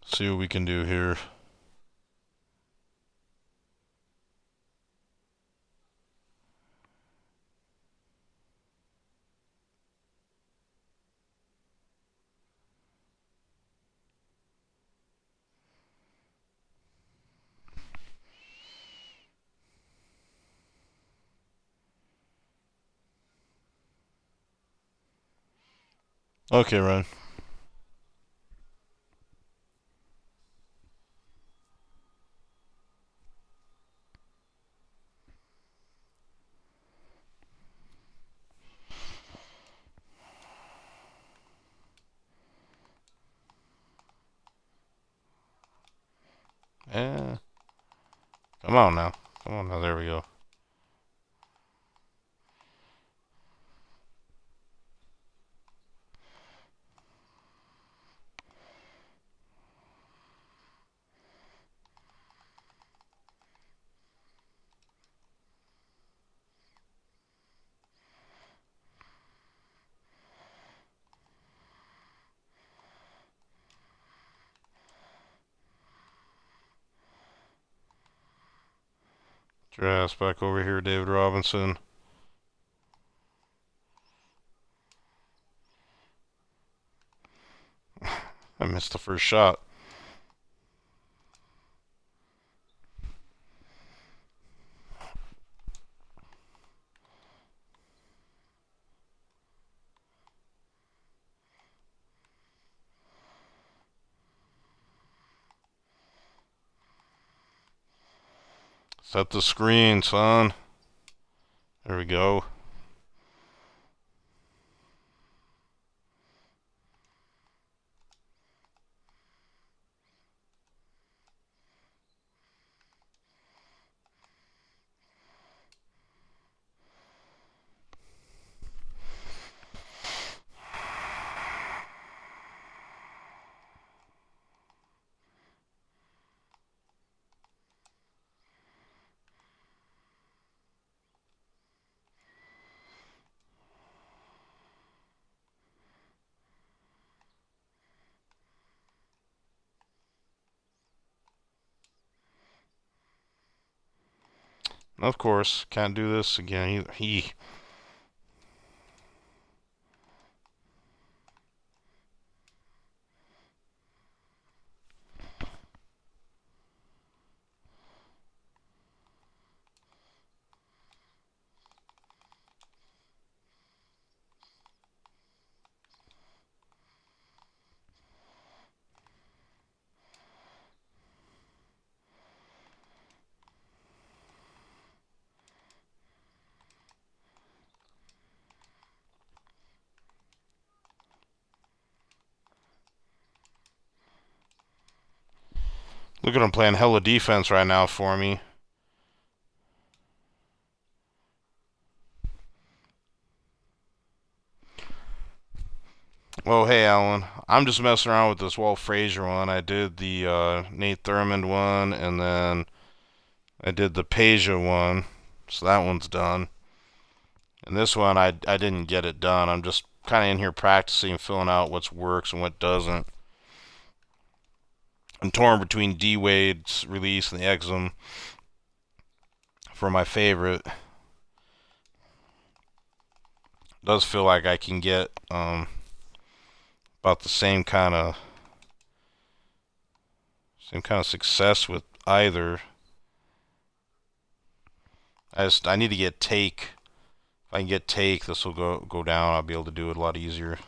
Speaker 1: See what we can do here. Okay, Ryan. Yeah. Come on now. Come on now. There we go. Get your ass back over here, David Robinson. I missed the first shot. Set the screen, son. There we go. Of course, can't do this again either. Look at him playing hella defense right now for me. Oh, hey, Alan. I'm just messing around with this Walt Frazier one. I did the Nate Thurmond one, and then I did the Peja one. So that one's done. And this one, I didn't get it done. I'm just kind of in here practicing, filling out what works and what doesn't. I'm torn between D Wade's release and the Exum for my favorite. It does feel like I can get about the same kind of success with either. I need to get take. If I can get take, this will go down. I'll be able to do it a lot easier.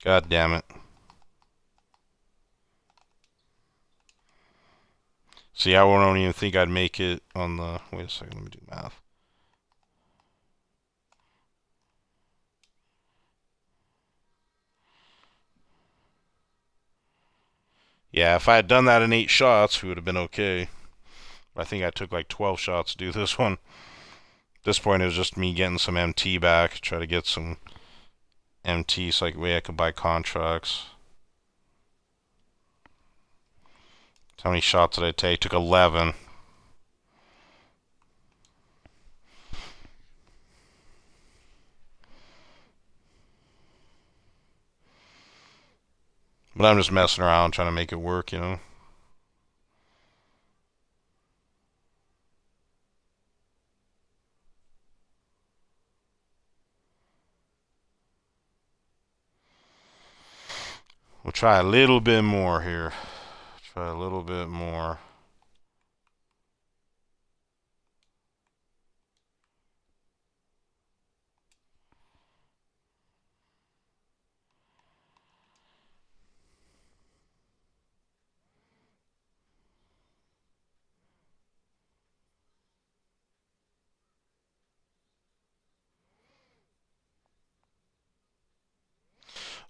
Speaker 1: God damn it. See, I don't even think I'd make it on the... Wait a second, let me do math. Yeah, if I had done that in 8 shots, we would have been okay. But I think I took like 12 shots to do this one. At this point, it was just me getting some MT back. Try to get some MT so I could buy contracts. How many shots did I take? Took 11. But I'm just messing around trying to make it work, you know. We'll try a little bit more here. Try a little bit more.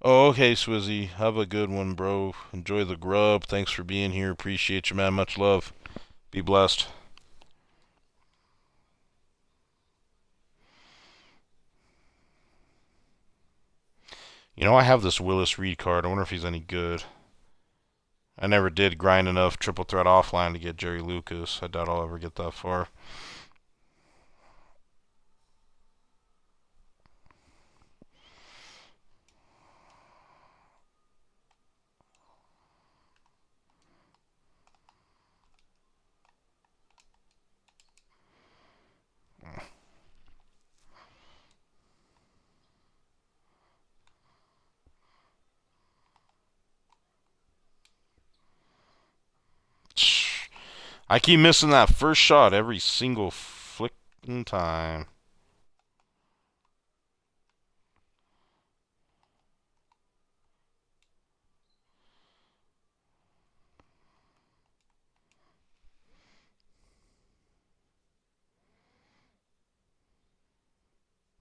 Speaker 1: Oh, okay, Swizzy. Have a good one, bro. Enjoy the grub. Thanks for being here. Appreciate you, man. Much love. Be blessed. You know, I have this Willis Reed card. I wonder if he's any good. I never did grind enough triple threat offline to get Jerry Lucas. I doubt I'll ever get that far. I keep missing that first shot every single flick, in time.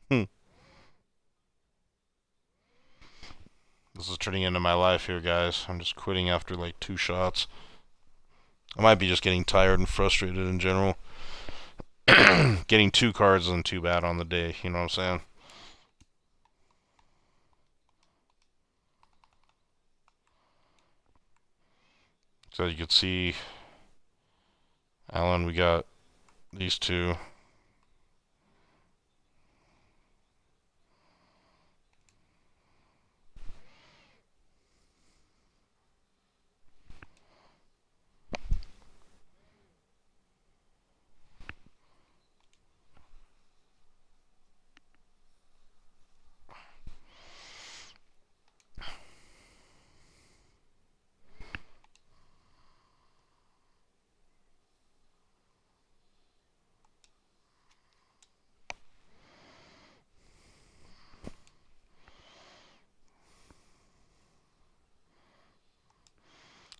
Speaker 1: Hmm. This is turning into my life here, guys. I'm just quitting after like 2 shots. I might be just getting tired and frustrated in general. Getting 2 cards isn't too bad on the day, you know what I'm saying? So you can see, Alan, we got these 2.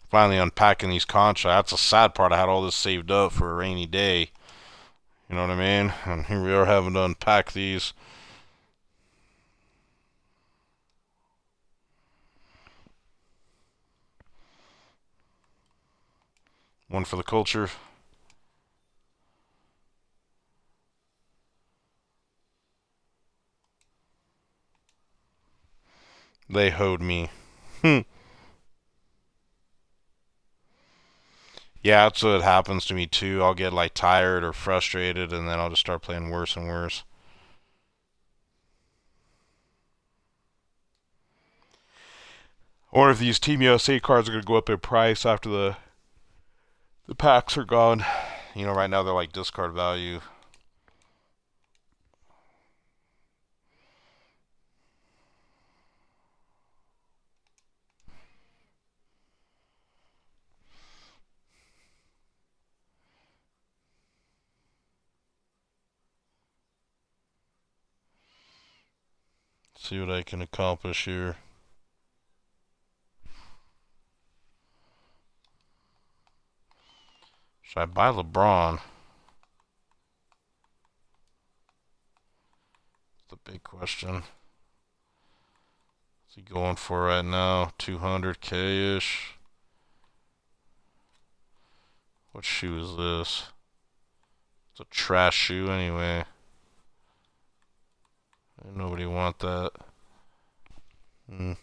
Speaker 1: Finally unpacking these contracts. That's the sad part. I had all this saved up for a rainy day. You know what I mean? And here we are having to unpack these. One for the culture. They hoed me. Yeah, that's what happens to me too. I'll get like tired or frustrated and then I'll just start playing worse and worse. Or if these Team USA cards are going to go up in price after the packs are gone. You know, right now they're like discard value. See what I can accomplish here. Should I buy LeBron? That's the big question. What's he going for right now? 200K-ish. What shoe is this? It's a trash shoe anyway. Nobody want that. Hmm.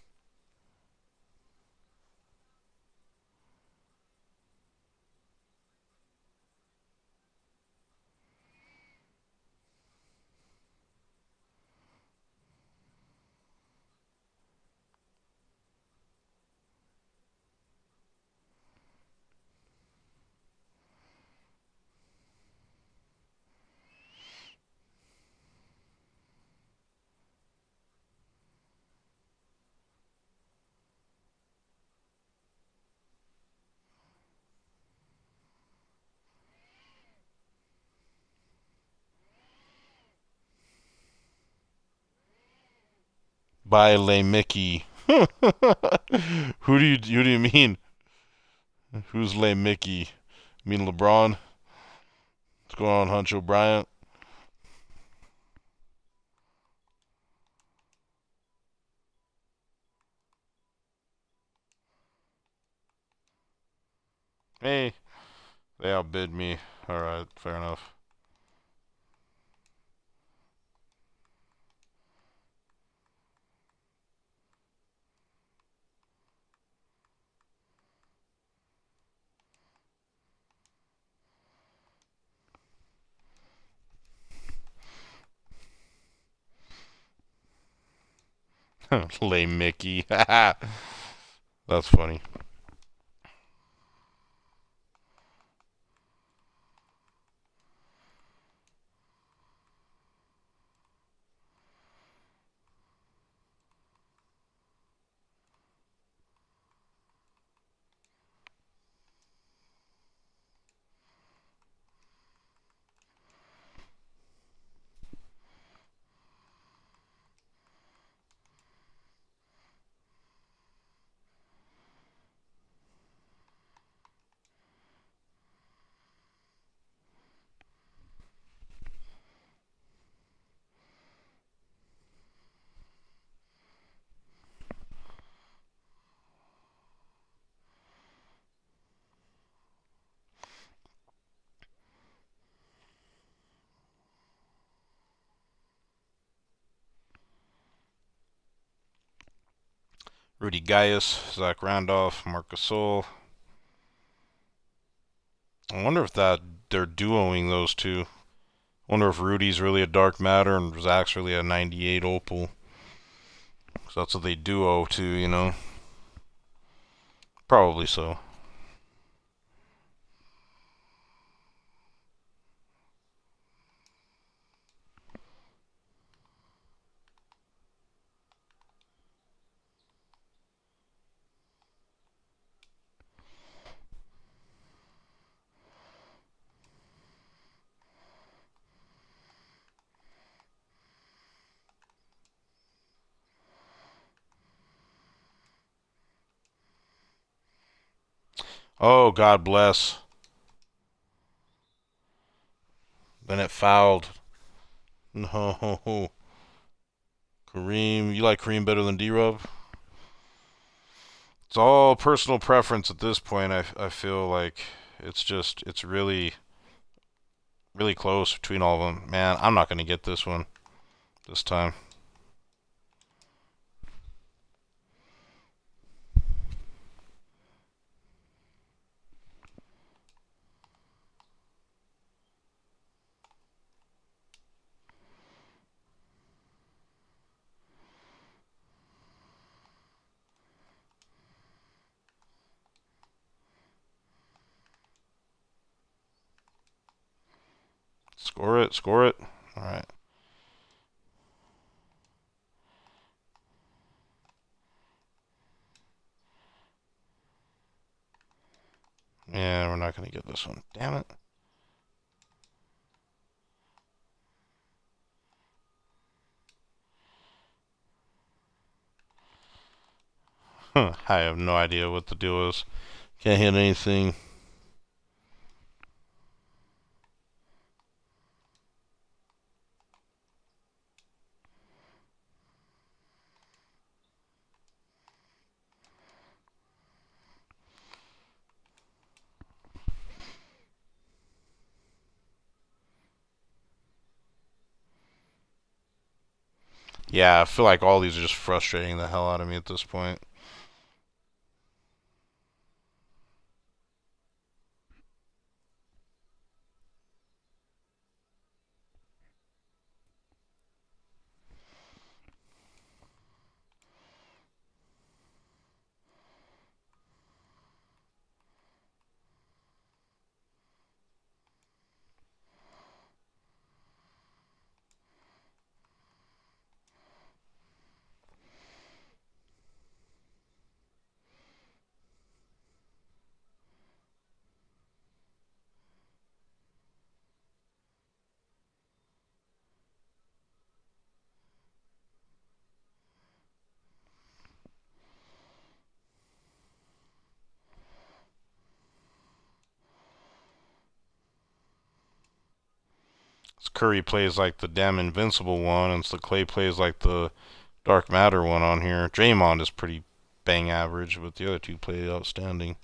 Speaker 1: Buy Lay Mickey. Who do you mean? Who's Lay Mickey? You mean LeBron? What's going on, Huncho Bryant? Hey, they outbid me. Alright, fair enough. Lay Mickey. That's funny. Rudy Gaius, Zach Randolph, Marc Gasol. I wonder if they're duoing those two. I wonder if Rudy's really a dark matter and Zach's really a 98 opal. Because that's what they duo to, you know. Probably so. Oh, God bless. Then it fouled. No. Kareem, you like Kareem better than D-Rub? It's all personal preference at this point. I feel like it's really close between all of them. Man, I'm not going to get this one this time. Score it, score it. All right. Yeah, we're not going to get this one. Damn it. Huh, I have no idea what the deal is. Can't hit anything. Yeah, I feel like all these are just frustrating the hell out of me at this point. Curry plays like the damn invincible one, and so Clay plays like the dark matter one on here. Draymond is pretty bang average, but the other two play outstanding.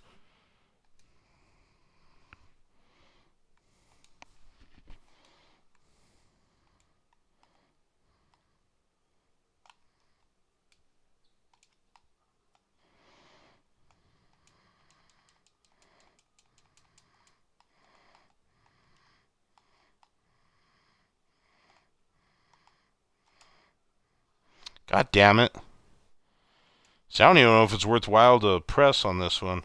Speaker 1: God damn it. See, I don't even know if it's worthwhile to press on this one.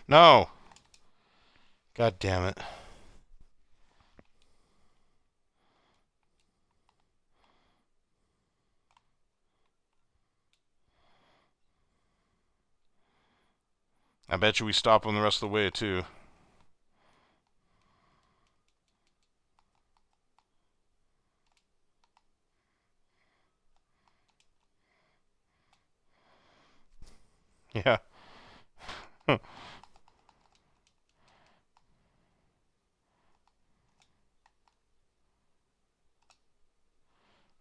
Speaker 1: No! God damn it. I bet you we stop him the rest of the way, too. Yeah.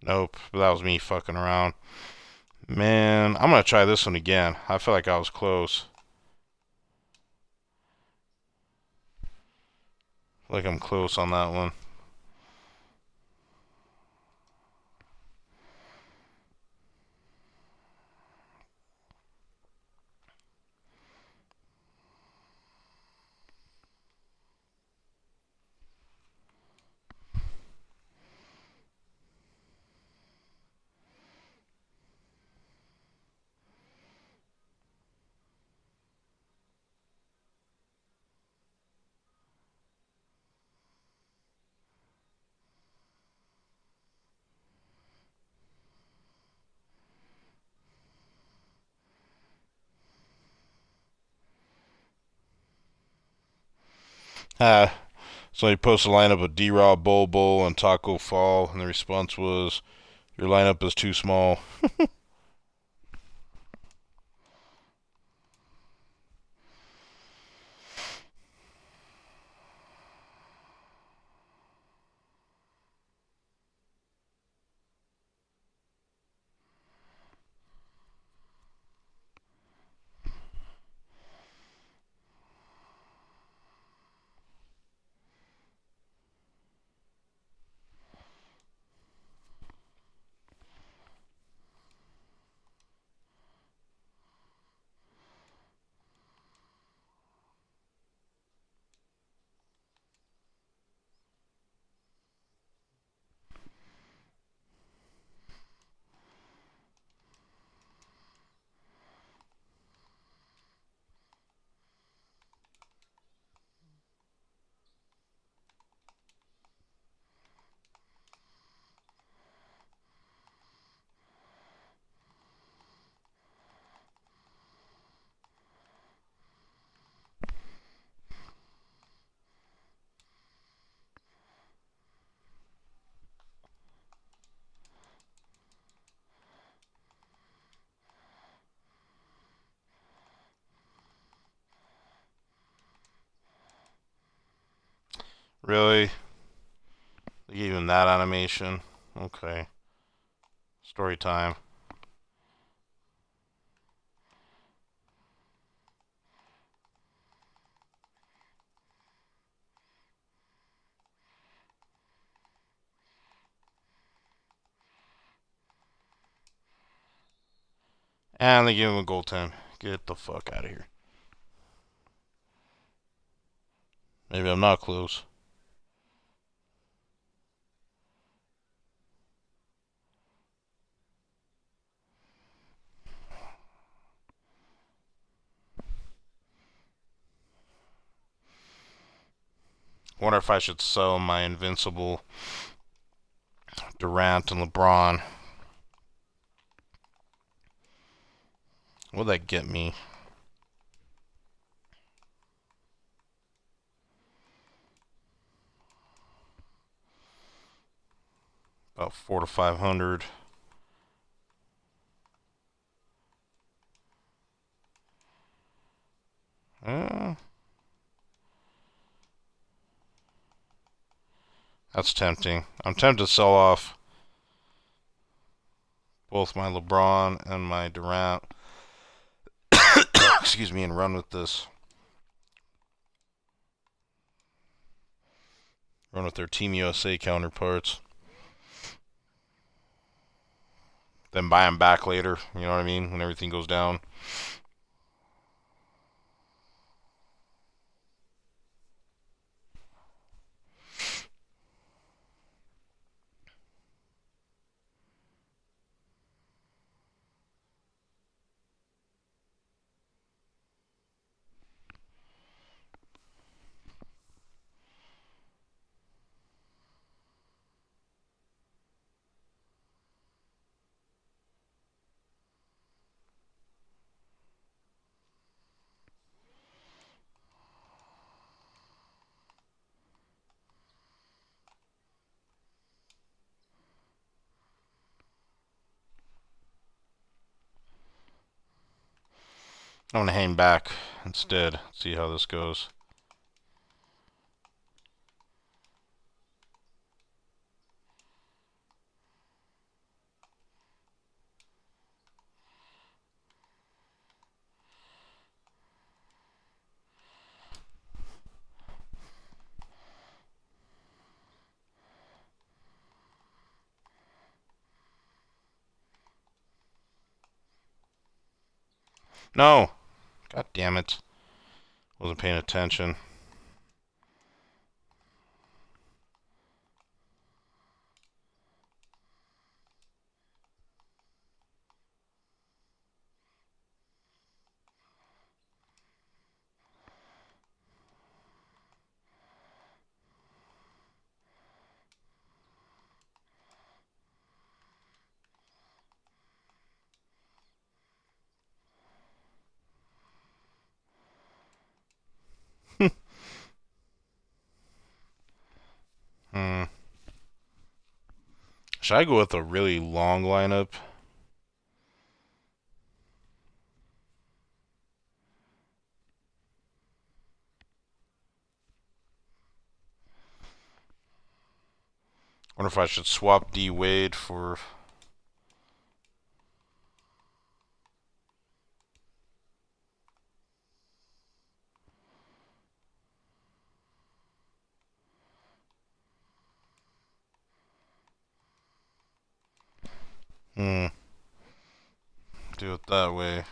Speaker 1: Nope. That was me fucking around. Man, I'm gonna try this one again. I feel like I was close. Like I'm close on that one. Ah, so he posted a lineup of D-Raw, Bobo, and Taco Fall, and the response was, "Your lineup is too small." Really? They gave him that animation? Okay. Story time. And they gave him a gold 10. Get the fuck out of here. Maybe I'm not close. Wonder if I should sell my invincible Durant and LeBron. What'd that get me? About 400 to 500. Uh, that's tempting. I'm tempted to sell off both my LeBron and my Durant. Excuse me, and run with this. Run with their Team USA counterparts. Then buy them back later. You know what I mean? When everything goes down. I'm gonna hang back instead. See how this goes. No! God damn it. Wasn't paying attention. Hmm. Should I go with a really long lineup? Wonder if I should swap D Wade for. Hmm. Do it that way.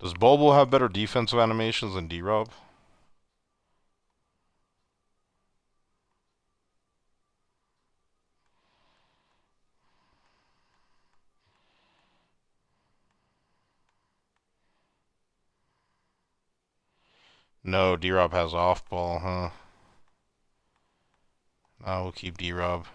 Speaker 1: Does Bobo have better defensive animations than D-Rob? No, D-Rob has off ball, huh? No, we'll keep D-Rob.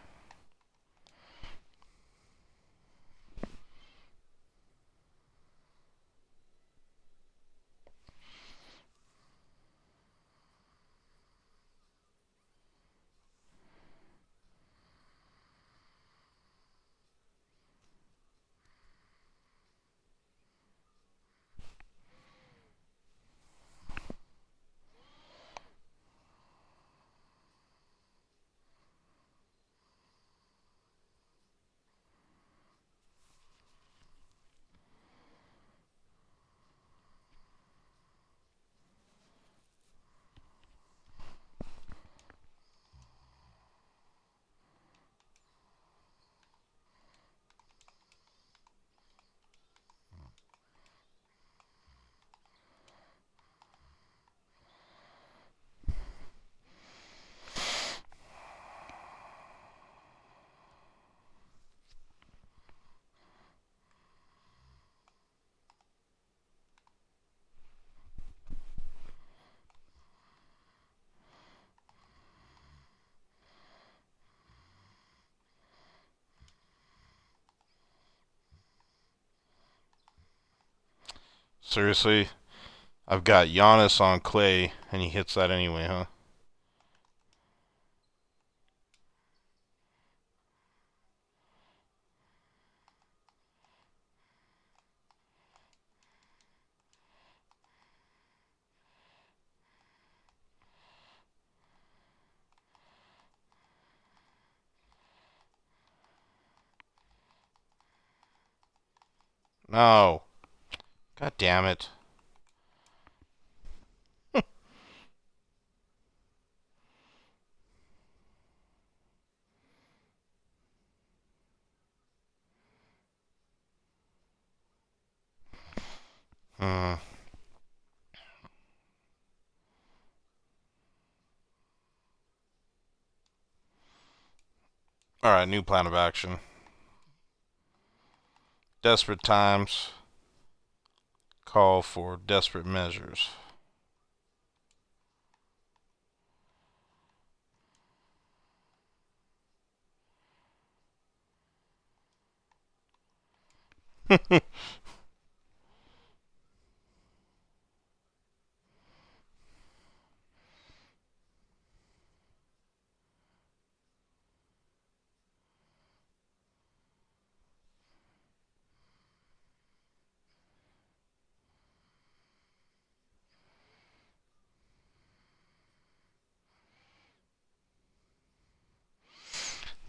Speaker 1: Seriously? I've got Giannis on Clay, and he hits that anyway, huh? No. God damn it. Hmm. Alright, new plan of action. Desperate times call for desperate measures.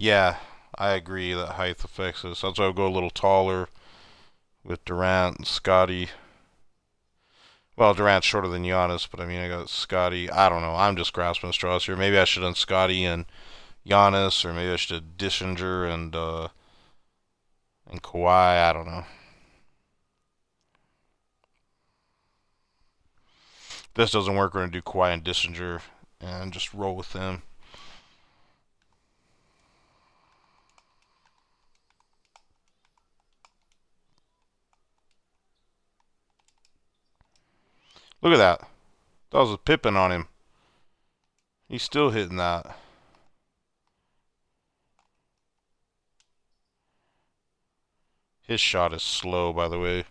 Speaker 1: Yeah, I agree that height affects this. That's why I'll go a little taller with Durant and Scotty. Well, Durant's shorter than Giannis, but I mean, I got Scotty. I don't know. I'm just grasping straws here. Maybe I should have done Scotty and Giannis, or maybe I should have Dishinger and Kawhi. I don't know. If this doesn't work, we're gonna do Kawhi and Dishinger and just roll with them. Look at that. That was a Pippin on him. He's still hitting that. His shot is slow, by the way.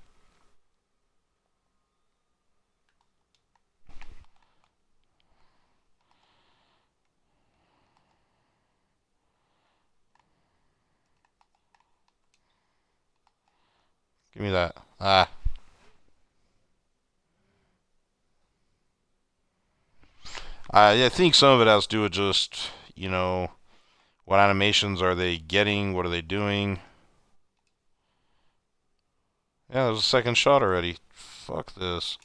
Speaker 1: Give me that. Ah. I think some of it has to do with just, what animations are they getting? What are they doing? Yeah, there's a second shot already. Fuck this.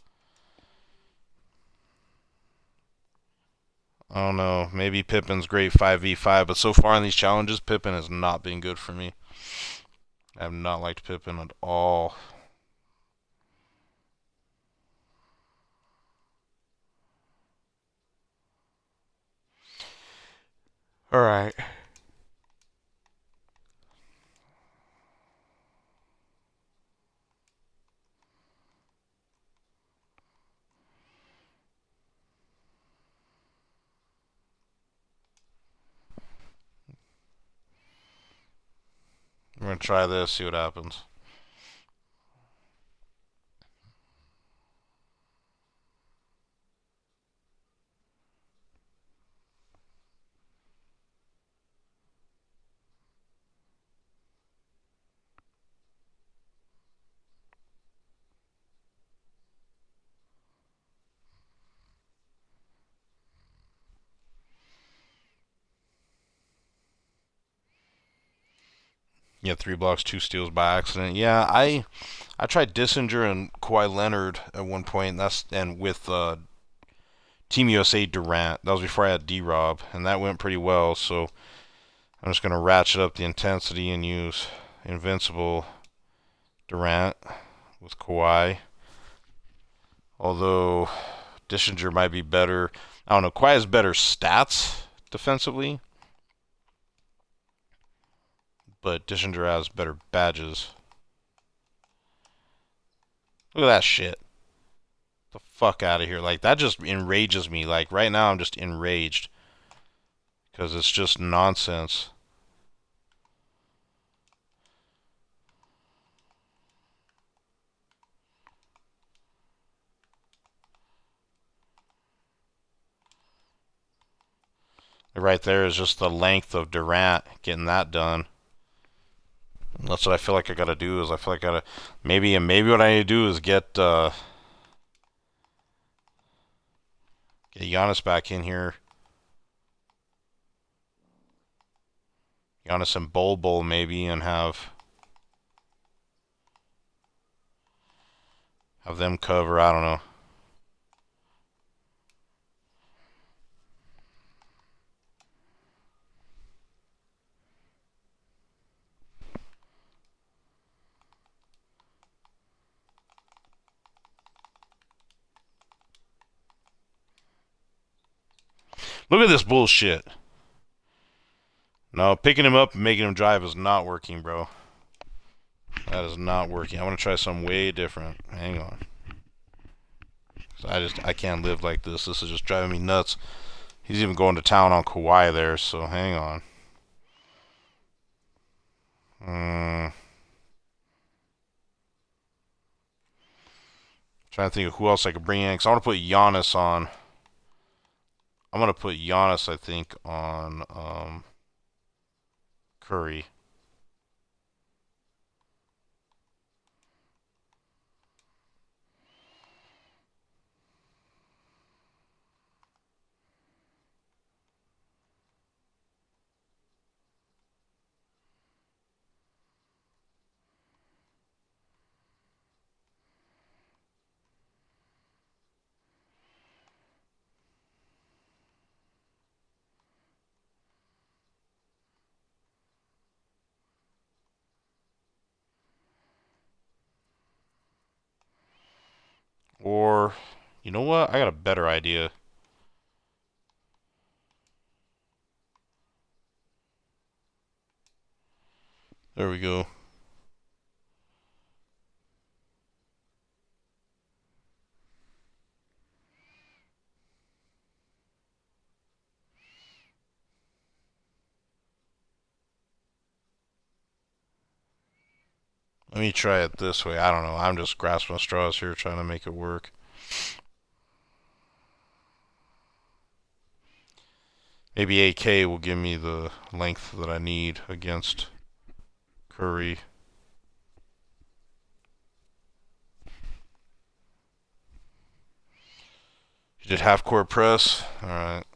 Speaker 1: I don't know. Maybe Pippin's great 5v5, but so far in these challenges, Pippin has not been good for me. I have not liked Pippin at all. Alright. We're gonna try this, see what happens. Yeah, 3 blocks, 2 steals by accident. Yeah, I tried Dissinger and Kawhi Leonard at one point, and with Team USA Durant. That was before I had D-Rob, and that went pretty well. So I'm just gonna ratchet up the intensity and use Invincible Durant with Kawhi. Although Dissinger might be better. I don't know. Kawhi has better stats defensively, but Dissinger has better badges. Look at that shit. The fuck out of here. Like, that just enrages me. Like, right now I'm just enraged. Because it's just nonsense. Right there is just the length of Durant getting that done. And that's what I feel like I gotta do. Is I feel like I gotta maybe what I need to do is get Giannis back in here. Giannis and Bol maybe, and have them cover. I don't know. Look at this bullshit. No, picking him up and making him drive is not working, bro. That is not working. I want to try something way different. Hang on. I can't live like this. This is just driving me nuts. He's even going to town on Kawhi there, so hang on. Trying to think of who else I could bring in, because I want to put Giannis on. I'm going to put Giannis, I think, on Curry. Or, you know what? I got a better idea. There we go. Let me try it this way. I don't know. I'm just grasping straws here trying to make it work. Maybe AK will give me the length that I need against Curry. You did half court press. Alright.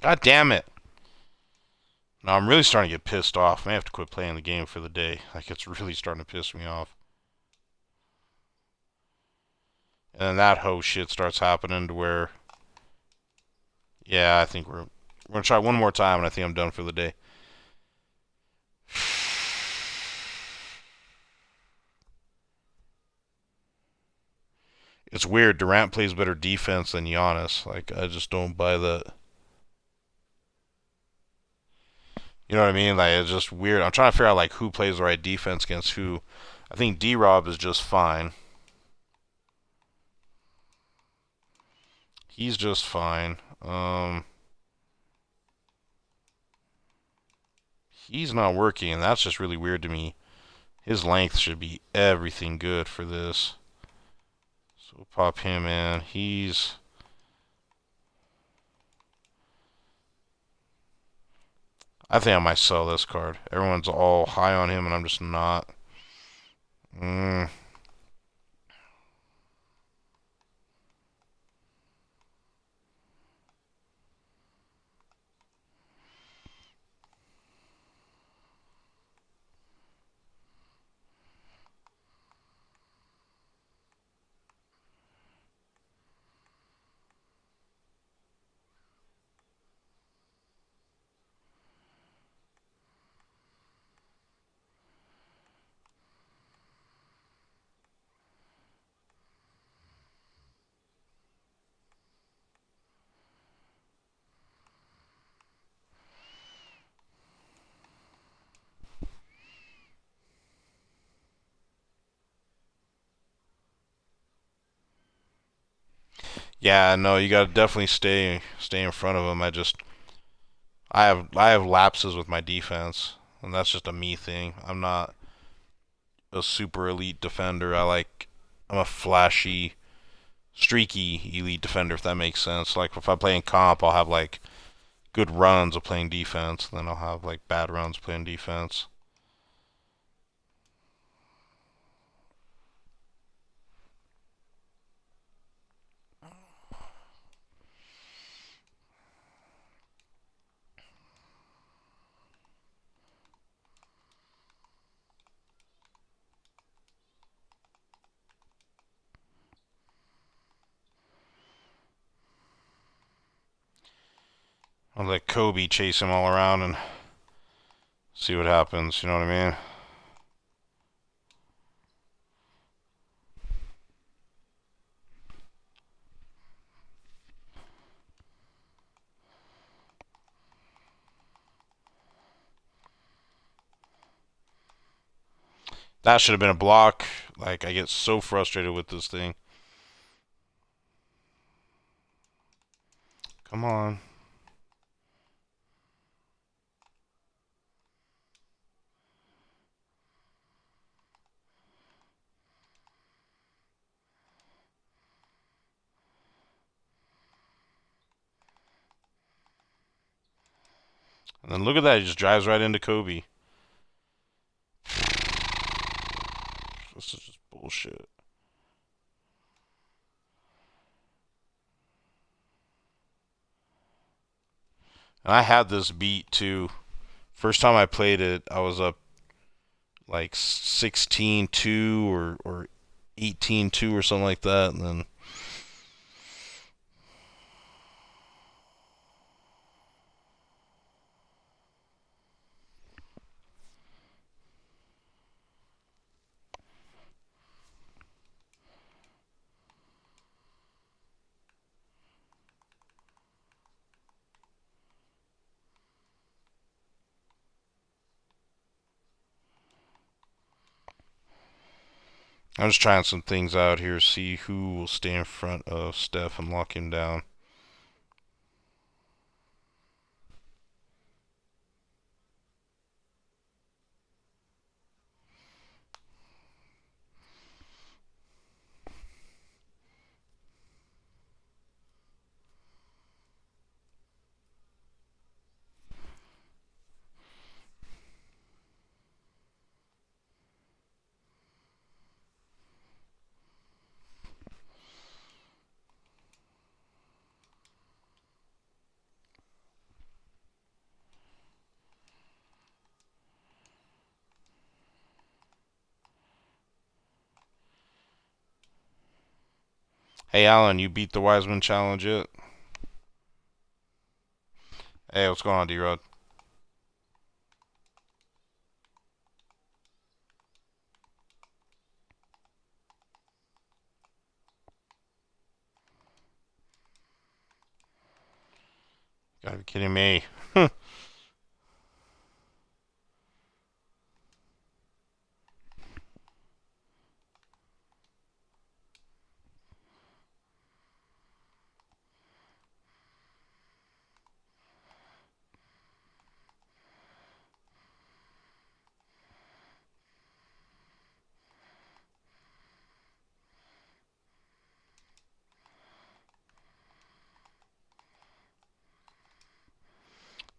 Speaker 1: God damn it. Now I'm really starting to get pissed off. I may have to quit playing the game for the day. Like, it's really starting to piss me off. And then that hoe shit starts happening to where, yeah, I think we're gonna try one more time, and I think I'm done for the day. It's weird. Durant plays better defense than Giannis. Like, I just don't buy that. You know what I mean? Like, it's just weird. I'm trying to figure out like who plays the right defense against who. I think D-Rob is just fine. He's just fine. He's not working, and that's just really weird to me. His length should be everything good for this. So we'll pop him in. I think I might sell this card. Everyone's all high on him, and I'm just not. Mm. Yeah, no, you gotta definitely stay in front of him. I have lapses with my defense, and that's just a me thing. I'm not a super elite defender. I'm a flashy, streaky elite defender, if that makes sense. Like if I play in comp, I'll have like good runs of playing defense, and then I'll have like bad runs playing defense. I'll let Kobe chase him all around and see what happens. You know what I mean? That should have been a block. Like, I get so frustrated with this thing. Come on. And then look at that. He just drives right into Kobe. This is just bullshit. And I had this beat too. First time I played it, I was up like 16-2 or 18-2 or something like that. And then I'm just trying some things out here, see who will stay in front of Steph and lock him down. Hey, Alan, you beat the Wiseman challenge yet? Hey, what's going on, D-Rod? Gotta be kidding me.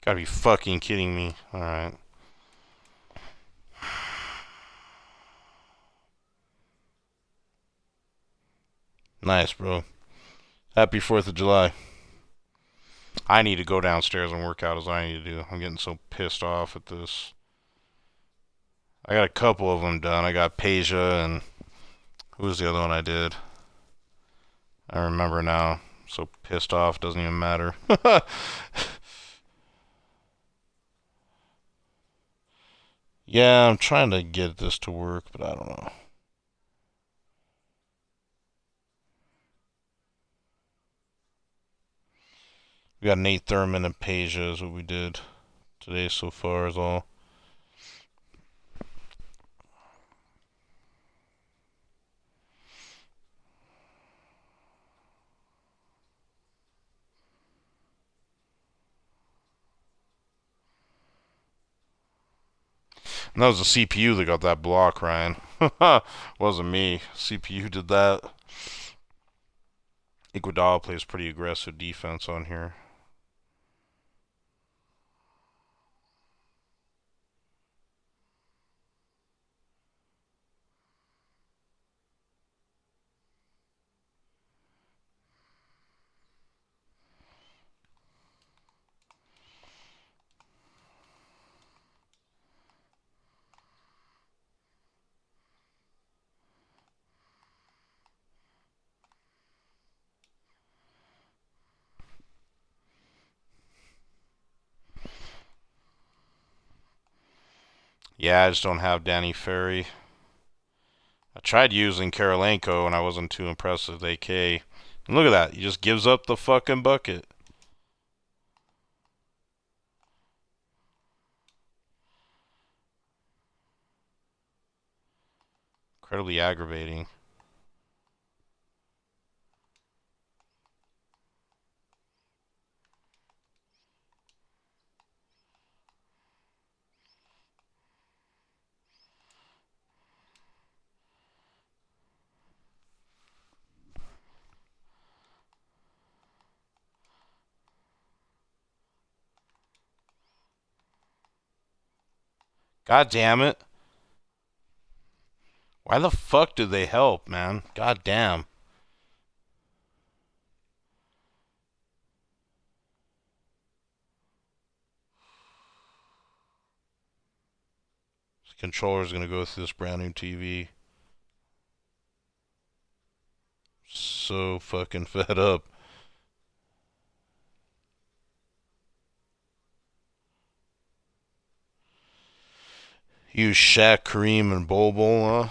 Speaker 1: Gotta be fucking kidding me. Alright. Nice, bro. Happy 4th of July. I need to go downstairs and work out as I need to do. I'm getting so pissed off at this. I got a couple of them done. I got Peja and who was the other one I did? I remember now. I'm so pissed off, doesn't even matter. Yeah, I'm trying to get this to work, but I don't know. We got Nate Thurman and Peja is what we did today so far is all. And that was the CPU that got that block, Ryan. Wasn't me. CPU did that. Iguodala plays pretty aggressive defense on here. Yeah, I just don't have Danny Ferry. I tried using Karolenko and I wasn't too impressed with AK. And look at that. He just gives up the fucking bucket. Incredibly aggravating. God damn it. Why the fuck did they help, man? God damn. This controller's gonna go through this brand new TV. So fucking fed up. Use Shaq, Kareem, and Bol Bol, huh?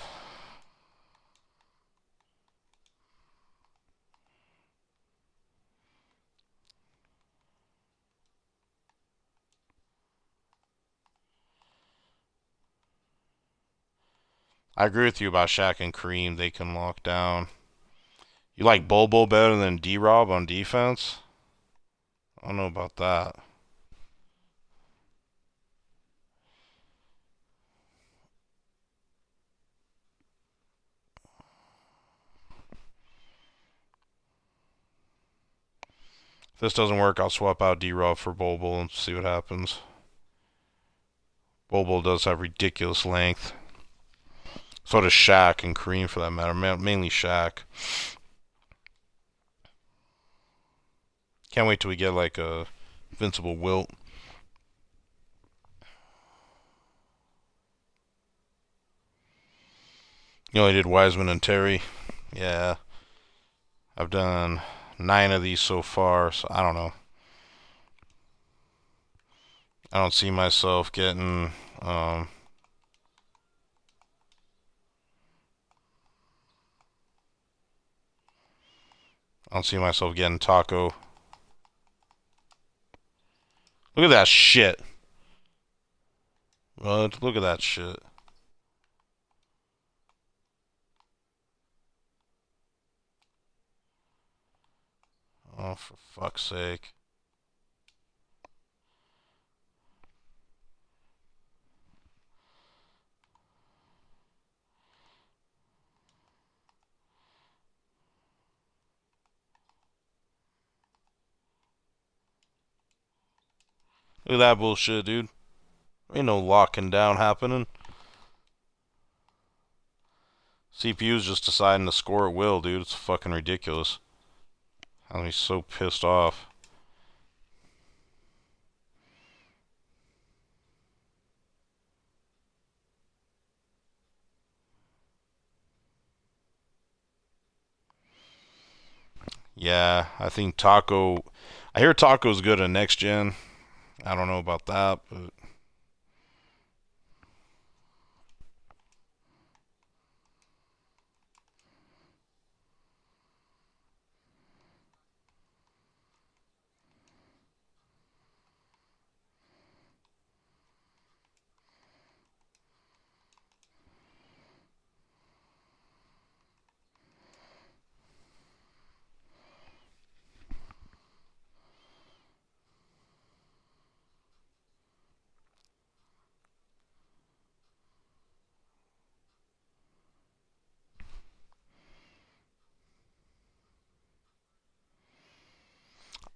Speaker 1: I agree with you about Shaq and Kareem. They can lock down. You like Bol Bol better than D-Rob on defense? I don't know about that. If this doesn't work, I'll swap out D-Rob for Bol Bol and see what happens. Bol Bol does have ridiculous length. So does Shaq and Kareem for that matter. Mainly Shaq. Can't wait till we get like a Invincible Wilt. You only did Wiseman and Terry. Yeah. I've done 9 of these so far, so I don't know. I don't see myself getting I don't see myself getting Taco. Look at that shit. What? Look at that shit. Oh, for fuck's sake. Look at that bullshit, dude. Ain't no locking down happening. CPU's just deciding to score at will, dude. It's fucking ridiculous. I'm so pissed off. Yeah, I think Taco. I hear Taco's good at next gen. I don't know about that, but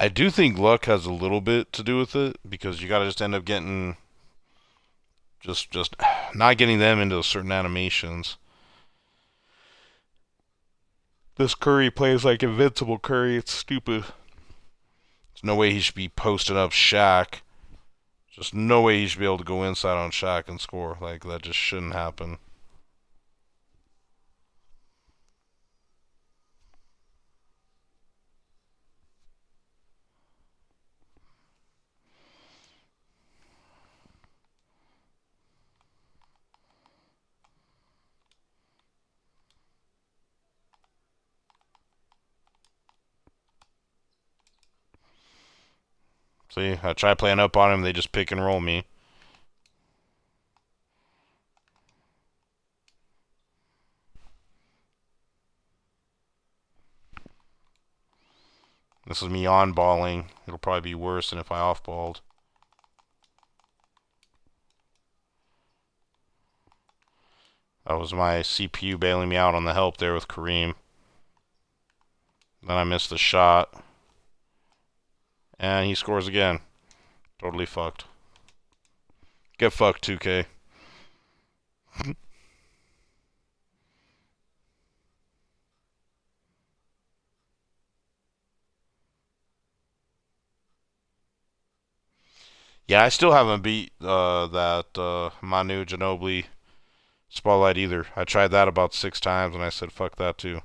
Speaker 1: I do think luck has a little bit to do with it because you gotta just end up getting just not getting them into certain animations. This Curry plays like Invincible Curry. It's stupid. There's no way he should be posting up Shaq. Just no way he should be able to go inside on Shaq and score. Like, that just shouldn't happen. See, I try playing up on him, they just pick and roll me. This is me on-balling. It'll probably be worse than if I off-balled. That was my CPU bailing me out on the help there with Kareem. Then I missed the shot. And he scores again. Totally fucked. Get fucked, 2K. Yeah, I still haven't beat that Manu Ginobili Spotlight either. I tried that about 6 times and I said fuck that too.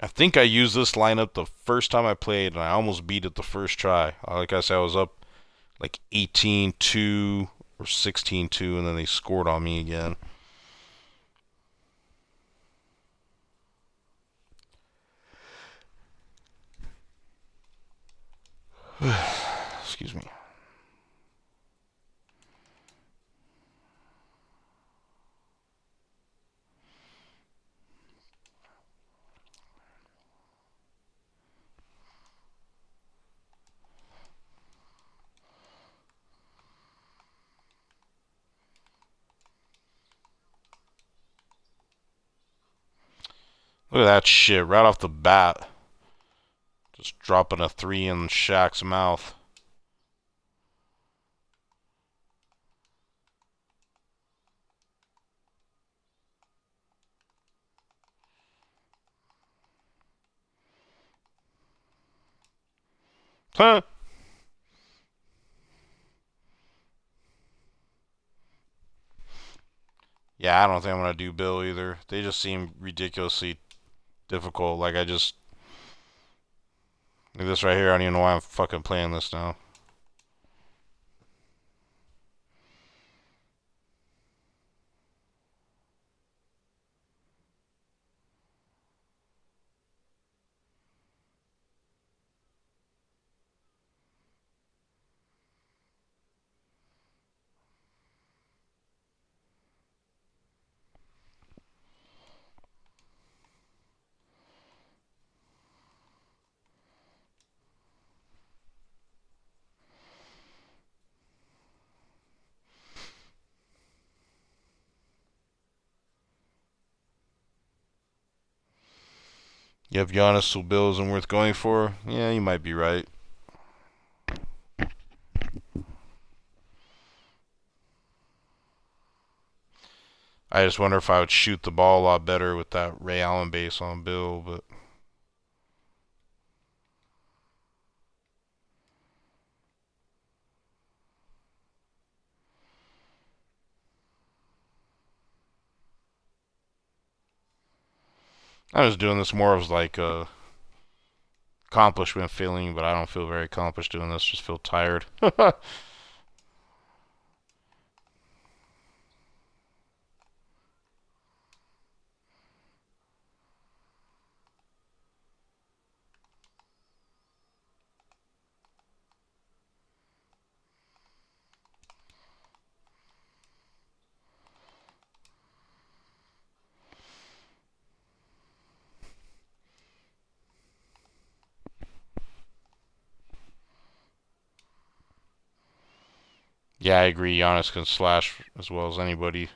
Speaker 1: I think I used this lineup the first time I played and I almost beat it the first try. Like I said, I was up like 18-2 or 16-2 and then they scored on me again. Excuse me. Look at that shit right off the bat. Just dropping a 3 in Shaq's mouth. Huh? Yeah, I don't think I'm gonna do Bill either. They just seem ridiculously difficult. Like this right here, I don't even know why I'm fucking playing this now. You have Giannis, so Bill isn't worth going for? Yeah, you might be right. I just wonder if I would shoot the ball a lot better with that Ray Allen base on Bill, but I was doing this more as like a accomplishment feeling, but I don't feel very accomplished doing this. Just feel tired. Yeah, I agree. Giannis can slash as well as anybody.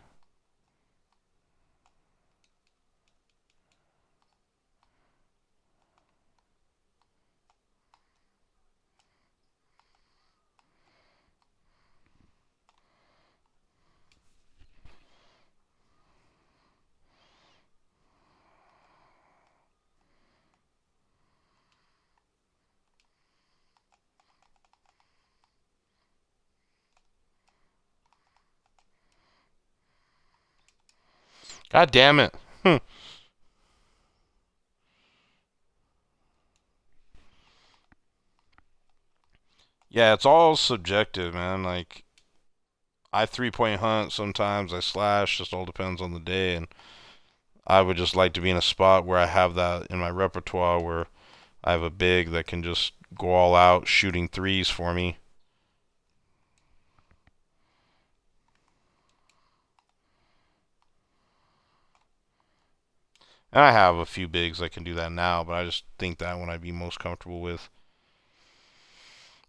Speaker 1: God damn it. Yeah, it's all subjective, man. Like I 3-point hunt sometimes, I slash, just all depends on the day, and I would just like to be in a spot where I have that in my repertoire where I have a big that can just go all out shooting threes for me. And I have a few bigs that can do that now, but I just think that one I'd be most comfortable with.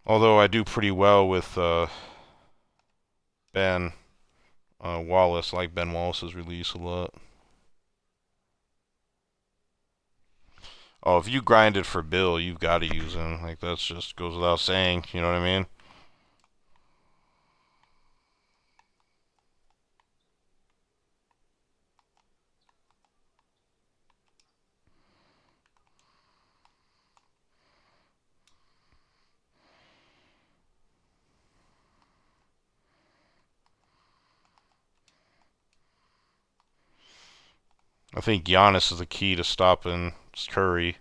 Speaker 1: Although I do pretty well with Ben Wallace. I like Ben Wallace's release a lot. Oh, if you grinded for Bill, you've got to use him. Like, that just goes without saying. You know what I mean? I think Giannis is the key to stopping Curry.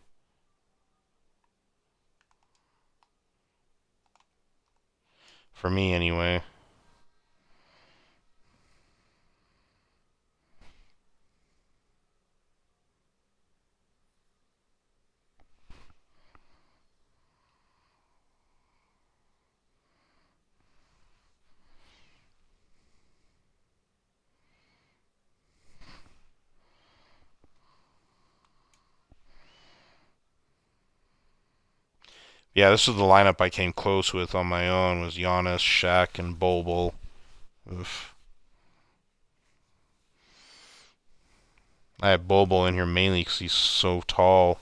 Speaker 1: For me, anyway. Yeah, this is the lineup I came close with on my own. Was Giannis, Shaq, and Bol Bol. Oof. I had Bol Bol in here mainly because he's so tall.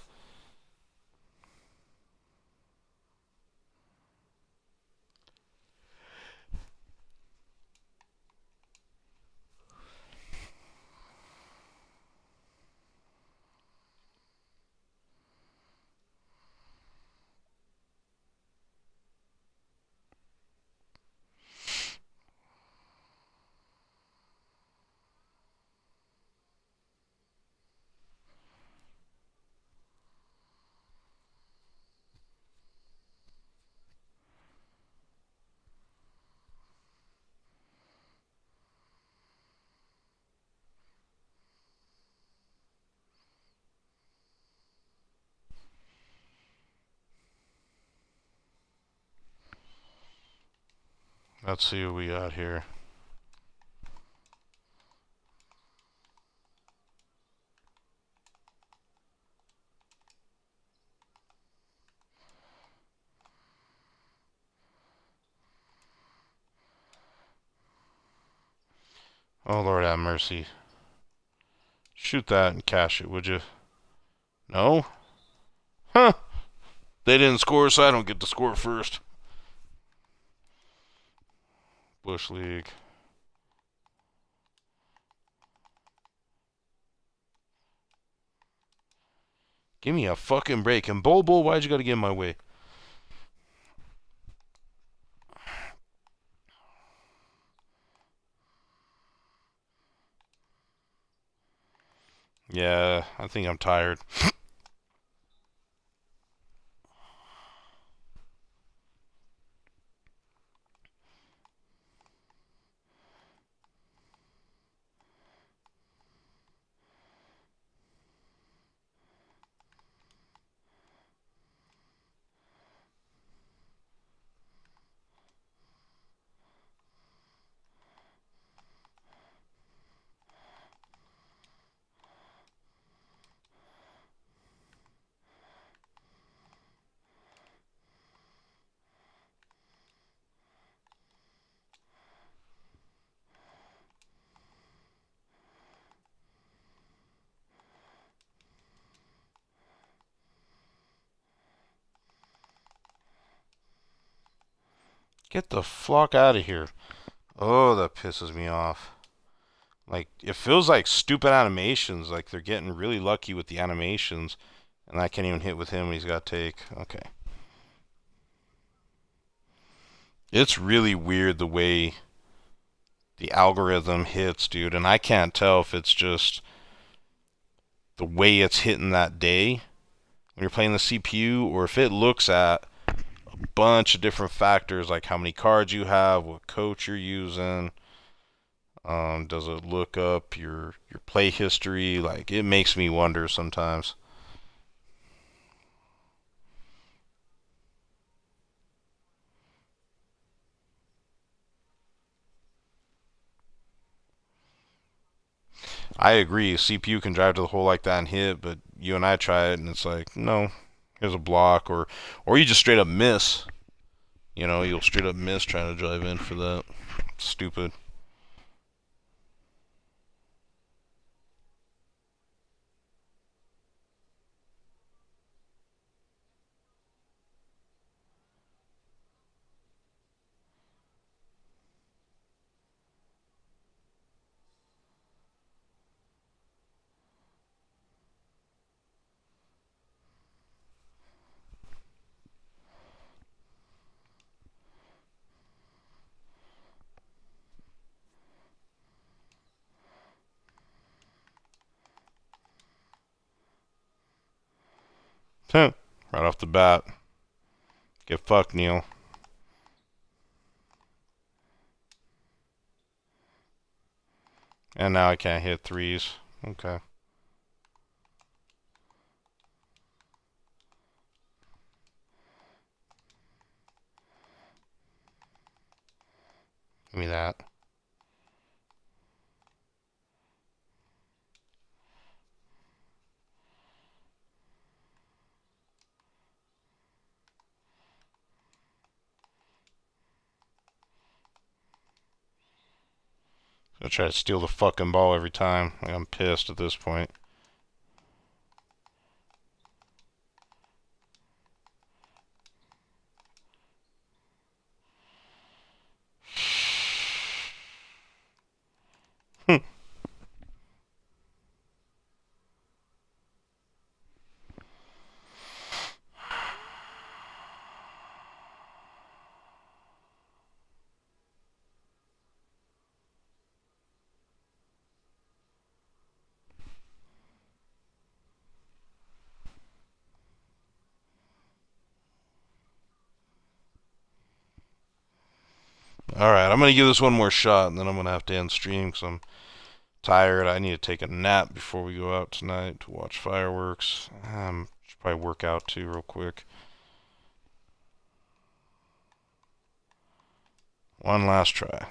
Speaker 1: Let's see what we got here. Oh, Lord have mercy. Shoot that and cash it, would you? No? Huh. They didn't score, so I don't get to score first. Bush League. Give me a fucking break. And Bol Bol, why'd you gotta get in my way? Yeah, I think I'm tired. Get the fuck out of here. Oh, that pisses me off. Like, it feels like stupid animations. Like, they're getting really lucky with the animations. And I can't even hit with him when he's got to take. Okay. It's really weird the way the algorithm hits, dude. And I can't tell if it's just the way it's hitting that day when you're playing the CPU or if it looks at a bunch of different factors like how many cards you have, what coach you're using. Does it look up your play history? Like, it makes me wonder sometimes. I agree. CPU can drive to the hole like that and hit, but you and I try it, and it's like, no, here's a block, or you just straight up miss. You'll straight up miss trying to drive in for that. Stupid. Right off the bat. Get fucked, Neil. And now I can't hit threes. Okay. Give me that. I try to steal the fucking ball every time. Like, I'm pissed at this point. Alright, I'm gonna give this one more shot, and then I'm gonna have to end stream because I'm tired. I need to take a nap before we go out tonight to watch fireworks. Should probably work out too, real quick. One last try.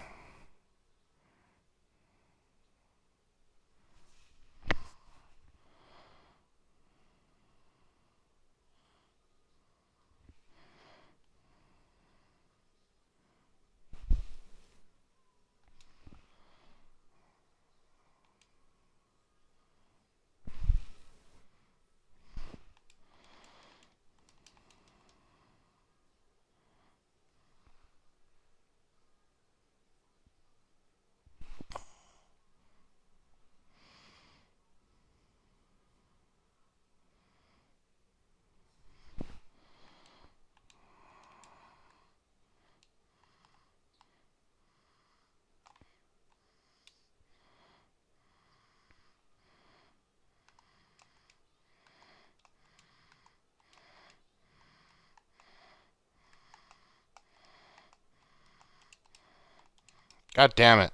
Speaker 1: God damn it.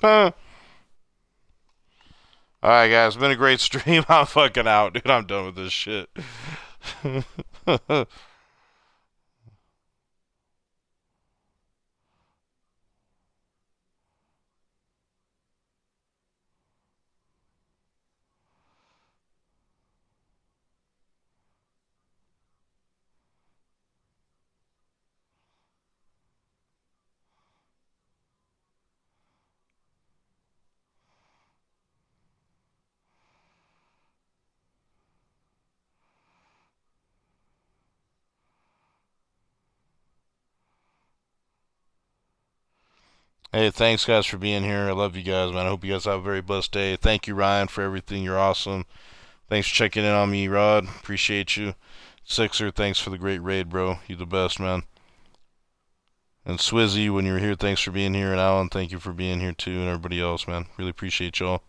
Speaker 1: Alright, guys, it's been a great stream. I'm fucking out, dude. I'm done with this shit. Hey, thanks, guys, for being here. I love you guys, man. I hope you guys have a very blessed day. Thank you, Ryan, for everything. You're awesome. Thanks for checking in on me, Rod. Appreciate you. Sixer, thanks for the great raid, bro. You the best, man. And Swizzy, when you're here, thanks for being here. And Alan, thank you for being here too. And everybody else, man. Really appreciate y'all.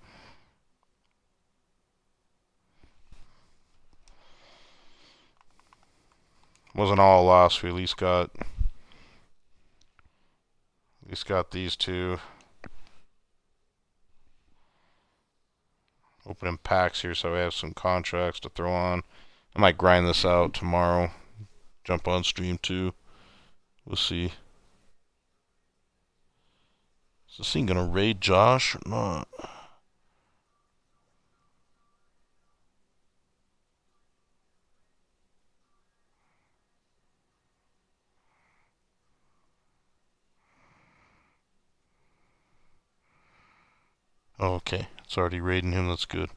Speaker 1: Wasn't all lost. We at least got these two. Opening packs here, so I have some contracts to throw on. I might grind this out tomorrow. Jump on stream too. We'll see. Is this thing gonna raid Josh or not? Oh, okay. It's already raiding him. That's good.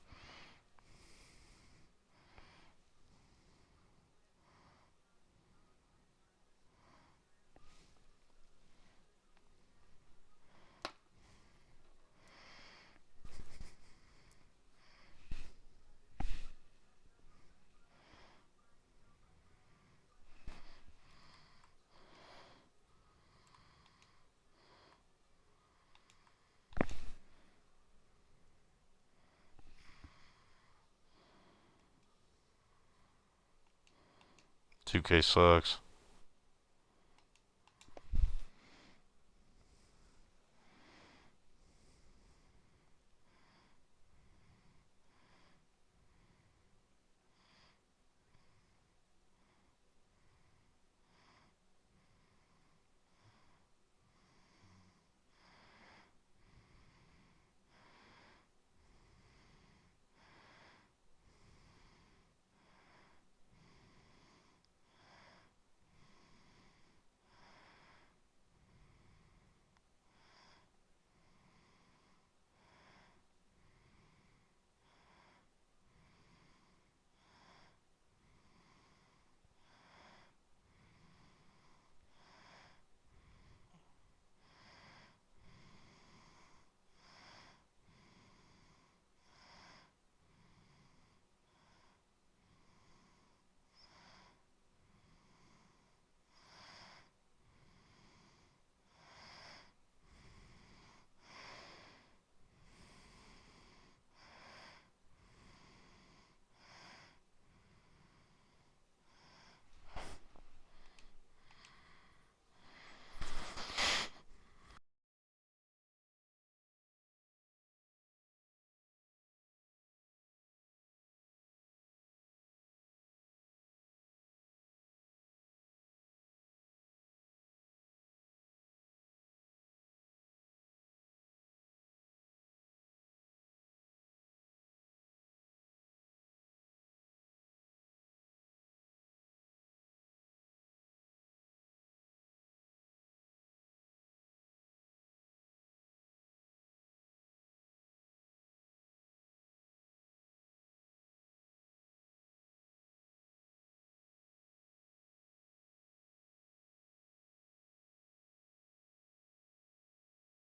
Speaker 1: $2K sucks.